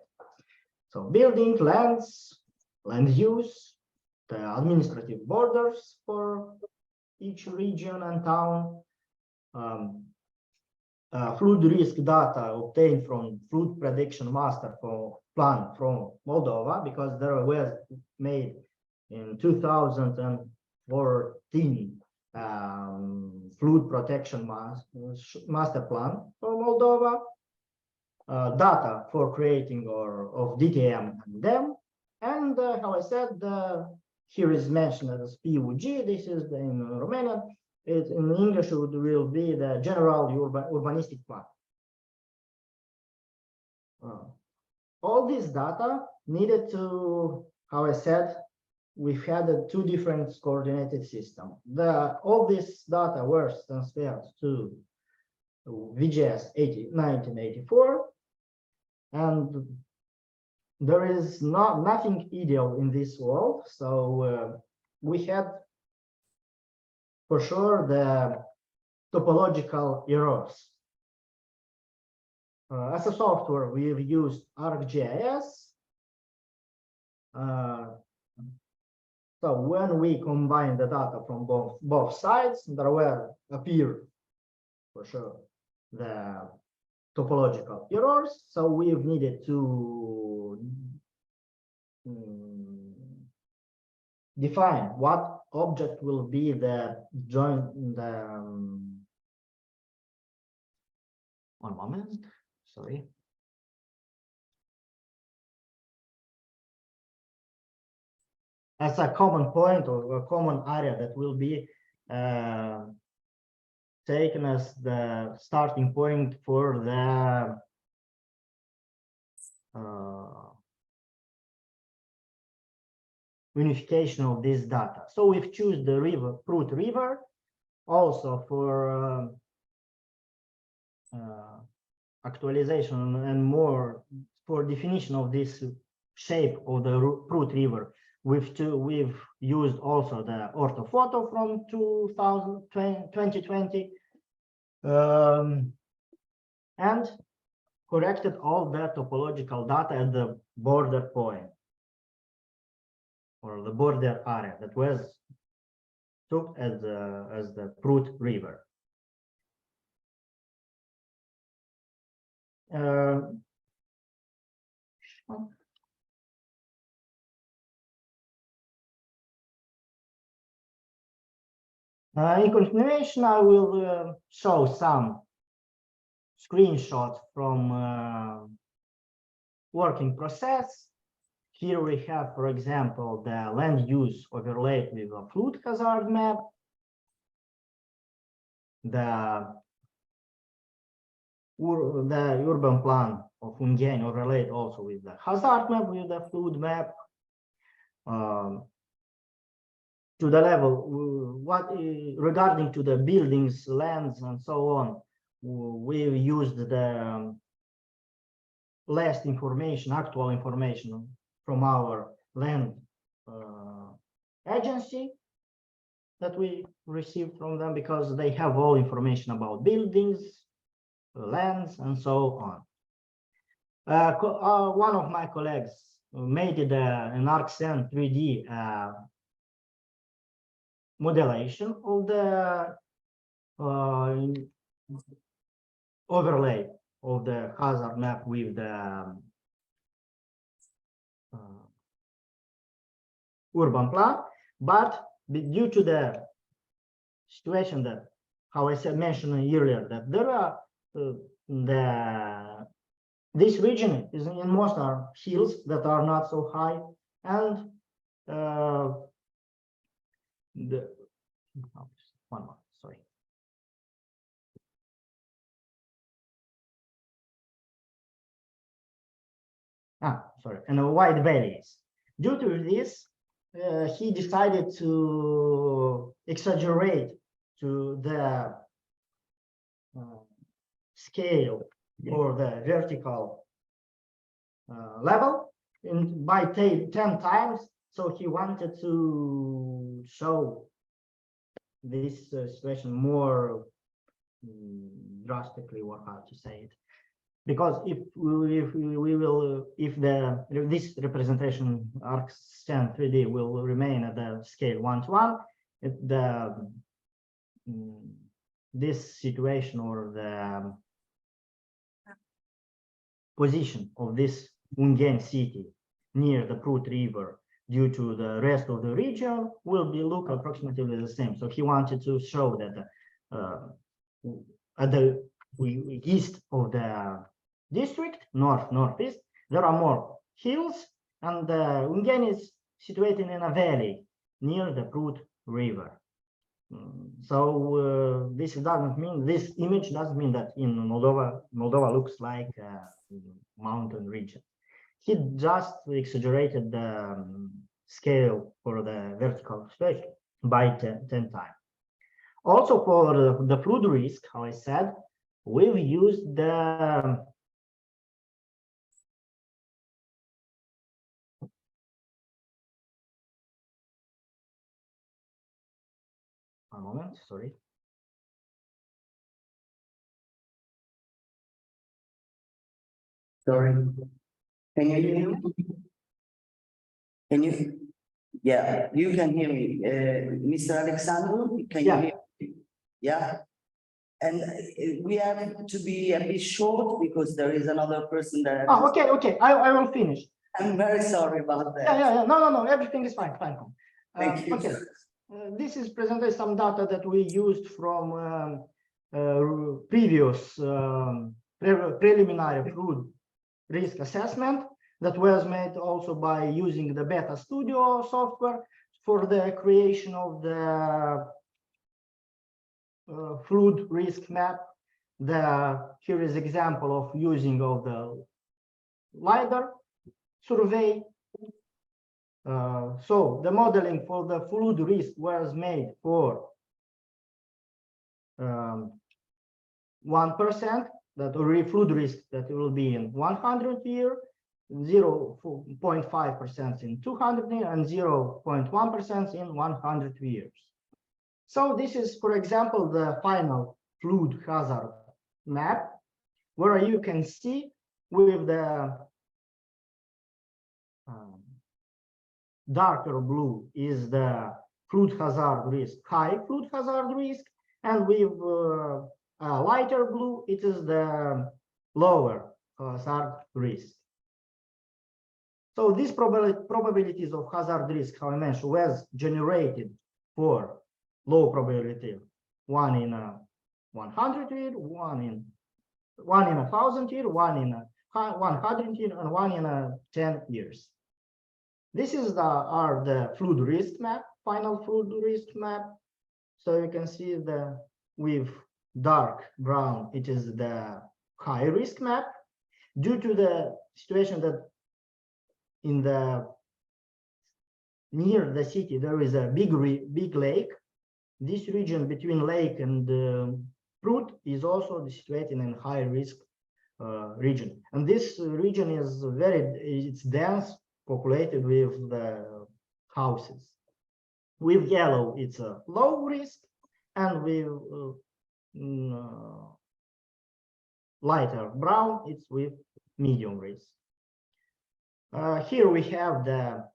Speaker 8: So building, lands, land use, the administrative borders for each region and town, flood risk data obtained from flood prediction master plan from Moldova, because there was made in 2014 flood protection master plan for Moldova, data for creating of DTM and DEM, and how I said, here is mentioned as PUG. This is in Romanian. In English, it will be the general urbanistic plan. All this data needed to, how I said, we've had two different coordinated systems. All this data was transferred to VGS 1984, and there is nothing ideal in this world. So we had for sure the topological errors. As a software, we've used ArcGIS. So when we combine the data from both sides, there will appear for sure the topological errors. So we've needed to define what object will be the joint, one moment, sorry. As a common point or a common area that will be taken as the starting point for the unification of this data. So we've chosen the river, Prut River, also for actualization and more for definition of this shape of the Prut River. We've used also the orthophoto from 2020 and corrected all the topological data at the border point or the border area that was took as the Prut River. In continuation, I will show some screenshots from working process. Here we have, for example, the land use overlaid with a flood hazard map, the urban plan of Ungheni overlaid also with the hazard map, with the flood map. To the level regarding to the buildings, lands, and so on, we used the last information, actual information from our land agency that we received from them, because they have all information about buildings, lands, and so on. One of my colleagues made it an ArcSen 3D modellation of the overlay of the hazard map with the urban plan, but due to the situation that, how I said, mentioned earlier, that there are this region is in most are hills that are not so high, and the one more, sorry. Sorry, and wide valleys. Due to this, he decided to exaggerate to the scale or the vertical level by 10 times. So he wanted to show this situation more drastically, or how to say it. Because if this representation ArcScan 3D will remain at the scale 1:1, this situation or the position of this Ungen city near the Prut River due to the rest of the region will be look approximately the same. So he wanted to show that at the east of the district, northeast, there are more hills, and Ungen is situated in a valley near the Prut River. So this doesn't mean, this image doesn't mean that in Moldova looks like a mountain region. He just exaggerated the scale for the vertical space by 10 times. Also for the flood risk, how I said, we've used the one moment, sorry.
Speaker 1: Sorry. Can you hear me? Can you? Yeah, you can hear me. Mr. Alexandru, can you
Speaker 8: Yeah.
Speaker 1: hear me? Yeah. And we have to be a bit short because there is another person that.
Speaker 8: Oh, okay. I will finish.
Speaker 1: I'm very sorry about that.
Speaker 8: Yeah. No. Everything is fine.
Speaker 1: Thank you.
Speaker 8: Okay. This is presented some data that we used from previous preliminary flood risk assessment that was made also by using the Beta Studio software for the creation of the flood risk map. Here is example of using of the LiDAR survey. So the modeling for the flood risk was made for 1%, that flood risk that will be in 100 year, 0.5% in 200 years, and 0.1% in 100 years. So this is, for example, the final flood hazard map, where you can see with the darker blue is the flood hazard risk, high flood hazard risk, and with lighter blue, it is the lower hazard risk. So these probabilities of hazard risk, how I mentioned, was generated for low probability, 1 in 100 year, 1 in 1,000 year, 1 in 100 year, and 1 in 10 years. This is the flood risk map, final flood risk map. So you can see with dark brown, it is the high risk map. Due to the situation that in the near the city there is a big lake. This region between lake and Prut is also situated in high risk region, and this region is it's dense, populated with the houses. With yellow, it's a low risk, and with lighter brown, it's with medium risk. Here we have the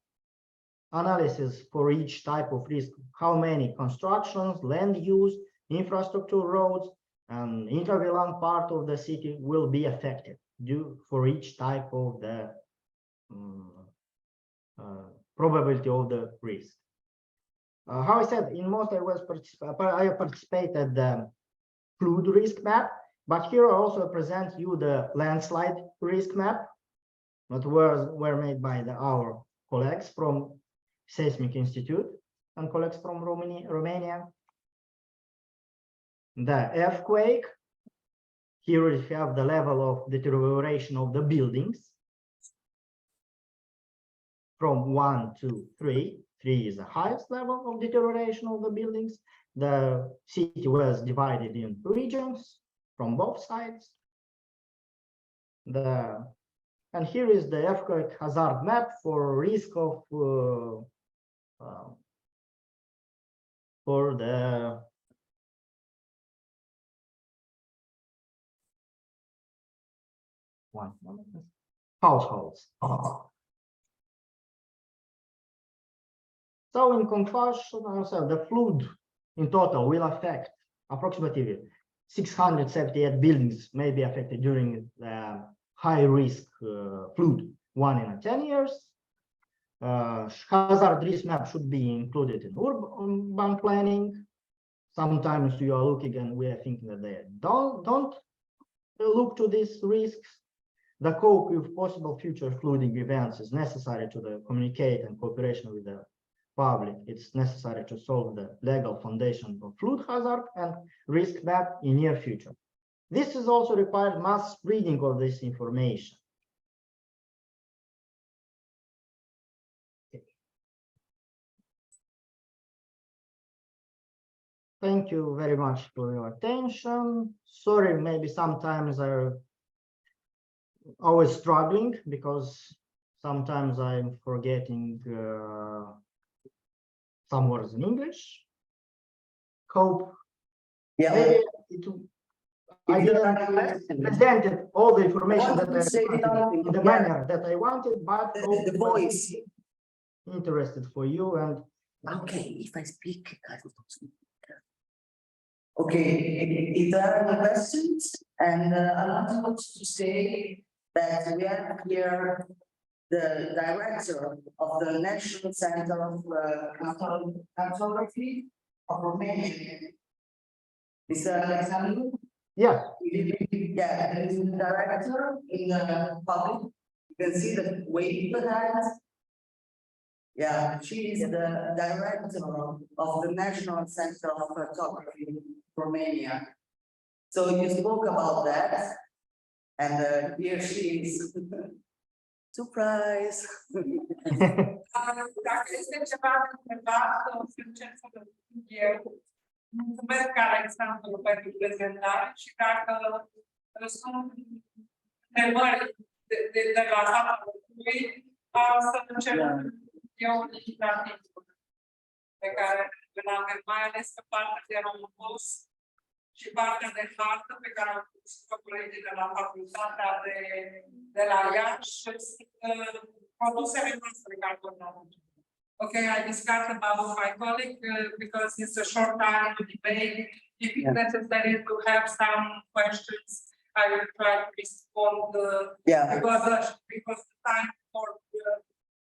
Speaker 8: analysis for each type of risk, how many constructions, land use, infrastructure roads, and intraviolent part of the city will be affected due for each type of the probability of the risk. How I said, in most I participated the flood risk map, but here I also present you the landslide risk map that were made by our colleagues from Seismic Institute and colleagues from Romania. The earthquake, here we have the level of deterioration of the buildings from 1 to 3. 3 is the highest level of deterioration of the buildings. The city was divided in regions from both sides. And here is the earthquake hazard map for risk of for the households. So in conclusion, the flood in total will affect approximately 678 buildings may be affected during the high risk flood 1 in 10 years. Hazard risk map should be included in urban planning. Sometimes you are looking and we are thinking that they don't look to these risks. The cope with possible future flooding events is necessary to the communicate and cooperation with the public. It's necessary to solve the legal foundation of flood hazard and risk map in near future. This is also required mass spreading of this information. Okay. Thank you very much for your attention. Sorry, maybe sometimes I'm always struggling because sometimes I'm forgetting some words in English. Hope
Speaker 1: Yeah.
Speaker 8: maybe I didn't presented all the information that in the manner that I wanted, but
Speaker 1: The voice.
Speaker 8: interested for you. And
Speaker 1: Okay, if I speak, I will speak. Okay, if there are no questions, and I want also to say that we have here the director of the National Center of Cartography of Romania. Mr. Alexandru?
Speaker 8: yeah,
Speaker 1: Yeah, there is a director in the public. You can see the wave behind. Yeah, she is the director of the National Center of Cartography in Romania. So you spoke about that, and here she is. Surprise!
Speaker 5: Dacă este ceva de întrebat, o să încerc să vă spun eu. Mulțumesc, Alexandru, pentru prezentare și dacă sunt întrebări de la statul lui, să încerc eu inițiativul pe care îl avem, mai ales pe partea de rombos și partea de hartă pe care am pus colegii de la facultatea de la Iași, produsele noastre cartografice. Okay, I discussed about my colleague because it's a short time to debate. If it's necessary to have some questions, I will try to respond because the time for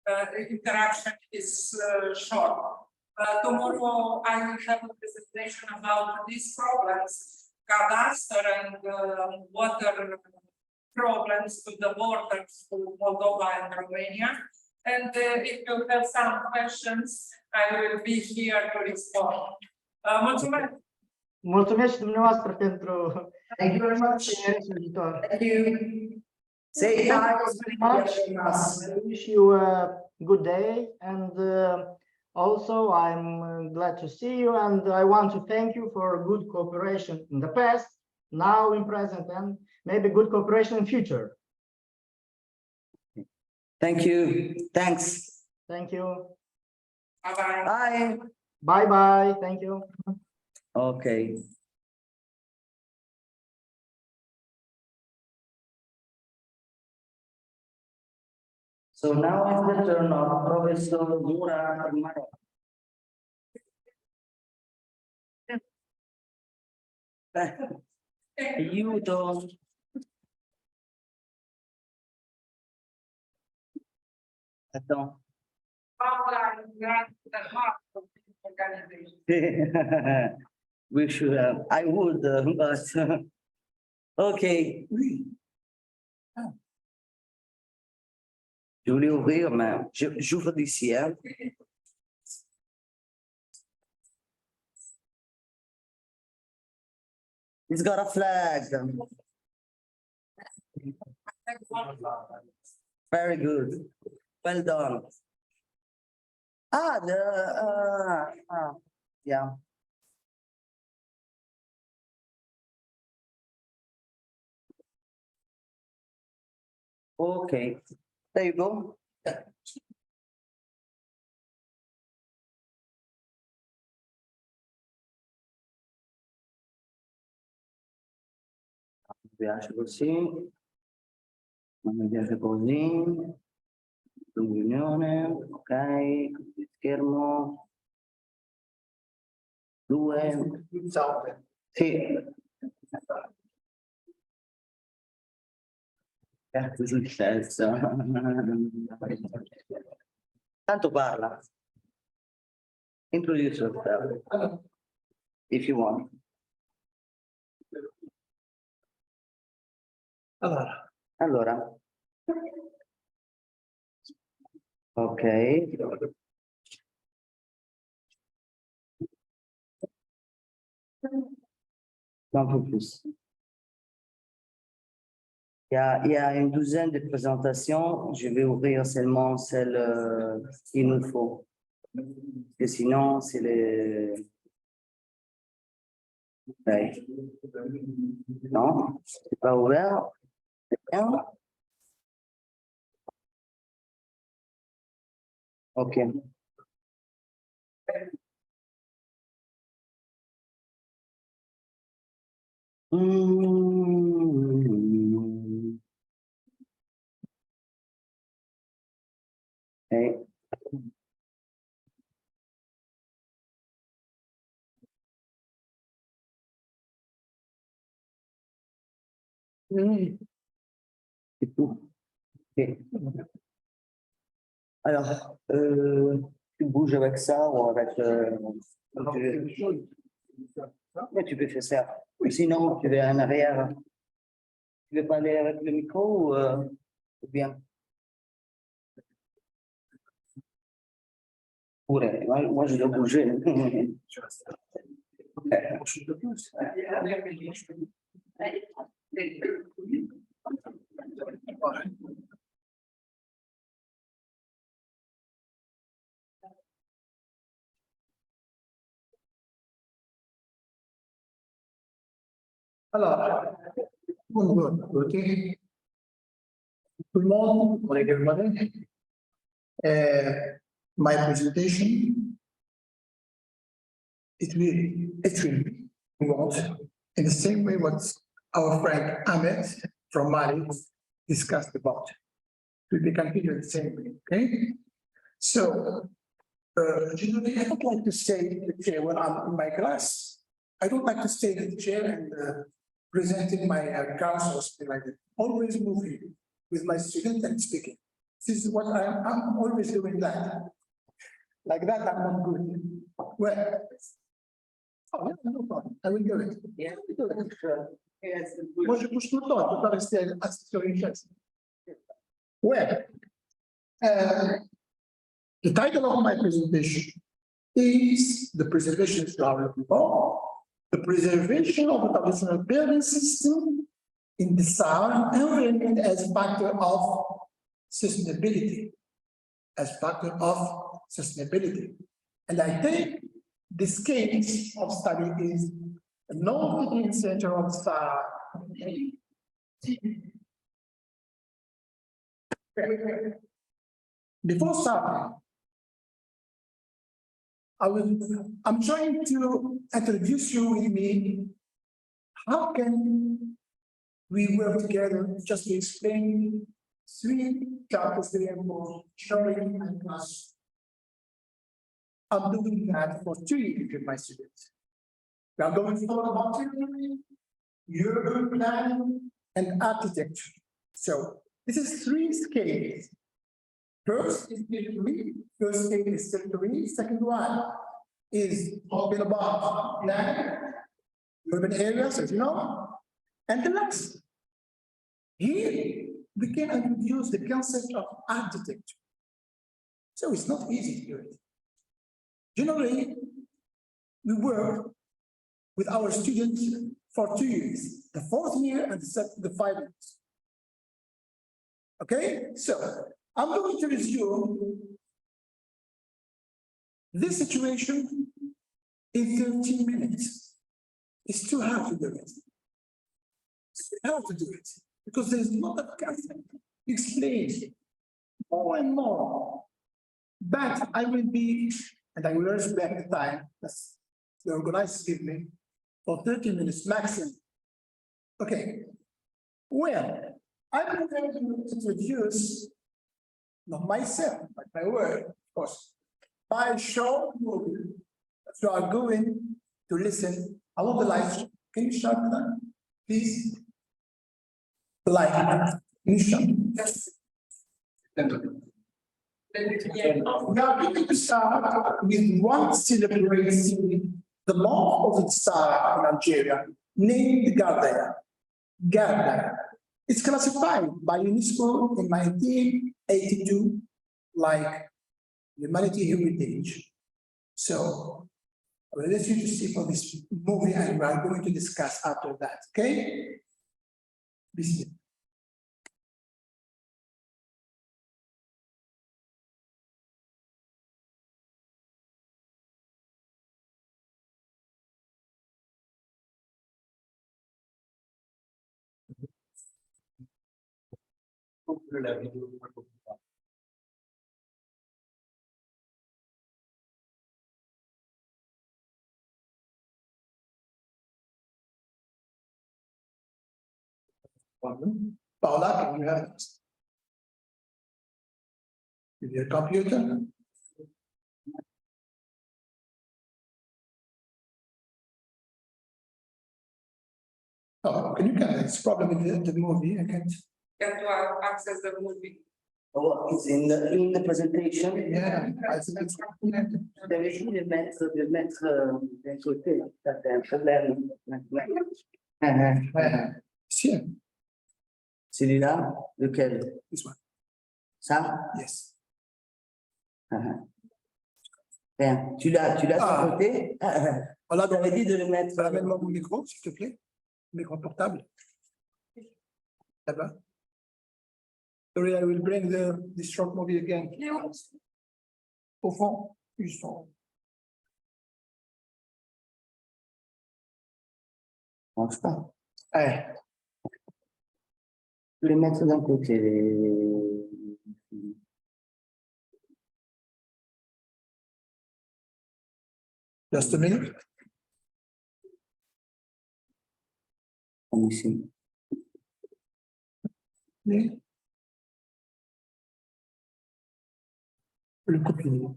Speaker 5: the interaction is short. Tomorrow I will have a presentation about these problems, cadastre and water problems to the borders to Moldova and Romania. And if you have some questions, I will be here to respond. Mulțumesc!
Speaker 8: Mulțumesc și dumneavoastră pentru
Speaker 1: Thank you very much. Thank you. Say hi.
Speaker 8: Very much. I wish you a good day, and also I'm glad to see you, and I want to thank you for good cooperation in the past, now in present, and maybe good cooperation in future.
Speaker 1: Thank you. Thanks.
Speaker 8: Thank you.
Speaker 5: Bye-bye.
Speaker 1: Bye.
Speaker 8: Bye-bye. Thank you.
Speaker 1: Okay. So now is the turn of Professor Mura. Aiuto. Attends. We should have, I would, but, okay. Je voulais ouvrir, mais j'ouvre d'ici, hein. It's got a flag. Very good. Well done. Yeah. Okay, there you go. Piace così. Non mi piace così. Riunione, ok, schermo. 2. Sì. Che è successo? Tanto parla. Introduce yourself. If you want. Allora. Ok. Un peu plus. Il y a une douzaine de présentations. Je vais ouvrir seulement celle qu'il nous faut. Parce que sinon, c'est les... Ouais. Non, c'est pas ouvert. C'est bien. Ok. Okay. C'est tout. Ok. Alors, tu bouges avec ça ou avec... Mais tu peux faire ça. Sinon, tu vas en arrière. Tu veux parler avec le micro ou bien? Pure, moi je dois bouger.
Speaker 7: Alors, bonjour, ok. Tout le monde, on est demandé. My presentation, it will be involved in the same way what our friend Ahmed from Mali discussed about. It will be continued the same way, okay? So, generally, I don't like to stay in the chair when I'm in my class. I don't like to stay in the chair and presenting my counsel or something like that. Always moving with my student and speaking. This is what I'm always doing that. Like that, I'm not good. Well, oh, yeah, no problem. I will do it.
Speaker 1: Yeah.
Speaker 7: Moi, je bouge tout le temps, je peux pas rester assis sur une chaise. Well, the title of my presentation is the preservation of our people, the preservation of the traditional building system in the Sahara environment as factor of sustainability. As factor of sustainability. And I think this case of study is the North Center of Sahara. Before starting, I'm trying to introduce you with me. How can we work together just to explain 3 chapters there for showing and class? I'm doing that for 2 years with my students. We are going to talk about theory, urban planning, and architecture. So this is 3 scales. First is theory, first scale is theory, second one is talking about planning, urban areas, as you know, and the last. Here, we can introduce the concept of architecture. So it's not easy to do it. Generally, we work with our students for 2 years, the 4th year and the 5 years. Okay, so I'm going to resume this situation in 13 minutes. It's too hard to do it. It's too hard to do it because there's not a concept explained more and more. But I will be, and I will respect the time that's the organizers give me for 30 minutes maximum. Okay. Well, I'm going to introduce not myself, but my word, of course, by a short movie that you are going to listen. I want the lights. Can you shut that, please? The light. Can you shut? Yes. We are going to start with one celebrating the month of the star in Algeria, named Gardea. Gardea. It's classified by UNESCO in 1982 like humanity heritage. So I will let you to see for this movie and we are going to discuss after that, okay? Bismillah. Paula, can you have it? With your computer? Oh, can you get it's problem with the movie? I can't.
Speaker 5: You have to access the movie.
Speaker 1: Oh, it's in the presentation.
Speaker 7: Yeah, I think it's.
Speaker 1: Devais le mettre d'un côté, ça c'est un problème.
Speaker 7: Sure.
Speaker 1: Celui-là, lequel?
Speaker 7: This one,
Speaker 1: Ça?
Speaker 7: yes.
Speaker 1: Bien, tu l'as sur
Speaker 7: Ah.
Speaker 1: le côté?
Speaker 7: Voilà,
Speaker 1: On avait dit de le mettre.
Speaker 7: amène-moi mon micro, s'il te plaît. Micro portable. Là-bas. Sorry, I will bring the short movie again. Au fond, ils sont.
Speaker 1: Mange pas.
Speaker 7: Eh,
Speaker 1: Je vais les mettre d'un côté.
Speaker 7: just a minute.
Speaker 1: Ici.
Speaker 7: Le copier. On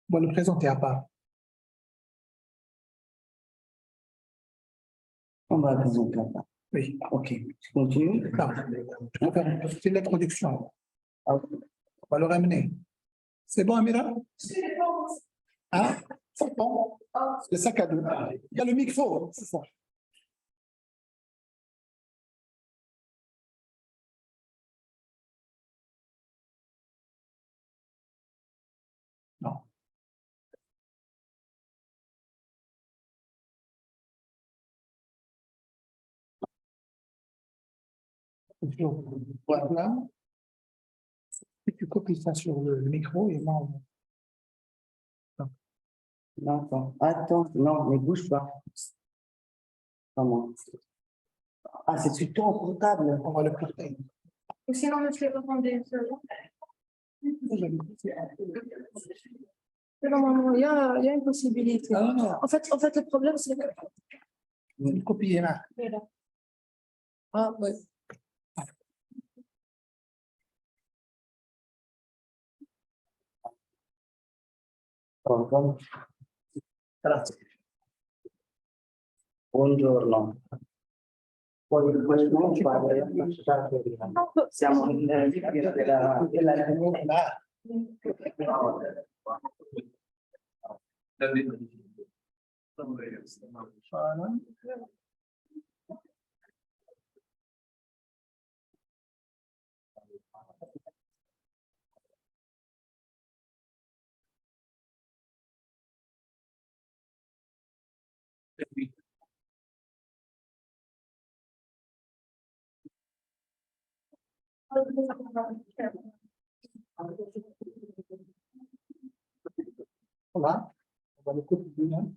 Speaker 7: va le présenter à part.
Speaker 1: On va présenter là.
Speaker 7: Oui.
Speaker 1: Ok, tu continues?
Speaker 7: Non, je vais faire une petite introduction.
Speaker 1: Ah,
Speaker 7: On va le ramener. C'est bon, Amira? Ah, c'est bon. Le sac à dos. Il y a le micro, c'est ça. Non. Voilà. Et tu copies ça sur le micro et moi.
Speaker 1: non, attends, non, ne bouge pas. Comment? Ah, c'est sur ton portable.
Speaker 7: On va le porter.
Speaker 5: Ou sinon, je vais reprendre une seconde. Non, il y a une possibilité.
Speaker 7: Ah, non,
Speaker 5: En fait, le problème, c'est que.
Speaker 7: une copie est là.
Speaker 5: Voilà.
Speaker 7: Ah, ouais.
Speaker 1: Comme.
Speaker 7: Voilà.
Speaker 8: Buongiorno. Poi in questo momento siamo in via della comunità. Olá, agora tudo bem?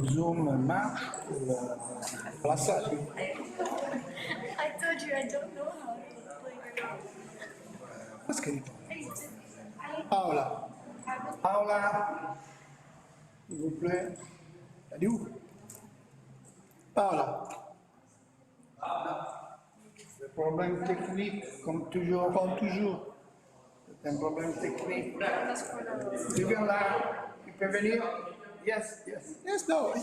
Speaker 7: Zoom marche pour la salle.
Speaker 4: I told you I don't know how to play.
Speaker 7: Qu'est-ce qu'elle dit? Paola. Paola, s'il vous plaît. Elle est où? Paola. Le problème technique, comme toujours, comme toujours. C'est un problème technique. Tu viens là, tu peux venir? Yes, yes. Yes, no.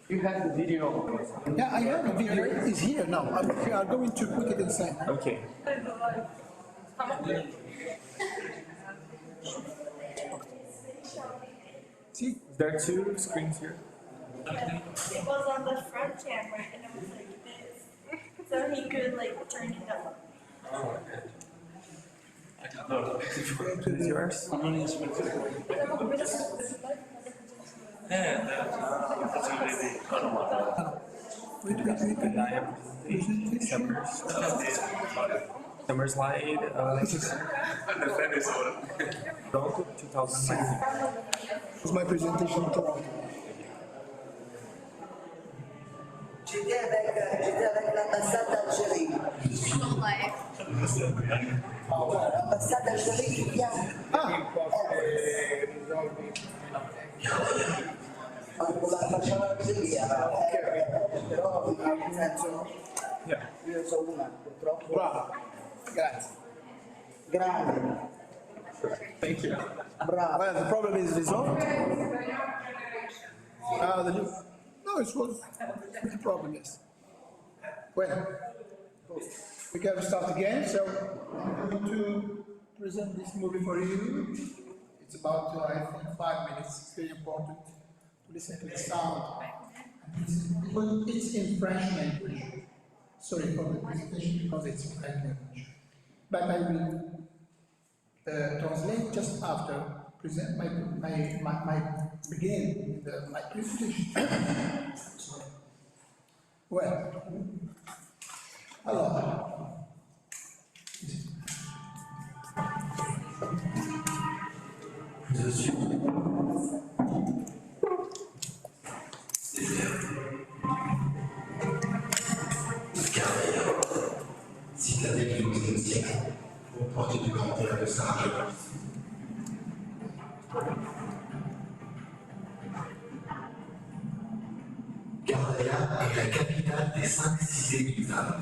Speaker 6: You have the video.
Speaker 7: Yeah, I have a video. It's here now. We are going to put it inside.
Speaker 6: Okay.
Speaker 7: See?
Speaker 6: There are two screens here.
Speaker 4: It was on the front camera and it was like this. So he could like turn it up.
Speaker 6: This is yours? Summer slide, Pronto, 2019.
Speaker 7: It's my presentation in Toronto.
Speaker 1: J'étais avec l'ambassade d'Algérie. L'ambassade d'Algérie qui vient. Con l'ambasciata algeriana. Però nel senso, io sono una purtroppo.
Speaker 7: Bravo. Grazie.
Speaker 1: Grande,
Speaker 6: Thank you.
Speaker 1: bravo.
Speaker 7: Well, the problem is resolved. No, it was the problem, yes. Well, we can start again. So I'm going to present this movie for you. It's about, I think, 5 minutes. It's very important to listen to the sound. It's in French language. Sorry for the presentation because it's in French language. But I will translate just after present my begin my presentation. Sorry. Well, allora.
Speaker 9: Je suis citadelle du XIe siècle, aux portes du grand père de Sarajevo. Gardaya est la capitale des 5 cités du Islam.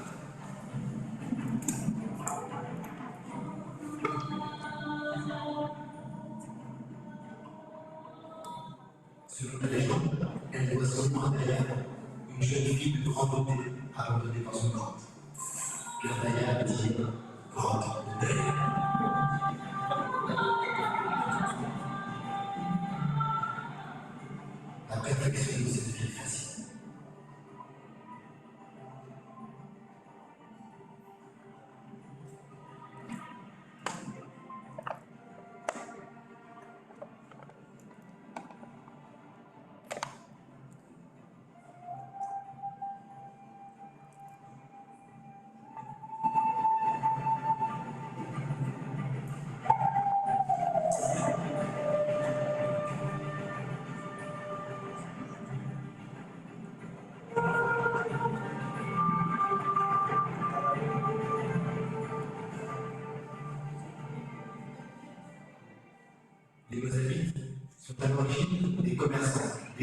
Speaker 9: Selon la légende, elle doit son nom à Daya, une jeune fille de grande beauté abandonnée dans une grotte. Gardaya veut dire grotte de Daya. La perfection de cette ville fascine.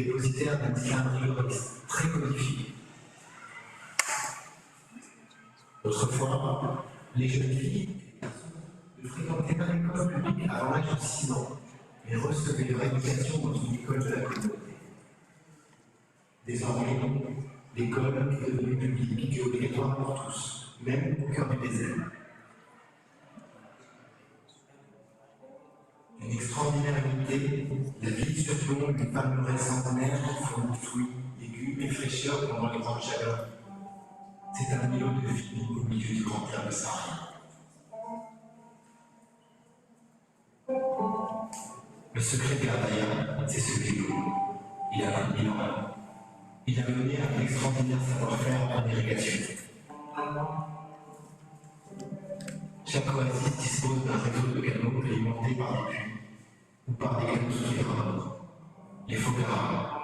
Speaker 9: dépositaire d'un discipline rigoriste, très codifié. Autrefois, les jeunes filles ne fréquentaient pas l'école publique avant l'âge de 6 ans, mais recevaient leur éducation dans une école de la communauté. Désormais, l'école est devenue publique et obligatoire pour tous, même au cœur du désert. Une extraordinaire unité, la vie surplombe une femme centenaire qui fournit fruits, légumes et fraîcheur pendant les grandes chaleurs. C'est un îlot de vie au milieu du grand air de Sahara. Le secret de Gardaya, c'est ce vélo. Il a 20 000 ans. Il a mené un extraordinaire savoir-faire en irrigation. Chaque oasis dispose d'un réseau de canaux alimentés par des puits ou par des canaux souterrains, les fogaras.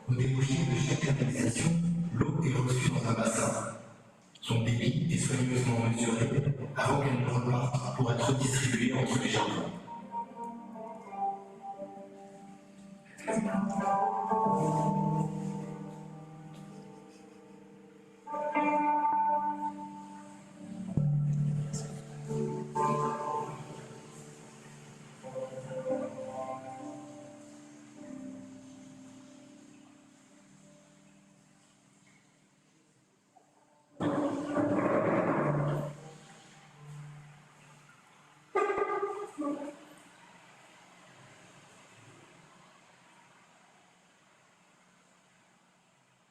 Speaker 9: Au débouché de chaque canalisation, l'eau est reçue dans un bassin. Son débit est soigneusement mesuré avant qu'elle ne reparte pour être distribuée entre les jardins.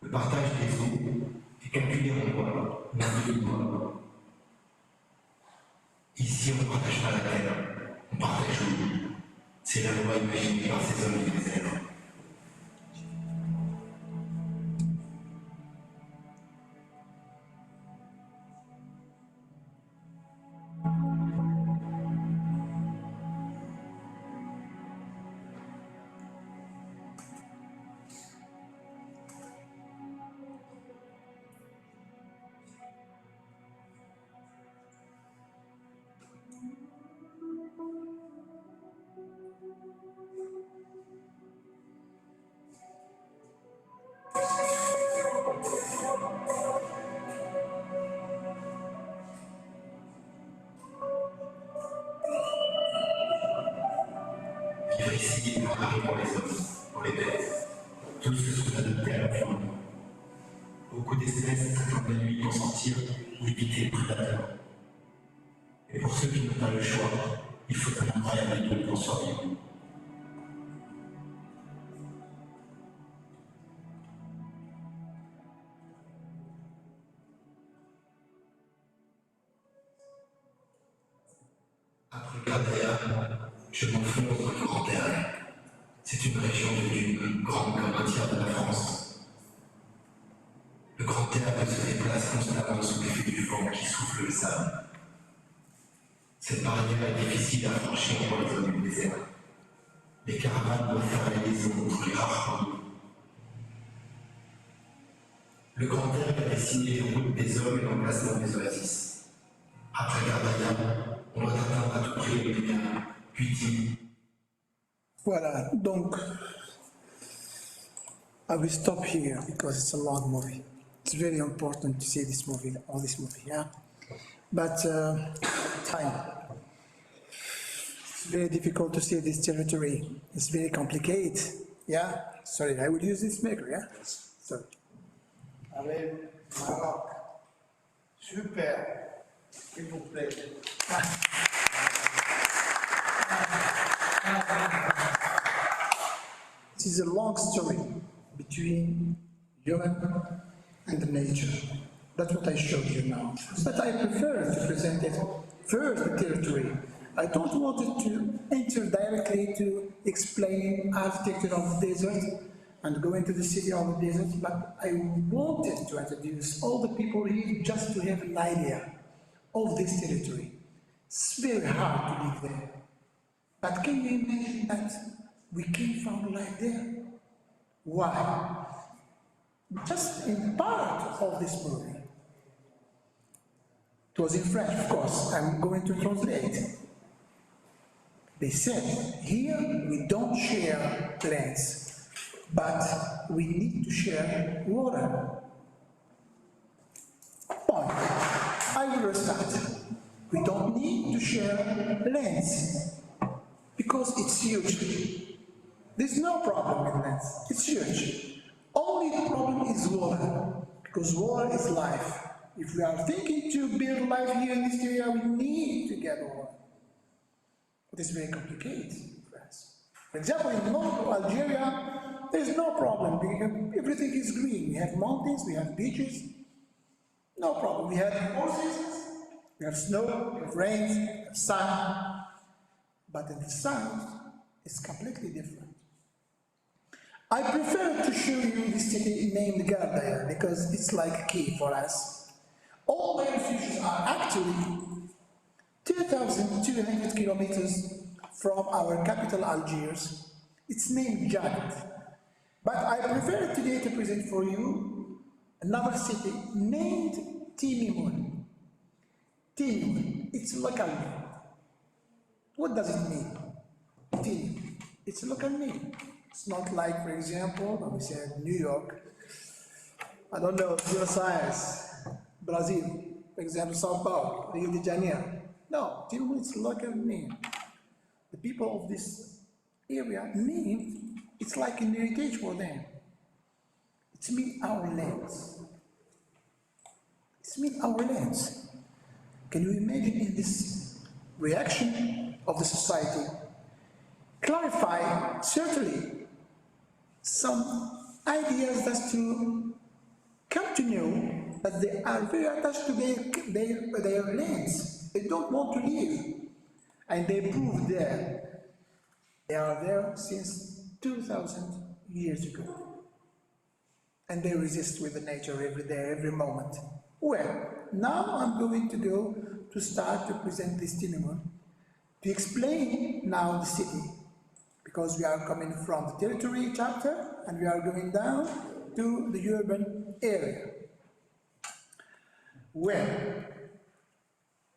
Speaker 9: Le partage des eaux est calculé en bois, d'un demi-bois. Ici, on ne partage pas la terre, on partage l'eau. C'est la loi imaginée par ces hommes du désert. Vivre ici est un pari pour les hommes, pour les bêtes, tous se sont adoptés à leur forme. Beaucoup d'espèces attendent la nuit pour sortir ou éviter les prédateurs. Et pour ceux qui n'ont pas le choix, il faut un incroyable équilibre pour survivre. Après Gardaya, je m'enfonce dans le Grand Air. C'est une région devenue grande comme un tiers de la France. Le Grand Air se déplace constamment sous l'effet du vent qui souffle le sable. Cette barrière est difficile à franchir pour les hommes du désert. Les caravanes doivent faire la liaison entre les rares points. Le Grand Air a dessiné les routes des hommes et l'emplacement des oasis. Après Gardaya, on doit atteindre à tout prix le Bénin, puis
Speaker 7: Voilà, donc I will stop here because it's a long movie. It's very important to see this movie, all this movie, yeah? But time. It's very difficult to see this territory. It's very complicated, yeah? Sorry, I will use this maker, yeah? So. Allez, Maroc. Super. S'il vous plaît. This is a long story between human and nature. That's what I showed you now. But I prefer to present it first the territory. I don't want it to enter directly to explain architecture of the desert and go into the city of the desert, but I wanted to introduce all the people here just to have an idea of this territory. It's very hard to live there. But can you imagine that we came from like there? Why? Just in part of this movie. It was in French, of course, I'm going to translate. They said, here we don't share lands, but we need to share water. Point. I will restart. We don't need to share lands because it's huge. There's no problem with lands, it's huge. Only the problem is water, because water is life. If we are thinking to build life here in this area, we need to get water. It is very complicated for us. For example, in north Algeria, there's no problem. Everything is green. We have mountains, we have beaches. No problem. We have horses, we have snow, we have rain, we have sun. But in the south, it's completely different. I prefer to show you this city named Gardaya because it's like key for us. All the institutions are actually 2,200 kilometers from our capital Algiers. It's named Jad. But I prefer today to present for you another city named Timimun. Timimun, it's local name. What does it mean? Tim, it's a local name. It's not like, for example, when we say New York, I don't know, Buenos Aires, Brazil, for example, Sao Paulo, Rio de Janeiro. No, Timimun is a local name. The people of this area name, it's like an heritage for them. It's mean our lands. It's mean our lands. Can you imagine in this reaction of the society, clarify certainly some ideas that to come to know that they are very attached to their lands. They don't want to leave. And they prove there. They are there since 2,000 years ago. And they resist with the nature every day, every moment. Well, now I'm going to go to start to present this Timimun, to explain now the city, because we are coming from the territory chapter and we are going down to the urban area. Well,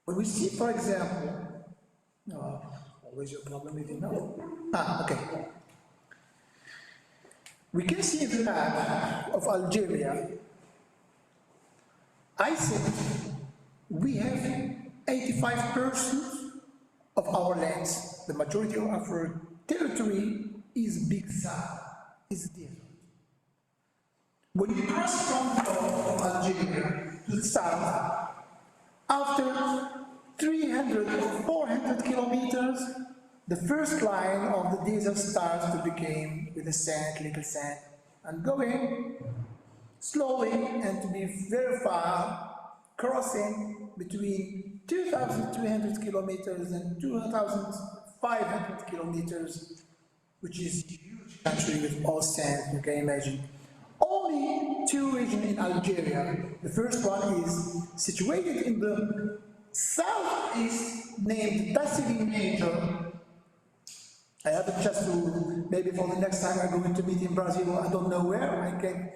Speaker 7: when we see, for example, always your problem if you know. Okay. We can see the map of Algeria. I said we have 85% of our lands, the majority of our territory is Big Sahara, is desert. When you cross from the north of Algeria to the south, after 300 or 400 kilometers, the first line of the desert starts to become with the sand, little sand, and going slowly and to be very far, crossing between 2,200 kilometers and 2,500 kilometers, which is a huge country with all sand, you can imagine. Only two regions in Algeria. The first one is situated in the southeast, named Tassili Major. I have a chance to, maybe for the next time I'm going to meet in Brazil, I don't know where, I can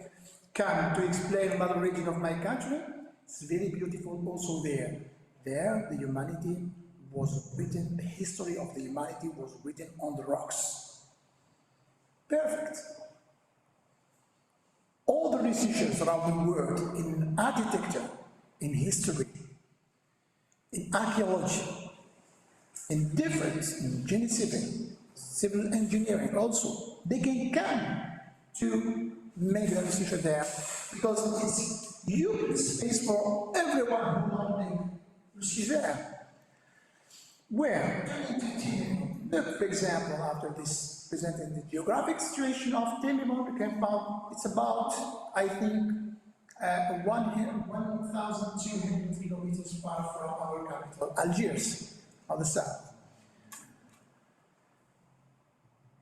Speaker 7: come to explain another region of my country. It's very beautiful also there. There, the humanity was written, the history of the humanity was written on the rocks. Perfect. All the researchers around the world in architecture, in history, in archaeology, in different, in civil engineering also, they can come to make the research there because it's huge space for everyone who wants to see there. Where? Look, for example, after this presenting the geographic situation of Timimun, we can find it's about, I think, 1,200 kilometers far from our capital, Algiers, on the south.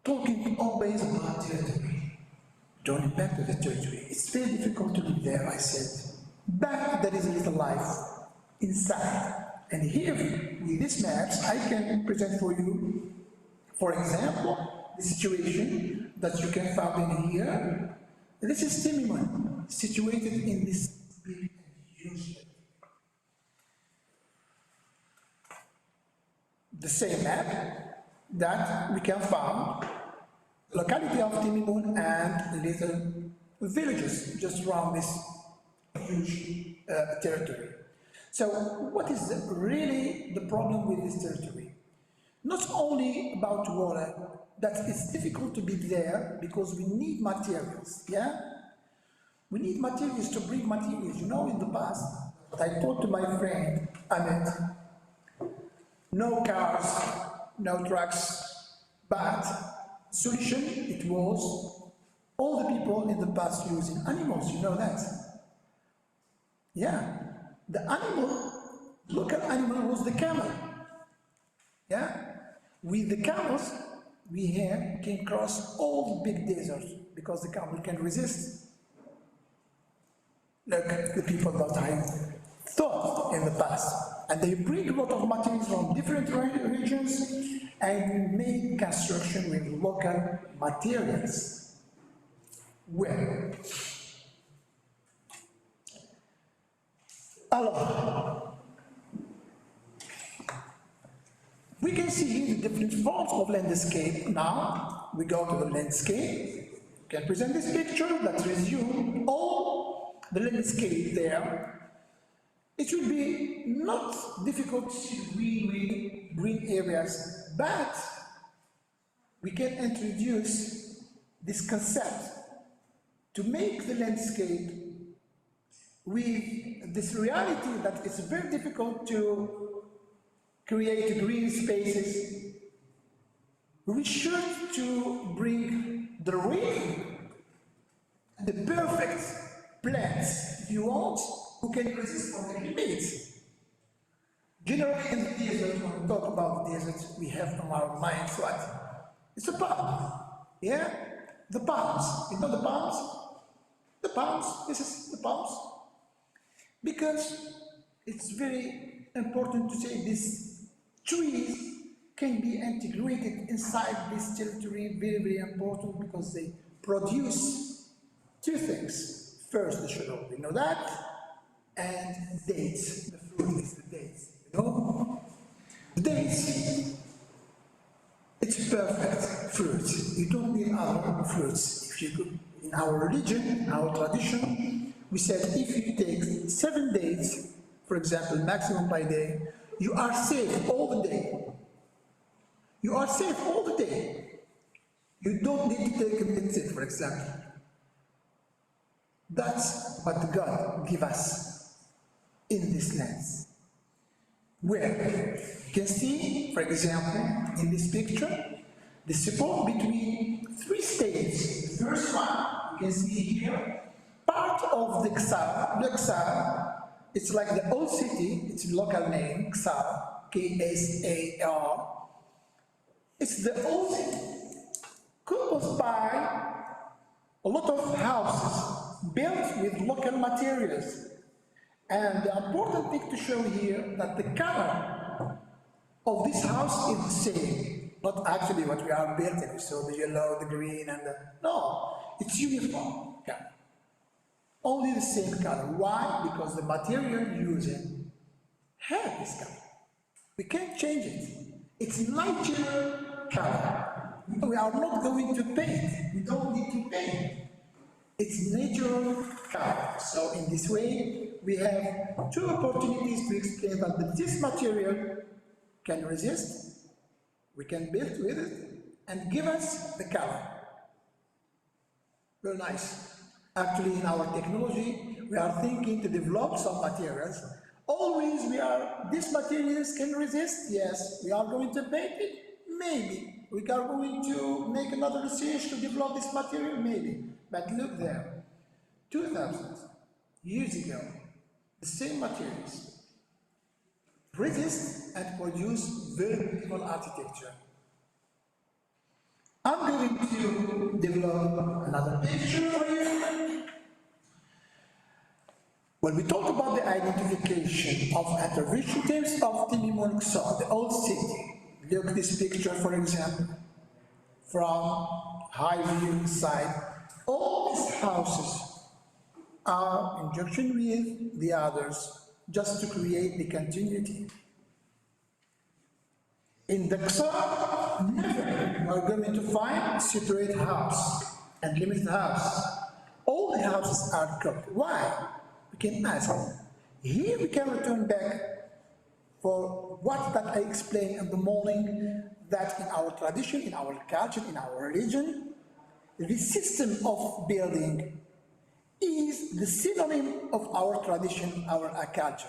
Speaker 7: Talking always about territory, turning back to the territory. It's very difficult to live there, I said. But there is a little life inside. And here, with these maps, I can present for you, for example, the situation that you can find in here. This is Timimun, situated in this big and huge. the same map that we can find locality of Timimun and little villages just around this huge territory. So what is really the problem with this territory? Not only about water, that it's difficult to be there because we need materials, yeah? We need materials to bring materials. You know, in the past, I told to my friend, Ahmed, no cars, no trucks, but solution, it was all the people in the past using animals, you know that? Yeah, the animal, local animal was the camel. Yeah, with the camels, we here can cross all the big deserts because the camel can resist. Look, the people that I thought in the past, and they bring a lot of materials from different regions and make construction with local materials. Well, alors, we can see here the different forms of landscape. Now, we go to the landscape, can present this picture that resume all the landscape there. It will be not difficult to see green areas, but we can introduce this concept to make the landscape with this reality that it's very difficult to create green spaces. We should to bring the real, the perfect plants, if you want, who can resist from the limits. Generally in the desert, when we talk about the desert, we have on our minds what? It's a palm, yeah? The palms, you know the palms? The palms, this is the palms. Because it's very important to say this trees can be integrated inside this territory, very, very important because they produce two things. First, the sugar, we know that, and dates, the fruit is the dates, you know? Dates, it's perfect fruit. You don't need other fruits. If you go in our religion, in our tradition, we said if you take 7 days, for example, maximum by day, you are safe all the day. You are safe all the day. You don't need to take a medicine, for example. That's what God give us in this lands. Where you can see, for example, in this picture, the support between 3 states. The first one, you can see here, part of the Ksar, it's like the old city, it's a local name, Ksar, K-S-A-R. It's the old city, composed by a lot of houses built with local materials. And the important thing to show here that the color of this house is the same, not actually what we are building. So the yellow, the green, and the, no, it's uniform color. Only the same color. Why? Because the material using have this color. We can't change it. It's natural color. We are not going to paint. We don't need to paint. It's natural color. So in this way, we have 2 opportunities to explain that this material can resist, we can build with it, and give us the color. Very nice. Actually, in our technology, we are thinking to develop some materials. Always these materials can resist, yes. We are going to paint it, maybe. We are going to make another research to develop this material, maybe. But look there, 2000 years ago, the same materials resist and produce very beautiful architecture. I'm going to develop another picture for you. When we talk about the identification of interventions of Timimun Ksar, the old city, look at this picture, for example, from high view side. All these houses are in junction with the others just to create the continuity. In the Qasr, never you are going to find separate house and limited house. All the houses are cooked. Why? We can ask. Here we can return back for what that I explained in the morning, that in our tradition, in our culture, in our religion, the system of building is the synonym of our tradition, our culture.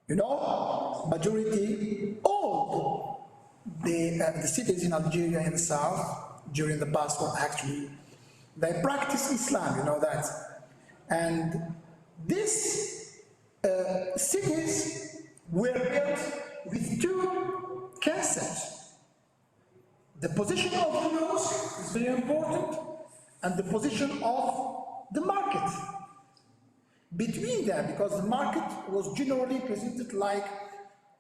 Speaker 7: You know, majority, all the cities in Algeria in the south, during the past, or actually, they practice Islam, you know that. And these cities were built with two concepts. The position of the mosque is very important, and the position of the market. Between them, because the market was generally presented like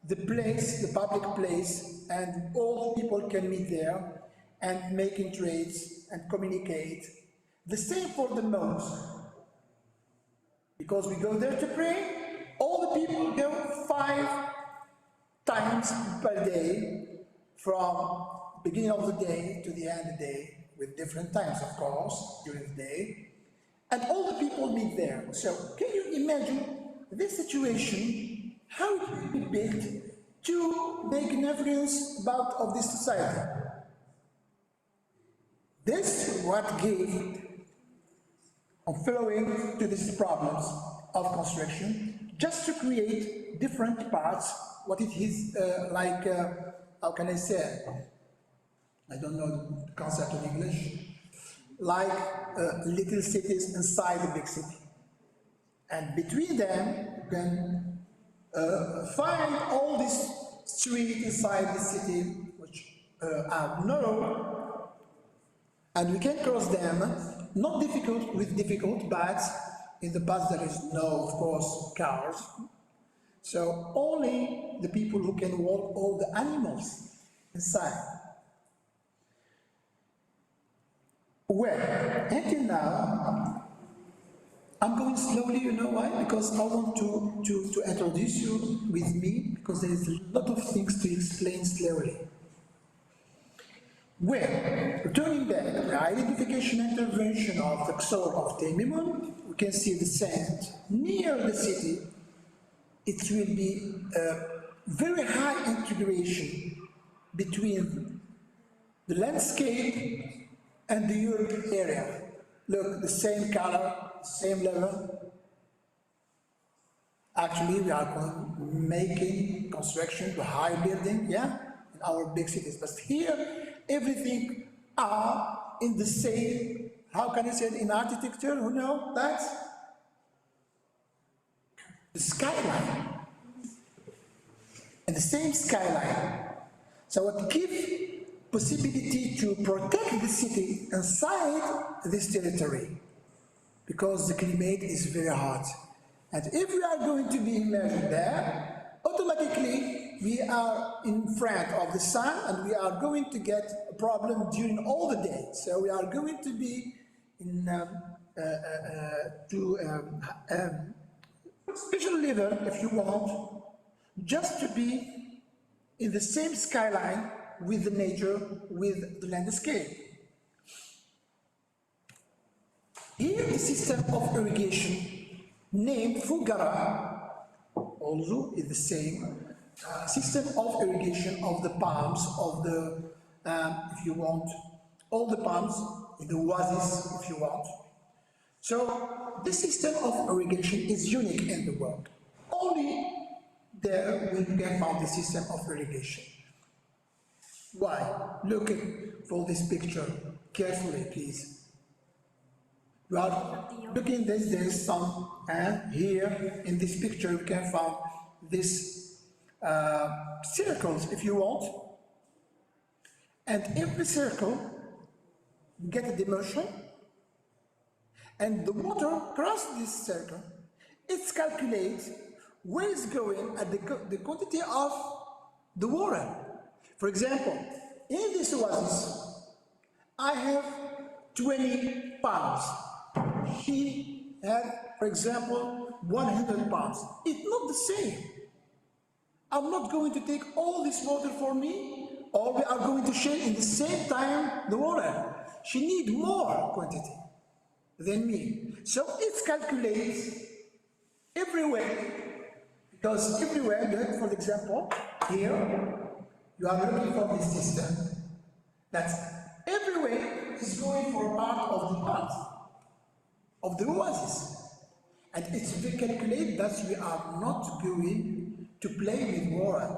Speaker 7: the place, the public place, and all people can meet there and making trades and communicate. The same for the mosque, because we go there to pray, all the people go 5 times per day, from beginning of the day to the end of the day, with different times, of course, during the day. And all the people meet there. So can you imagine this situation, how it will be built to make an influence about of this society? This is what gave on following to these problems of construction, just to create different parts, what it is how can I say? I don't know the concept in English. Like little cities inside the big city. And between them, you can find all these streets inside the city, which are narrow, and we can cross them, not difficult, but in the past there is no, of course, cars. So only the people who can walk, all the animals inside. Well, until now, I'm going slowly, you know why? Because I want to introduce you with me, because there is a lot of things to explain slowly. Well, returning back, the identification intervention of the Qasr of Temimun, we can see the sand near the city. It will be a very high integration between the landscape and the urban area. Look, the same color, same level. Actually, we are making construction to high building, yeah, in our big cities. But here, everything are in the same, how can I say it in architecture, who know that? The skyline. And the same skyline. So it gives possibility to protect the city inside this territory, because the climate is very hot. And if we are going to be immersed there, automatically we are in front of the sun and we are going to get a problem during all the day. So we are going to be in special level, if you want, just to be in the same skyline with the nature, with the landscape. Here the system of irrigation named Fugara also is the same system of irrigation of the palms, of the, if you want, all the palms, in the oasis, if you want. So this system of irrigation is unique in the world. Only there we can find the system of irrigation. Why? Look for this picture carefully, please. You are looking at this, there is some, and here in this picture you can find these circles, if you want. And every circle, you get a dimension, and the water crosses this circle. It's calculates where it's going at the quantity of the water. For example, in this oasis, I have 20 pounds. He had, for example, 100 pounds. It's not the same. I'm not going to take all this water for me, or we are going to share in the same time the water. She needs more quantity than me. So it calculates everywhere, because everywhere, like for example, here, you are looking for this system. That's everywhere is going for part of the oasis. And it's to calculate that we are not going to play with water.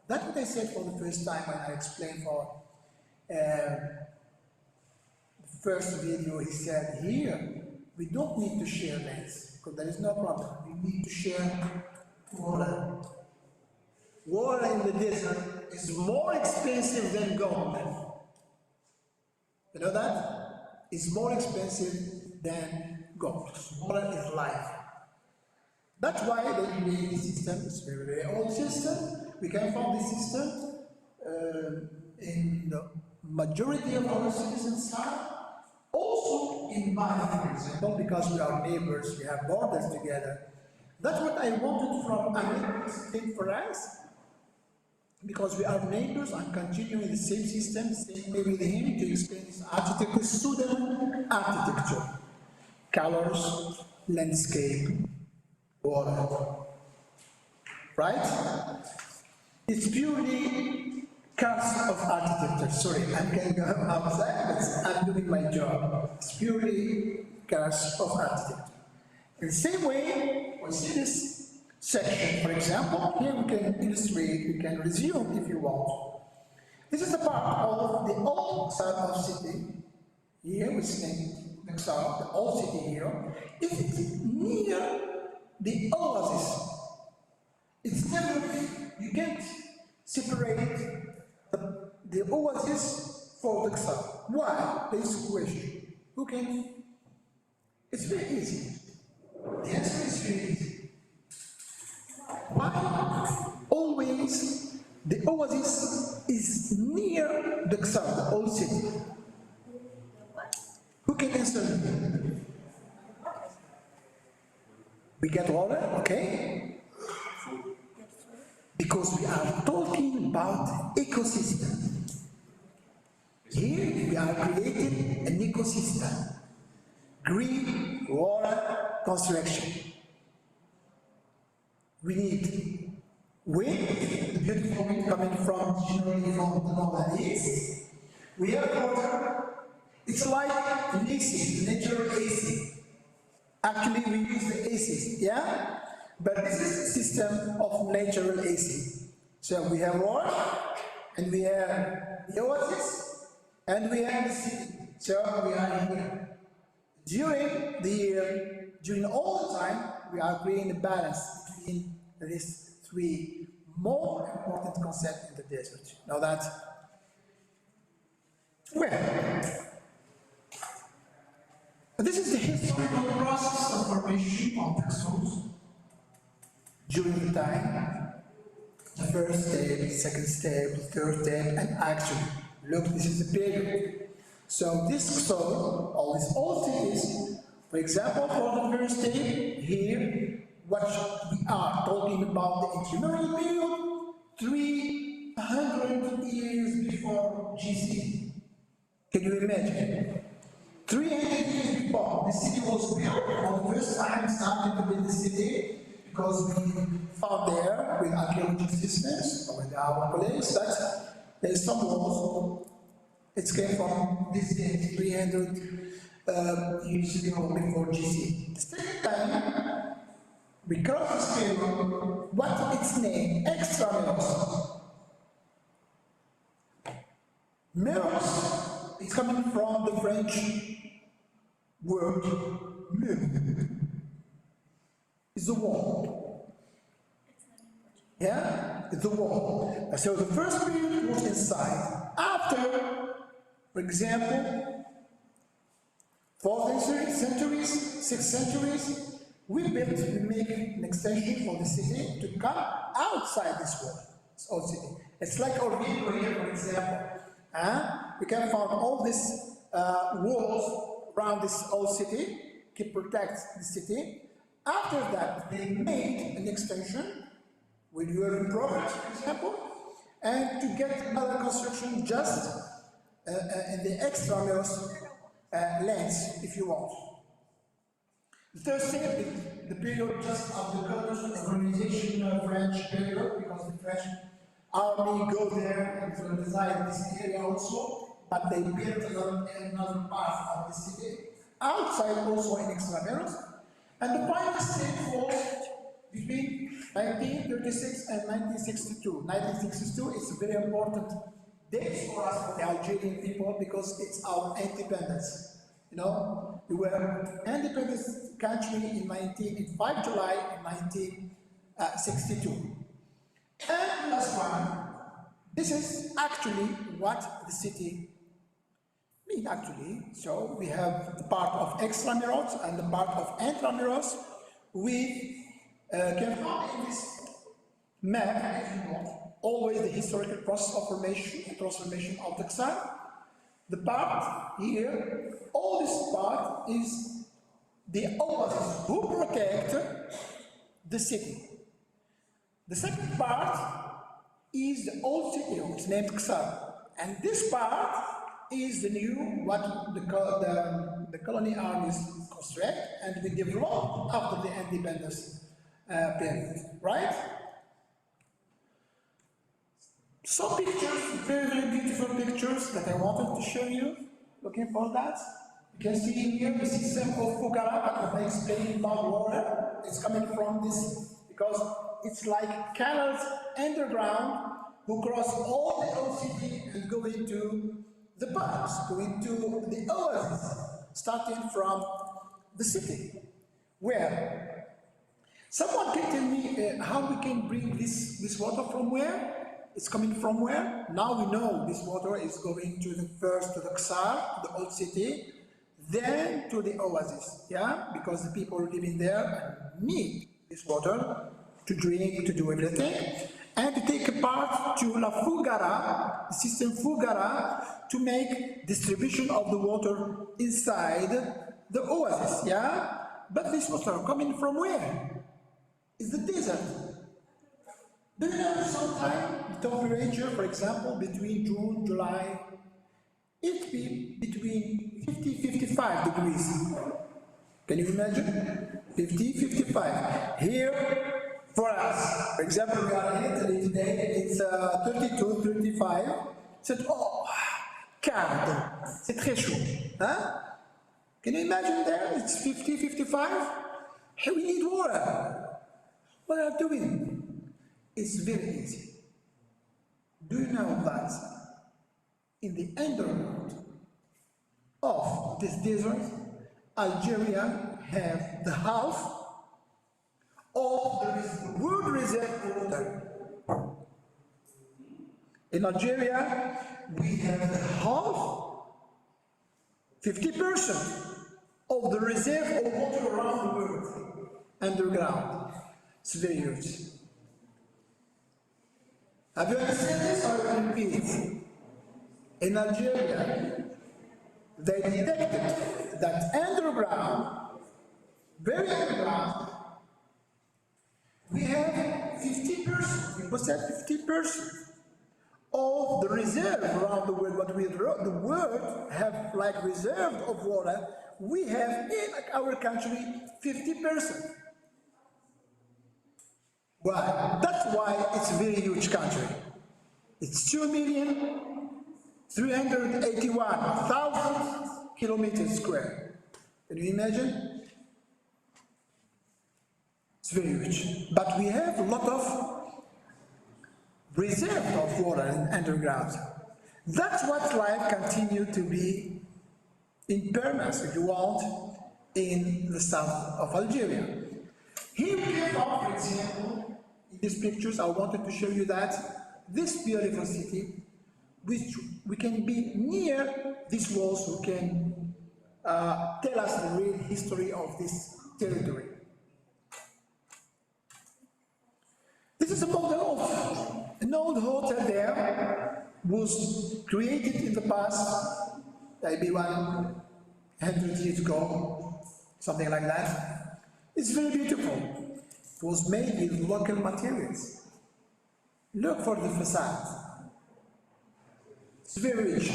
Speaker 7: That's what I said for the first time when I explained for the first video. He said, here, we don't need to share lands, because there is no problem. We need to share water. Water in the desert is more expensive than gold. You know that? It's more expensive than gold. Water is life. That's why the UAE system is a very, very old system. We can find this system in the majority of our citizens' side. Also in Mali, for example, because we are neighbors, we have borders together. That's what I wanted from Ahmed thing for us, because we are neighbors and continuing the same system, same way with him to explain this architecture, Sudan architecture, colors, landscape, water, right? It's purely cast of architecture. Sorry, I'm going to go outside, but I'm doing my job. It's purely cast of architecture. In the same way, we see this section, for example, here we can illustrate, we can resume if you want. This is the part of the old side of city. Here we see the south, the old city here. It's near the oasis. It's never, you can't separate the oasis for the south. Why? There is a question. Who can? It's very easy. The answer is very easy. Why always the oasis is near the south, the old city? Who can answer me? We get water, okay? Because we are talking about ecosystem. Here we are creating an ecosystem. Green, water, construction. We need wind, the beautiful wind coming from generally from the north and east. We have water. It's like an AC, natural AC. Actually, we use the ACs, yeah? But this is a system of natural AC. So we have water, and we have the oasis, and we have the city. So we are here. During the year, during all the time, we are creating a balance between these three more important concepts in the desert. Now that, well, this is the historical process of formation of pixels during the time, the first step, second step, third step, and actually, look, this is the period. So this zone, all these old cities, for example, for the first step, here, what we are talking about the intermediate period, 300 years before GC. Can you imagine? 300 years before the city was built, for the first time started to build the city, because we found there with archaeological systems, or with our colleagues, that there's some walls. It came from this day, 300 years ago before GC. The second time, we crossed this period, what's its name? Extramuros. Muros is coming from the French word mur. It's a wall. Yeah? It's a wall. So the first period was inside. After, for example, 4th centuries, 6th centuries, we make an extension for the city to come outside this wall, this old city. It's like our video here, for example. We can find all these walls around this old city to protect the city. After that, they made an extension with your progress, for example, and to get other construction just in the extramuros lengths, if you want. The third step is the period just of the colonization French period, because the French army go there and colonize this area also, but they built another part of the city, outside also in extramuros. And the final step falls between 1936 and 1962. 1962 is a very important date for us, for the Algerian people, because it's our independence. You know, we were independent country in 5 July in 1962. And last one, this is actually what the city means actually. So we have the part of extramuros and the part of intramuros. We can find in this map, if you want, always the historical process of formation and transformation of the Ksar. The part here, all this part is the oasis who protect the city. The second part is the old city, which is named Ksar. And this part is the new, what the colony armies construct and we develop after the independence period, right? Some pictures, very, very beautiful pictures that I wanted to show you. Looking for that? You can see here the system of Fugara, but I explained about water. It's coming from this, because it's like canals underground who cross all the old city and go into the parks, go into the oasis, starting from the city. Where? Someone can tell me how we can bring this water from where? It's coming from where? Now we know this water is going to the first to the Ksar, the old city, then to the oasis, yeah? Because the people living there need this water to drink, to do everything, and to take a part to La Fugara, the system Fugara, to make distribution of the water inside the oasis, yeah? But this water coming from where? It's the desert. Do you know sometimes the temperature, for example, between June, July, it be between 50-55 degrees. Can you imagine? 50-55. Here, for us, for example, we are in Italy today, it's 32-35. C'est oh, calme, c'est très chaud. Huh? Can you imagine there? It's 50-55. Hey, we need water. What are you doing? It's very easy. Do you know that in the underworld of this desert, Algeria have the half of the world reserve water? In Algeria, we have the half, 50% of the reserve of water around the world, underground. It's very huge. Have you understood this or I repeat? In Algeria, they detected that underground, very underground, we have 50%, we possess 50% of the reserve around the world. What the world have like reserve of water, we have in our country 50%. Why? That's why it's a very huge country. It's 2,381,000 kilometers square. Can you imagine? It's very huge. But we have a lot of reserve of water in underground. That's what life continues to be in permanence, if you want, in the south of Algeria. Here we have, for example, in these pictures, I wanted to show you that this beautiful city, which we can be near these walls, who can tell us the real history of this territory. This is a model of an old hotel there, was created in the past, maybe 100 years ago, something like that. It's very beautiful. It was made with local materials. Look for the facade. It's very rich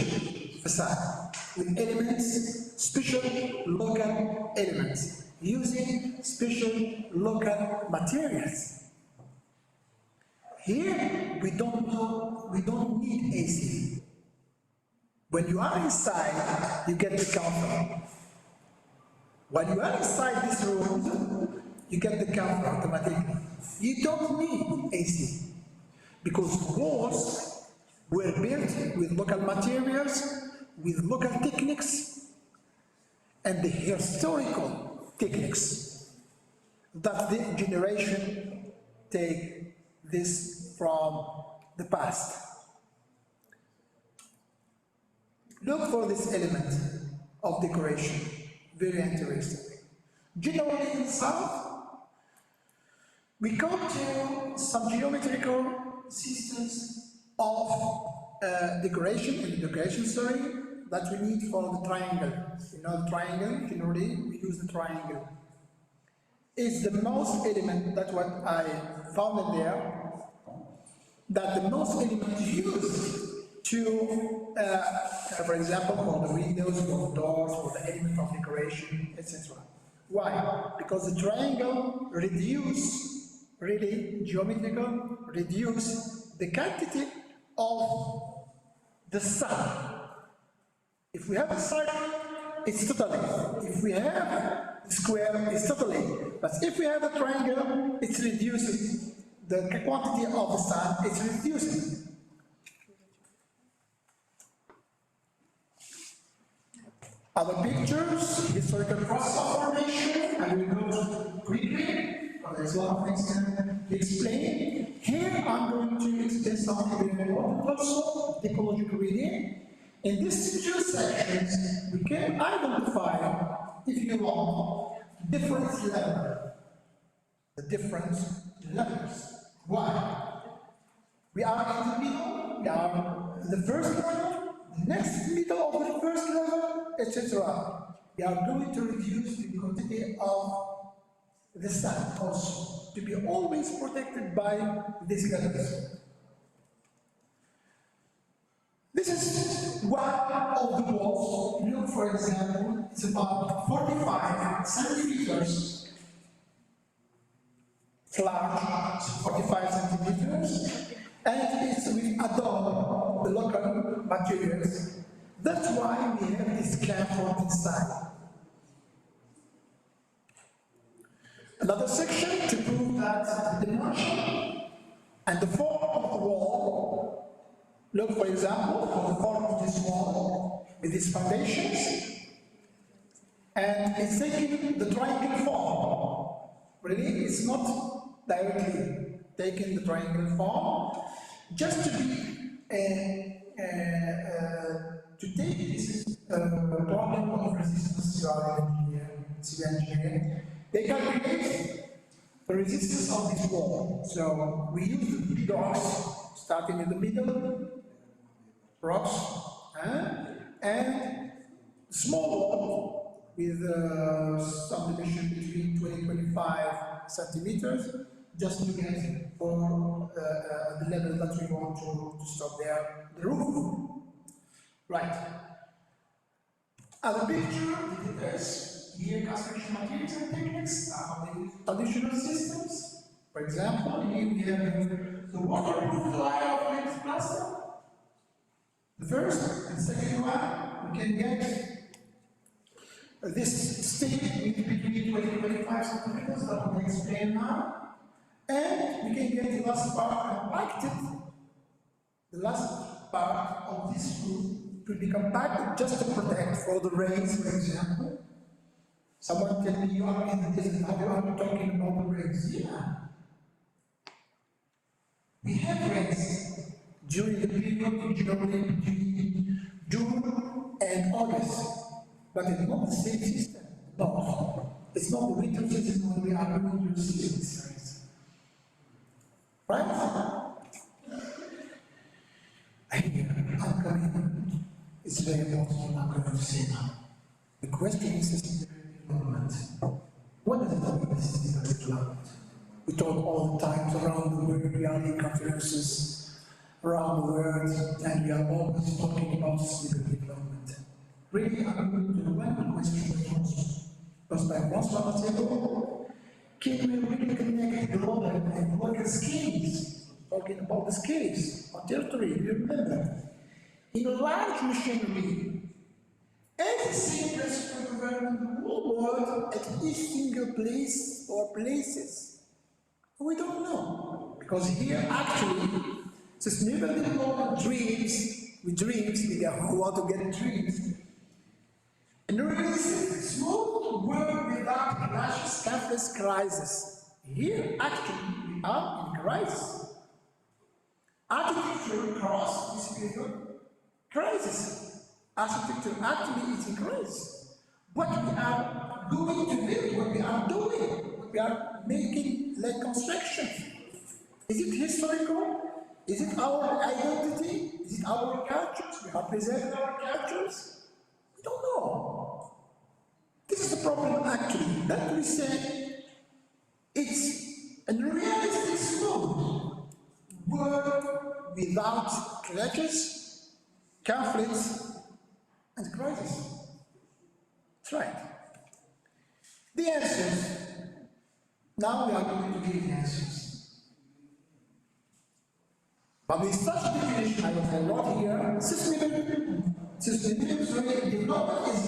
Speaker 7: facade with elements, special local elements, using special local materials. Here, we don't need AC. When you are inside, you get the comfort. When you are inside this room, you get the comfort automatically. You don't need AC because the walls were built with local materials, with local techniques, and the historical techniques that the generation take this from the past. Look for this element of decoration, very interesting. Generally in South, we come to some geometrical systems of decoration, in the decoration story, that we need for the triangle. You know the triangle, generally we use the triangle. It's the most element, that's what I found in there, that the most element used to, for example, for the windows, for the doors, for the element of decoration, etc. Why? Because the triangle really geometrical, reduce the quantity of the sun. If we have a circle, it's totally. If we have a square, it's totally. But if we have a triangle, it's reducing. The quantity of the sun, it's reducing. Other pictures, historical process formation, I will go quickly, because there's a lot of things to explain. Here I'm going to explain something very important also, typological reading. In these two sections, we can identify, if you want, different levels. The different levels. Why? We are in the middle, we are the first level, the next middle of the first level, etc. We are going to reduce the quantity of the sun also, to be always protected by these levels. This is one of the walls. Look, for example, it's about 45 centimeters large, 45 centimeters, and it's with adobe, the local materials. That's why we have this scaffold inside. Another section to prove that the dimension and the form of the wall. Look, for example, for the form of this wall with its foundations, and it's taking the triangle form. Really, it's not directly taking the triangle form, just to be to take this problem of resistance civil engineering. They calculate the resistance of this wall. So we use the big rocks starting in the middle. Rocks, and small wall with some dimension between 20-25 centimeters, just to get for the level that we want to stop there, the roof. Right. Other picture, the details, here construction materials and techniques, the traditional systems. For example, here we have the waterproof layer of mixed plaster. The first and second one, we can get this stick with between 20-25 centimeters that we will explain now, and we can get the last part compacted. The last part of this roof will be compacted just to protect for the rains, for example. Someone tell me you are in the desert, how are you talking about the rains? Yeah. We have rains. During the period generally between June and August, but it's not the same system. No, it's not the winter season when we are going to see this. Right? I'm coming. It's very important what I'm going to say now. The question is system development. What does it mean, system development? We talk all the time around the world, we are in conferences around the world, and we are always talking about sustainable development. Really, I'm going to one question posed by François Matteo. Can we really connect global and local scales? Talking about the scales of territory, you remember? In a large machinery, every single principal government in the whole world at each single place or places. We don't know, because here actually, sustainable development dreams, we want to get dreams. And there is a small world without clashes, conflicts, crisis. Here actually, we are in crisis. Architecture across this period, crisis. Architecture actually is in crisis. What we are going to build, what we are doing, what we are making like construction. Is it historical? Is it our identity? Is it our cultures? We are preserving our cultures? We don't know. This is the problem actually, that we say it's a realistic smooth world without clashes, conflicts, and crisis. That's right. The answers. Now we are going to give the answers. But with such definition, I wrote here, sustainable development is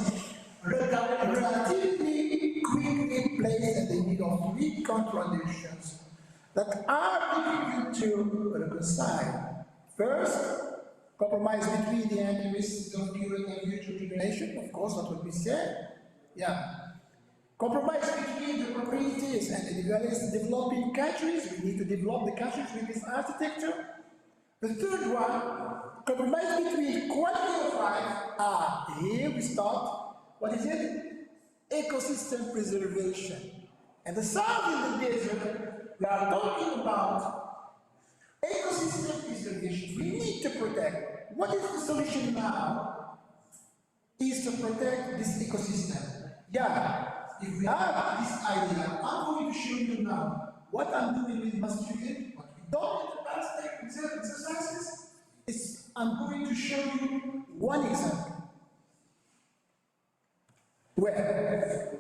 Speaker 7: relatively quickly placed at the middle of three contradictions that are difficult to reconcile. First, compromise between the interests of current and future generation, of course, that would be said. Yeah. Compromise between the properties and individualist developing countries. We need to develop the countries with this architecture. The third one, compromise between quality of life. Here we start. What is it? Ecosystem preservation. And the south in the desert, we are talking about ecosystem preservation. We need to protect. What is the solution now? Is to protect this ecosystem. Yeah. If we have this idea, I'm going to show you now what I'm doing with my students, what we don't in the past exercises, is I'm going to show you one example. Where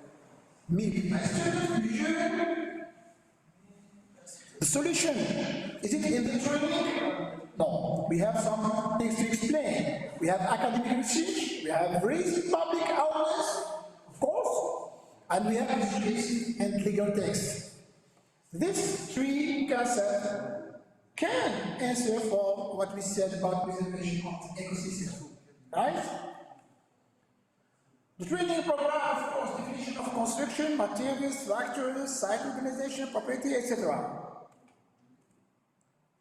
Speaker 7: me with my students, the solution, is it in the training? No, we have some things to explain. We have academic research, we have raising public awareness, of course, and we have education and legal text. This three concepts can answer for what we said about preservation of the ecosystem, right? The training program, of course, definition of construction, materials, structures, site organization, property, etc.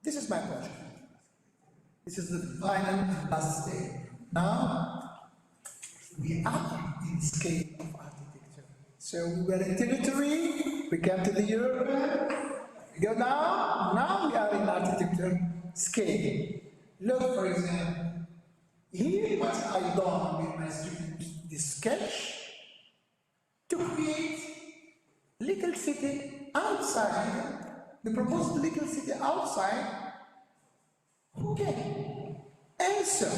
Speaker 7: This is my project. This is the final last stage. Now, we are in scale of architecture. So we were in territory, we came to the Europe, we go now we are in architecture scale. Look, for example, here what I've done with my students, this sketch, to create little city outside, the proposed little city outside, who can answer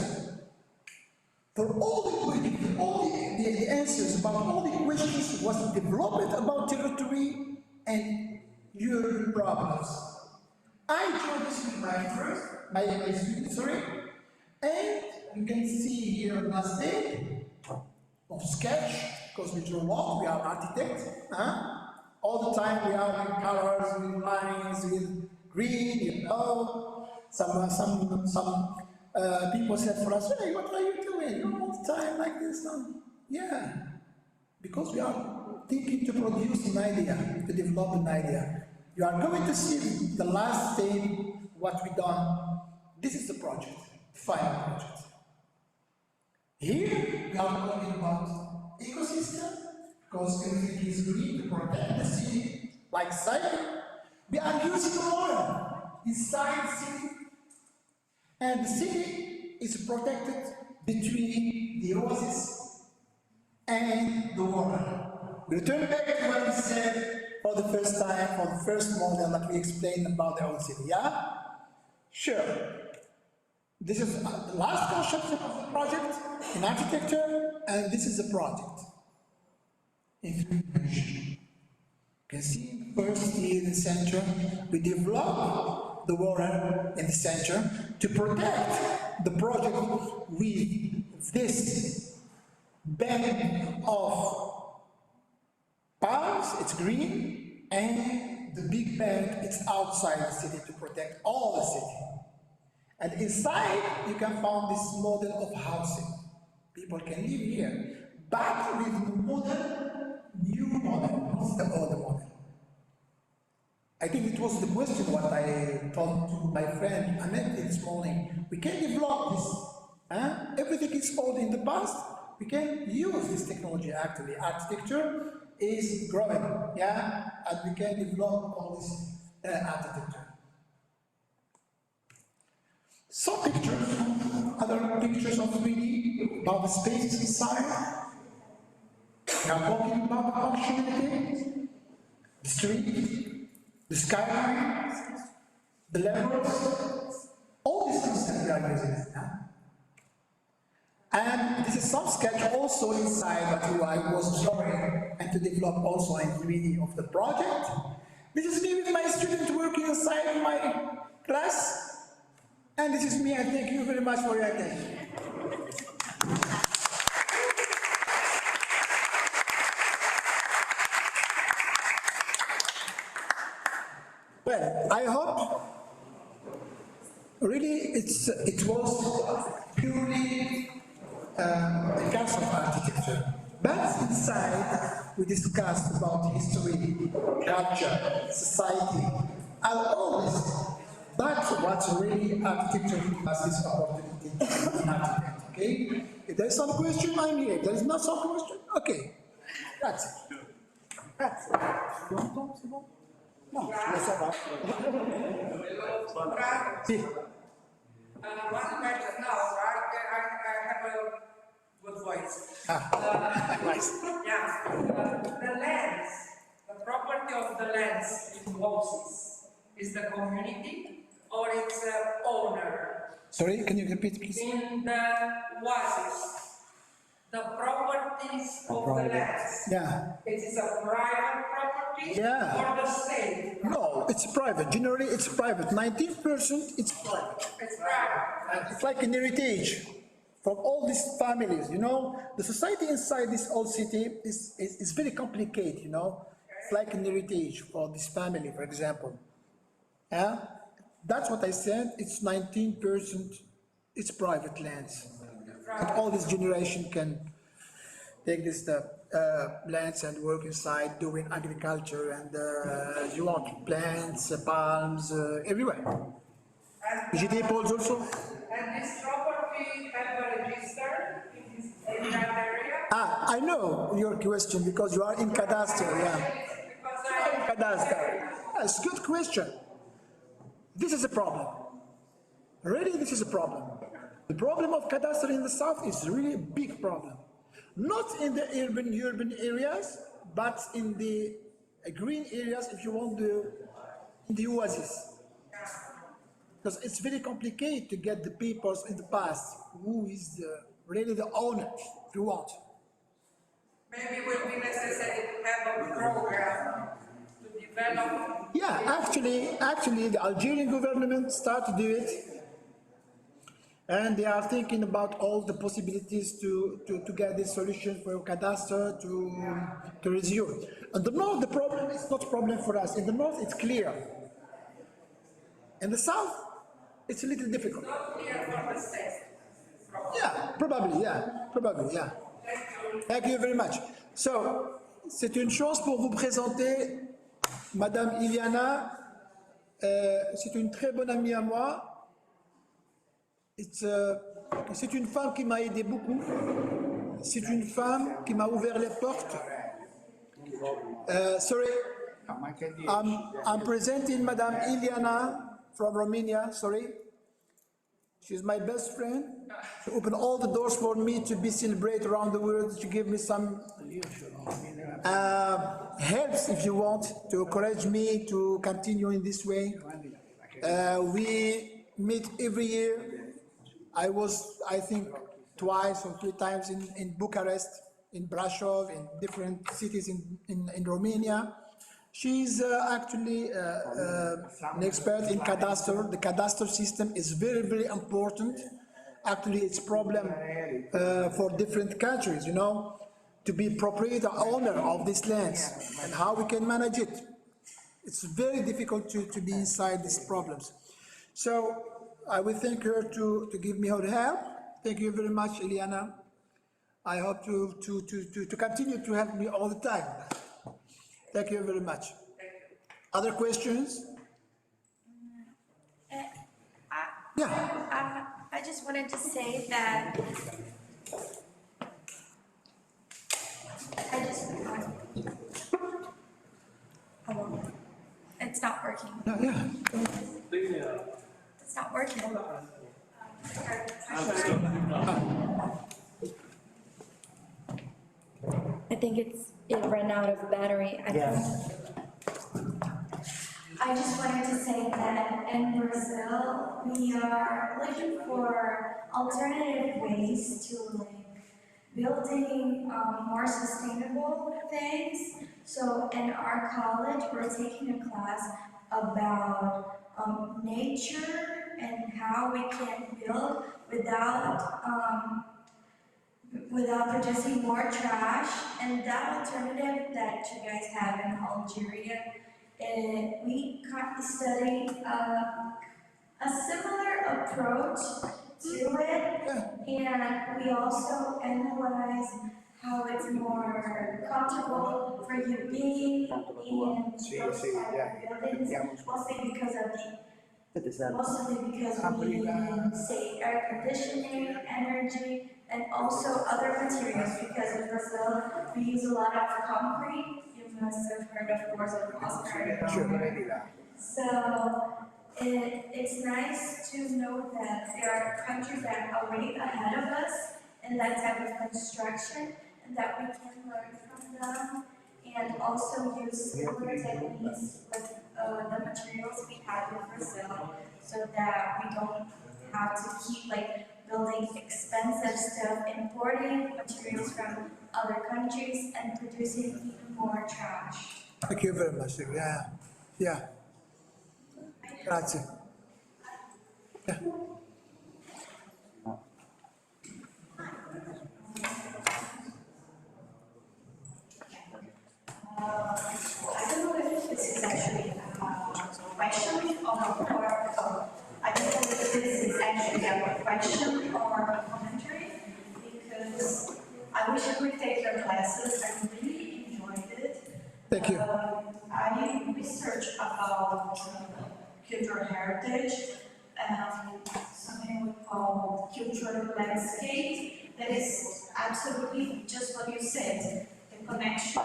Speaker 7: for all the answers about all the questions was developed about territory and your problems. I drew this with my student, sorry, and you can see here last day of sketch, because we draw a lot, we are architects, all the time we are in colors, with lines, with green, you know. Some people said for us, hey, what are you doing? You're all the time like this. Yeah, because we are thinking to produce an idea, to develop an idea. You are going to see the last thing, what we done. This is the project, the final project. Here, we are talking about ecosystem, because everything is green to protect the city, like cycle. We are using oil inside the city, and the city is protected between the oasis and the water. return back to what we said for the first time, for the first model that we explained about the old city, yeah? Sure. This is the last concept of the project in architecture, and this is the project. You can see first here in the center, we develop the water in the center to protect the project with this band of palms, it's green, and the big band, it's outside the city to protect all the city. And inside, you can find this model of housing. People can live here, but with the model, new model, not the old model. I think it was the question what I told to my friend Ahmed this morning. We can develop this. Everything is old in the past. We can use this technology actually. Architecture is growing, yeah, and we can develop all this architecture. Some pictures, other pictures of 3D about the spaces inside. We are talking about the functionality, the street, the skyline, the levels, all these concepts we are using now. And this is some sketch also inside that I was drawing and to develop also in 3D of the project. This is me with my student working inside my class. And this is me, and thank you very much for your attention. Well, I hope really it was purely a class of architecture. But inside, we discussed about history, culture, society, and all this. But what's really architecture has this opportunity in architect, okay? If there's some question, I'm here. If there is not some question, okay. That's it. That's it. You want to talk about? No, that's all right. Sí.
Speaker 5: One question now, I have a good voice.
Speaker 7: Nice.
Speaker 5: Yeah, the lens, the property of the lens in houses is the community or it's the owner?
Speaker 7: Sorry, can you repeat, please?
Speaker 5: In the oasis, the properties of the lens.
Speaker 7: Yeah.
Speaker 5: It is a private property
Speaker 7: Yeah.
Speaker 5: or the state?
Speaker 7: No, it's private. Generally, it's private. 19% it's private.
Speaker 5: It's private.
Speaker 7: It's like an heritage from all these families, you know. The society inside this old city is very complicated, you know. It's like an heritage for this family, for example. Yeah, that's what I said. It's 19%. It's private lands, and all this generation can take this lands and work inside doing agriculture and you want plants, palms, everywhere. Vegetables also.
Speaker 5: And this property have a register in that area?
Speaker 7: Ah, I know your question because you are in cadastre, yeah.
Speaker 5: Because I
Speaker 7: Cadastre. That's a good question. This is a problem. Really, this is a problem. The problem of cadastre in the south is really a big problem. Not in the urban areas, but in the green areas, if you want in the oasis. Because it's very complicated to get the papers in the past. Who is really the owner, if you want.
Speaker 5: maybe it will be necessary to have a program to develop.
Speaker 7: Yeah, actually, the Algerian government started to do it. And they are thinking about all the possibilities to get this solution for cadastre to resume. In the north, the problem is not a problem for us. In the north, it's clear. In the south, it's a little difficult.
Speaker 5: Not clear for the state.
Speaker 7: Yeah, probably, yeah. Thank you very much. So, c'est une chance pour vous présenter Madame Iliana. C'est une très bonne amie à moi. C'est une femme qui m'a aidé beaucoup. C'est une femme qui m'a ouvert les portes. Sorry, I'm presenting Madame Iliana from Romania. Sorry. She's my best friend. She opened all the doors for me to be celebrated around the world. She gave me some helps, if you want, to encourage me to continue in this way. We meet every year. I think, twice or three times in Bucharest, in Brasov, in different cities in Romania. She's actually an expert in cadastre. The cadastre system is very, very important. Actually, it's a problem for different countries, you know, to be proprietor owner of these lands and how we can manage it. It's very difficult to be inside these problems. So I will thank her to give me her help. Thank you very much, Eliana. I hope to continue to help me all the time. Thank you very much. Other questions? Yeah.
Speaker 10: I just wanted to say that hello. It's not working.
Speaker 7: Yeah.
Speaker 10: It's not working. I think it ran out of battery. I just wanted to say that in Brazil, we are looking for alternative ways to building more sustainable things. So in our college, we're taking a class about nature and how we can build without producing more trash. And that alternative that you guys have in Algeria, we studied a similar approach to it, and we also analyze how it's more comfortable for you being in those type of buildings, mostly because we save air conditioning, energy, and also other materials, because in Brazil we use a lot of concrete. You must have heard, of course, of concrete. So it's nice to know that there are countries that are way ahead of us in that type of construction, and that we can learn from them, and also use similar techniques with the materials we have in Brazil, so that we don't have to keep building expensive stuff, importing materials from other countries, and producing even more trash.
Speaker 7: Thank you very much. Yeah. Grazie. Yeah.
Speaker 11: I don't know if this is actually a question or I don't know if this is actually a question or a commentary, because I wish I could take your classes. I really enjoyed it.
Speaker 7: Thank you.
Speaker 11: I researched about cultural heritage and something we call cultural landscape. That is absolutely just what you said. Connection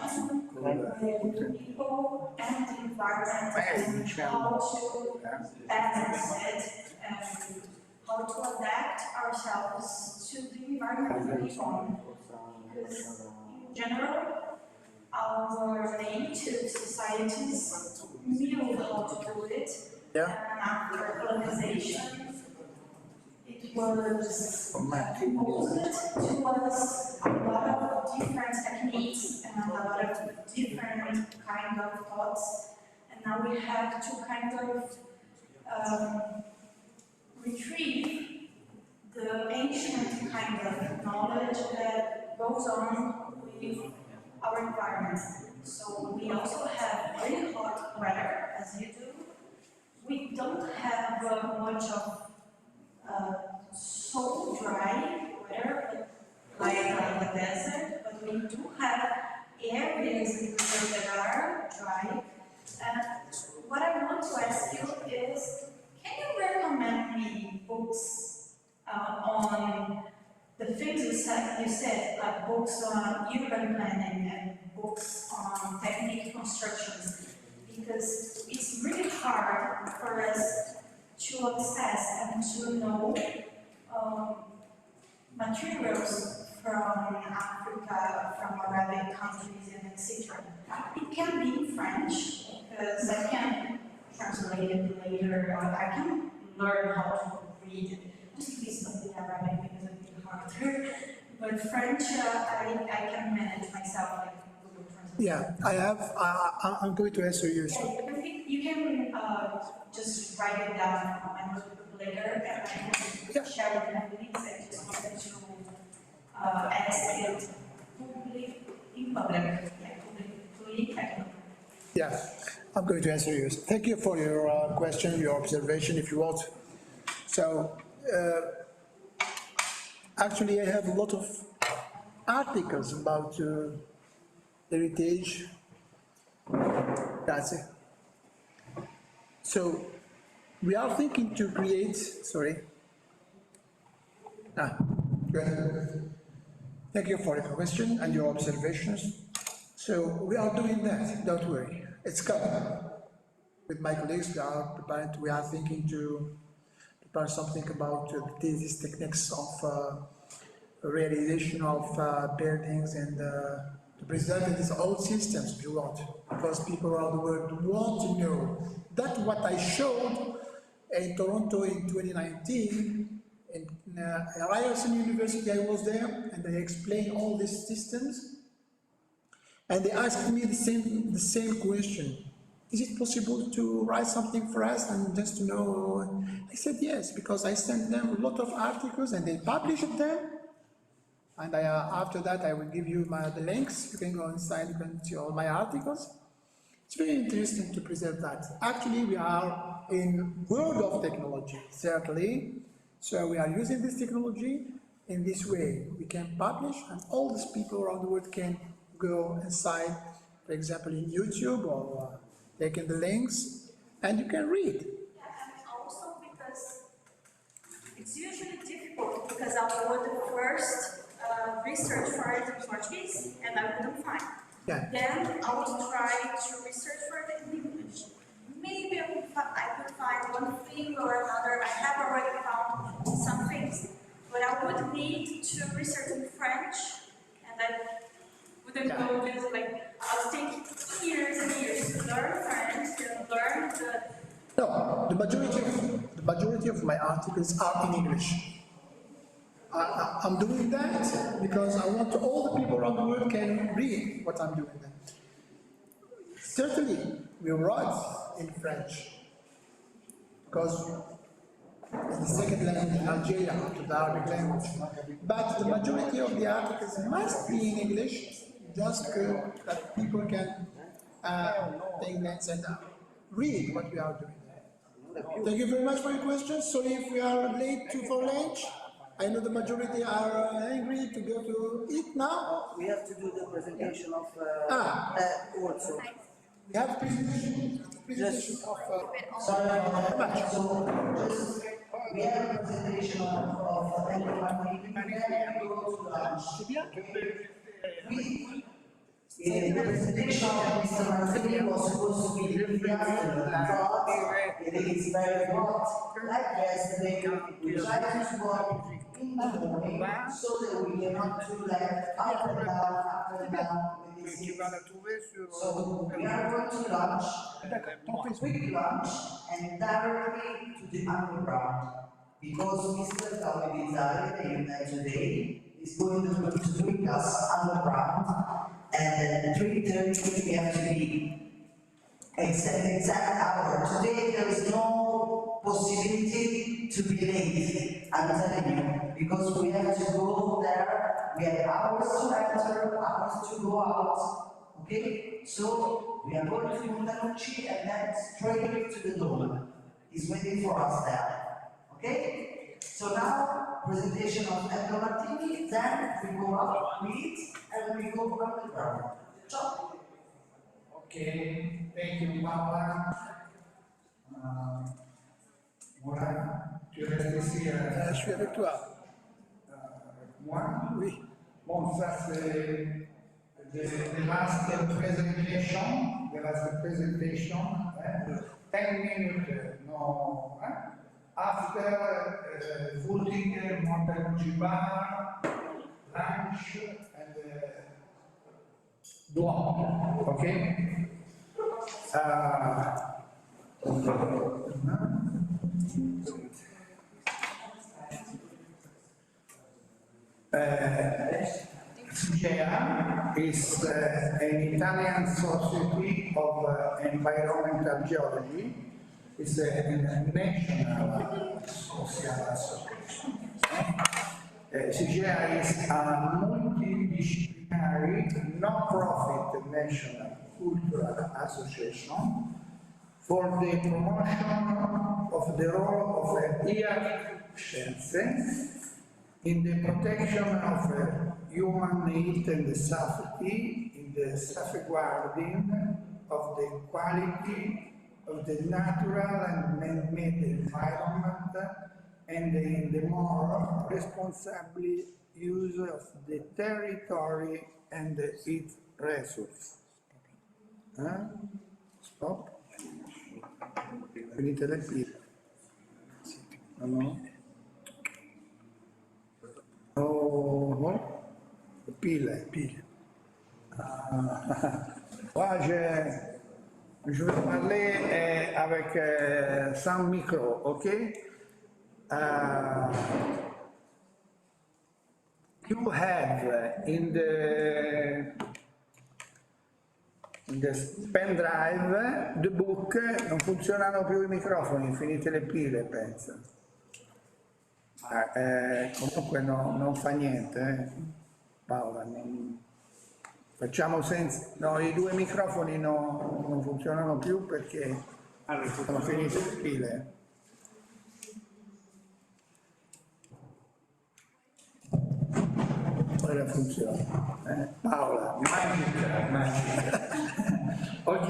Speaker 11: with people and the environment, and how to balance it, and how to adapt ourselves to the environment we live on. Because in general, our native societies knew how to do it, and after colonization, it was imposed to us a lot of different techniques and a lot of different kind of thoughts, and now we have to kind of retrieve the ancient kind of knowledge that goes on with our environment. So we also have very hot weather, as you do. We don't have much of so dry weather, like the desert, but we do have areas in Brazil that are dry. What I want to ask you is, can you recommend me books on the things you said, like books on urban planning and books on technique constructions? Because it's really hard for us to access and to know materials from Africa, from Arabic countries, and etc. It can be in French, because I can translate it later, or I can learn how to read it. Just please don't be Arabic because it's a bit harder. But French, I can manage myself, like Google Translate.
Speaker 7: Yeah, I'm going to answer you.
Speaker 11: Yeah, you can just write it down on my notebook later, and I can share with my colleagues. I just wanted to ask it public, in public, yeah, publicly, I don't know.
Speaker 7: Yeah, I'm going to answer you. Thank you for your question, your observation, if you want. So, actually, I have a lot of articles about heritage. That's it. So, we are thinking to create, sorry. Good. Thank you for your question and your observations. So, we are doing that, don't worry. It's coming. With my colleagues, we are thinking to prepare something about these techniques of realization of buildings and to preserve these old systems if you want, because people around the world want to know. That's what I showed in Toronto in 2019. In Ryerson University, I was there, and I explained all these systems, and they asked me the same question. Is it possible to write something for us and just to know? I said yes, because I sent them a lot of articles and they published them. And after that, I will give you the links. You can go inside, you can see all my articles. It's very interesting to preserve that. Actually, we are in world of technology, certainly. So we are using this technology in this way. We can publish, and all these people around the world can go inside, for example, in YouTube or taking the links, and you can read.
Speaker 11: Yeah, and also because it's usually difficult, because I would first research for it in Portuguese, and I couldn't find.
Speaker 7: Yeah.
Speaker 11: Then I would try to research for it in English. Maybe I could find one thing or another. I have already found some things, but I would need to research in French, and I wouldn't go this, like, I'll take years and years to learn French, to learn the...
Speaker 7: No, the majority of my articles are in English. I'm doing that because I want all the people around the world can read what I'm doing. Certainly, we write in French because it's the second language in Algeria after the Arabic language. But the majority of the articles must be in English, just so that people can take notes and read what we are doing. Thank you very much for your questions. Sorry if we are late for lunch. I know the majority are angry to go to eat now.
Speaker 1: We have to do the presentation of also.
Speaker 7: We have presentation of.
Speaker 1: Sorry about that. So just we have a presentation of enhancement. Then we go to lunch. The presentation of Mr. Mazzini was supposed to be in the afternoon, but it is very hot. Like yesterday, we tried to go in the morning so that we cannot do like up and down with this heat. So we are going to lunch, quick lunch, and directly to the underground. Because Mr. Kawabizari, the unit today, is going to bring us underground, and at 3:30 we have to be exact hour. Today there is no possibility to be late, I'm telling you, because we have to go there, we have hours to enter, hours to go out, okay? So we are going to Montanucci and then straight to the dome. He's waiting for us there, okay? So now, presentation of Edgar Martini, then we go up, we eat, and we go underground. Ciao.
Speaker 7: Okay, thank you, Papa. Voilà, tu restes ici. Je suis avec toi. Moi? Oui. Bon, ça c'est the last presentation. The last presentation. 10 minutes, no. after footing, Mountain Bar, lunch, and Duomo, okay? SIGEA is an Italian Society of Environmental Geology. It's a national social association. SIGEA is a multidisciplinary, non-profit national cultural association for the promotion of the role of earth science in the protection of human health and safety, in the safeguarding of the quality of the natural and man-made environment, and in the more responsible use of the territory and its resources. Stop. Finite le pile. No? Oh, pile. Je vais parler avec sans micro, ok? You have in the pen drive the book, non funzionano più i microfoni, finite le pile, penso. Comunque non fa niente, Paola, facciamo senza, no, i due microfoni non funzionano più perché sono finite le pile. Ora funziona. Paola, magica. Ok.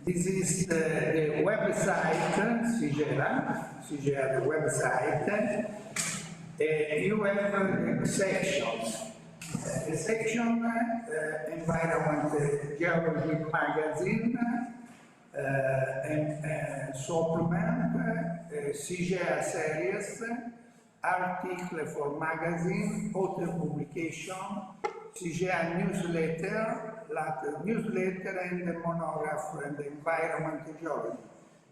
Speaker 7: This is the website, SIGEA, the website. You have sections. The section Environment Geology Magazine and supplement, SIGEA series, article for magazine, author publication, SIGEA newsletter, newsletter and monograph and environment geology.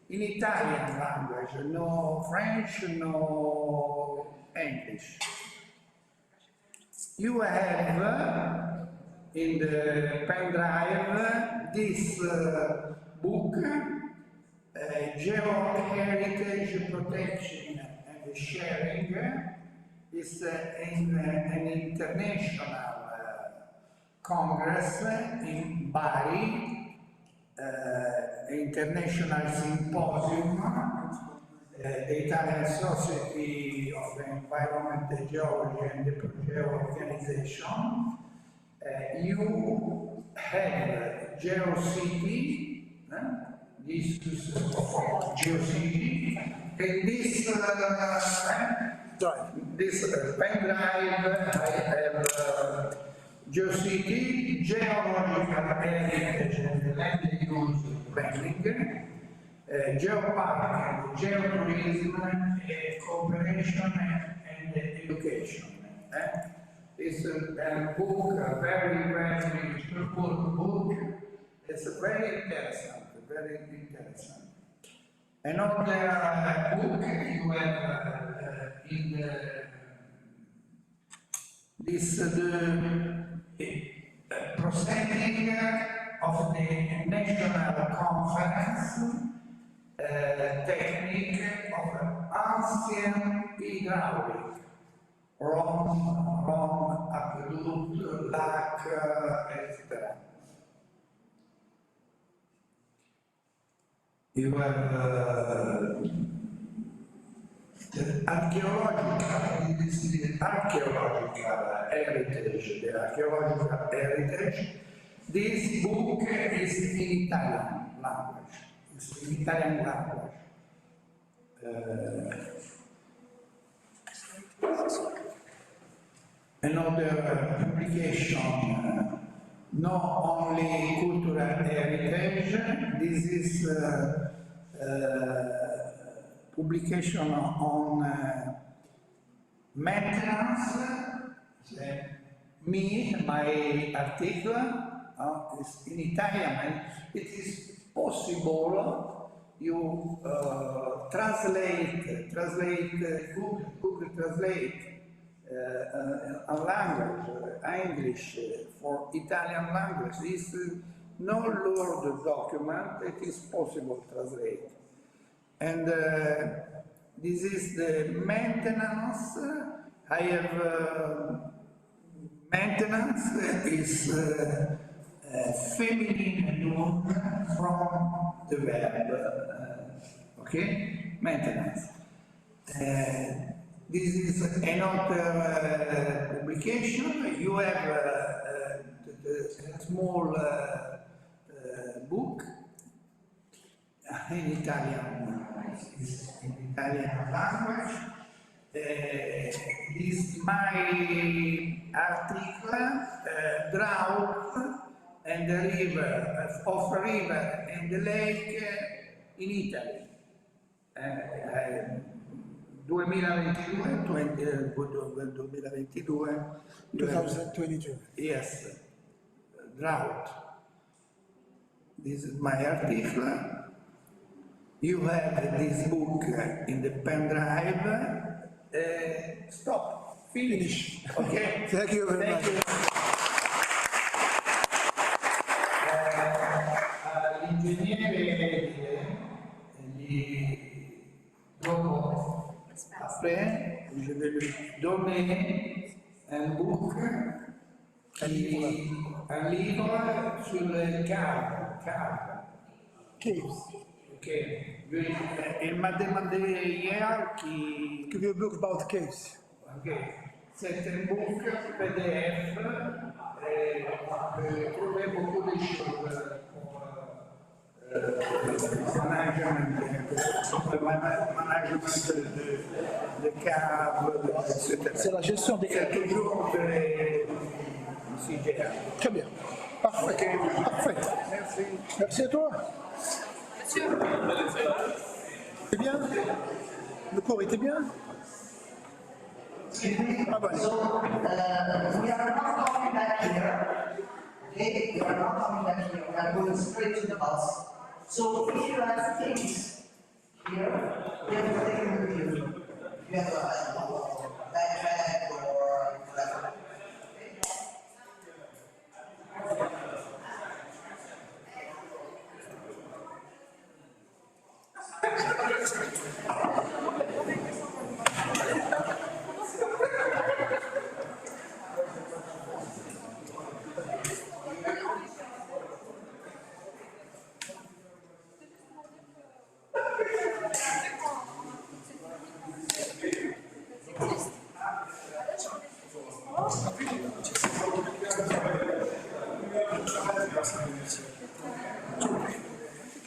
Speaker 7: In Italian language, no French, no English. You have in the pen drive this book, Geoheritage Protection and Sharing, is in an international congress in Bari, international symposium, the Italian Society of Environmental Geology and the Project Organization. You have GeoCity, this is GeoCity, and this pen drive I have GeoCity, Geological Heritage and Land Use Planning, Geopark, Geotourism, Cooperation and Education. It's a book, a very, very good book. It's very interesting, very interesting. Another book you have in the proceeding of the National Conference technique of ancient hydraulic, Rome, aqueduct, lac, etc. You have the archaeological heritage, the archaeological heritage. This book is in Italian language. It's in Italian language. Another publication not only cultural heritage, this is publication on maintenance. My article is in Italian, and it is possible you translate Google Translate a language, English for Italian language. This is no Word document, it is possible to translate. And this is the maintenance. I have maintenance is feminine noun from the verb. Okay, maintenance. This is another publication. You have a small book in Italian, in Italian language. This is my article, drought and the river, of river and the lake in Italy. 2022. Yes, drought. This is my article. You have this book in the pen drive. Stop. Finish. Okay.
Speaker 12: Thank you very much.
Speaker 7: L'ingegnere dopo après je vais lui donner un book, un livre sur le cave.
Speaker 12: Caves.
Speaker 7: Ok. Il m'a demandé hier qui.
Speaker 12: Give you a book about caves.
Speaker 7: Ok. C'est un book PDF. Trouver beaucoup de choses pour management de câbles, etc.
Speaker 12: C'est la gestion des
Speaker 7: C'est toujours ici gère.
Speaker 12: Très bien. Parfait. Parfait.
Speaker 7: Merci.
Speaker 12: Merci à toi. C'est bien? Le cours était bien? Ah bah,
Speaker 1: So, we are not coming back here. Okay, we are not coming back here. We are going straight to the bus. So, if you have things here, you have to take them with you. You have a backpack or whatever.
Speaker 12: Merci.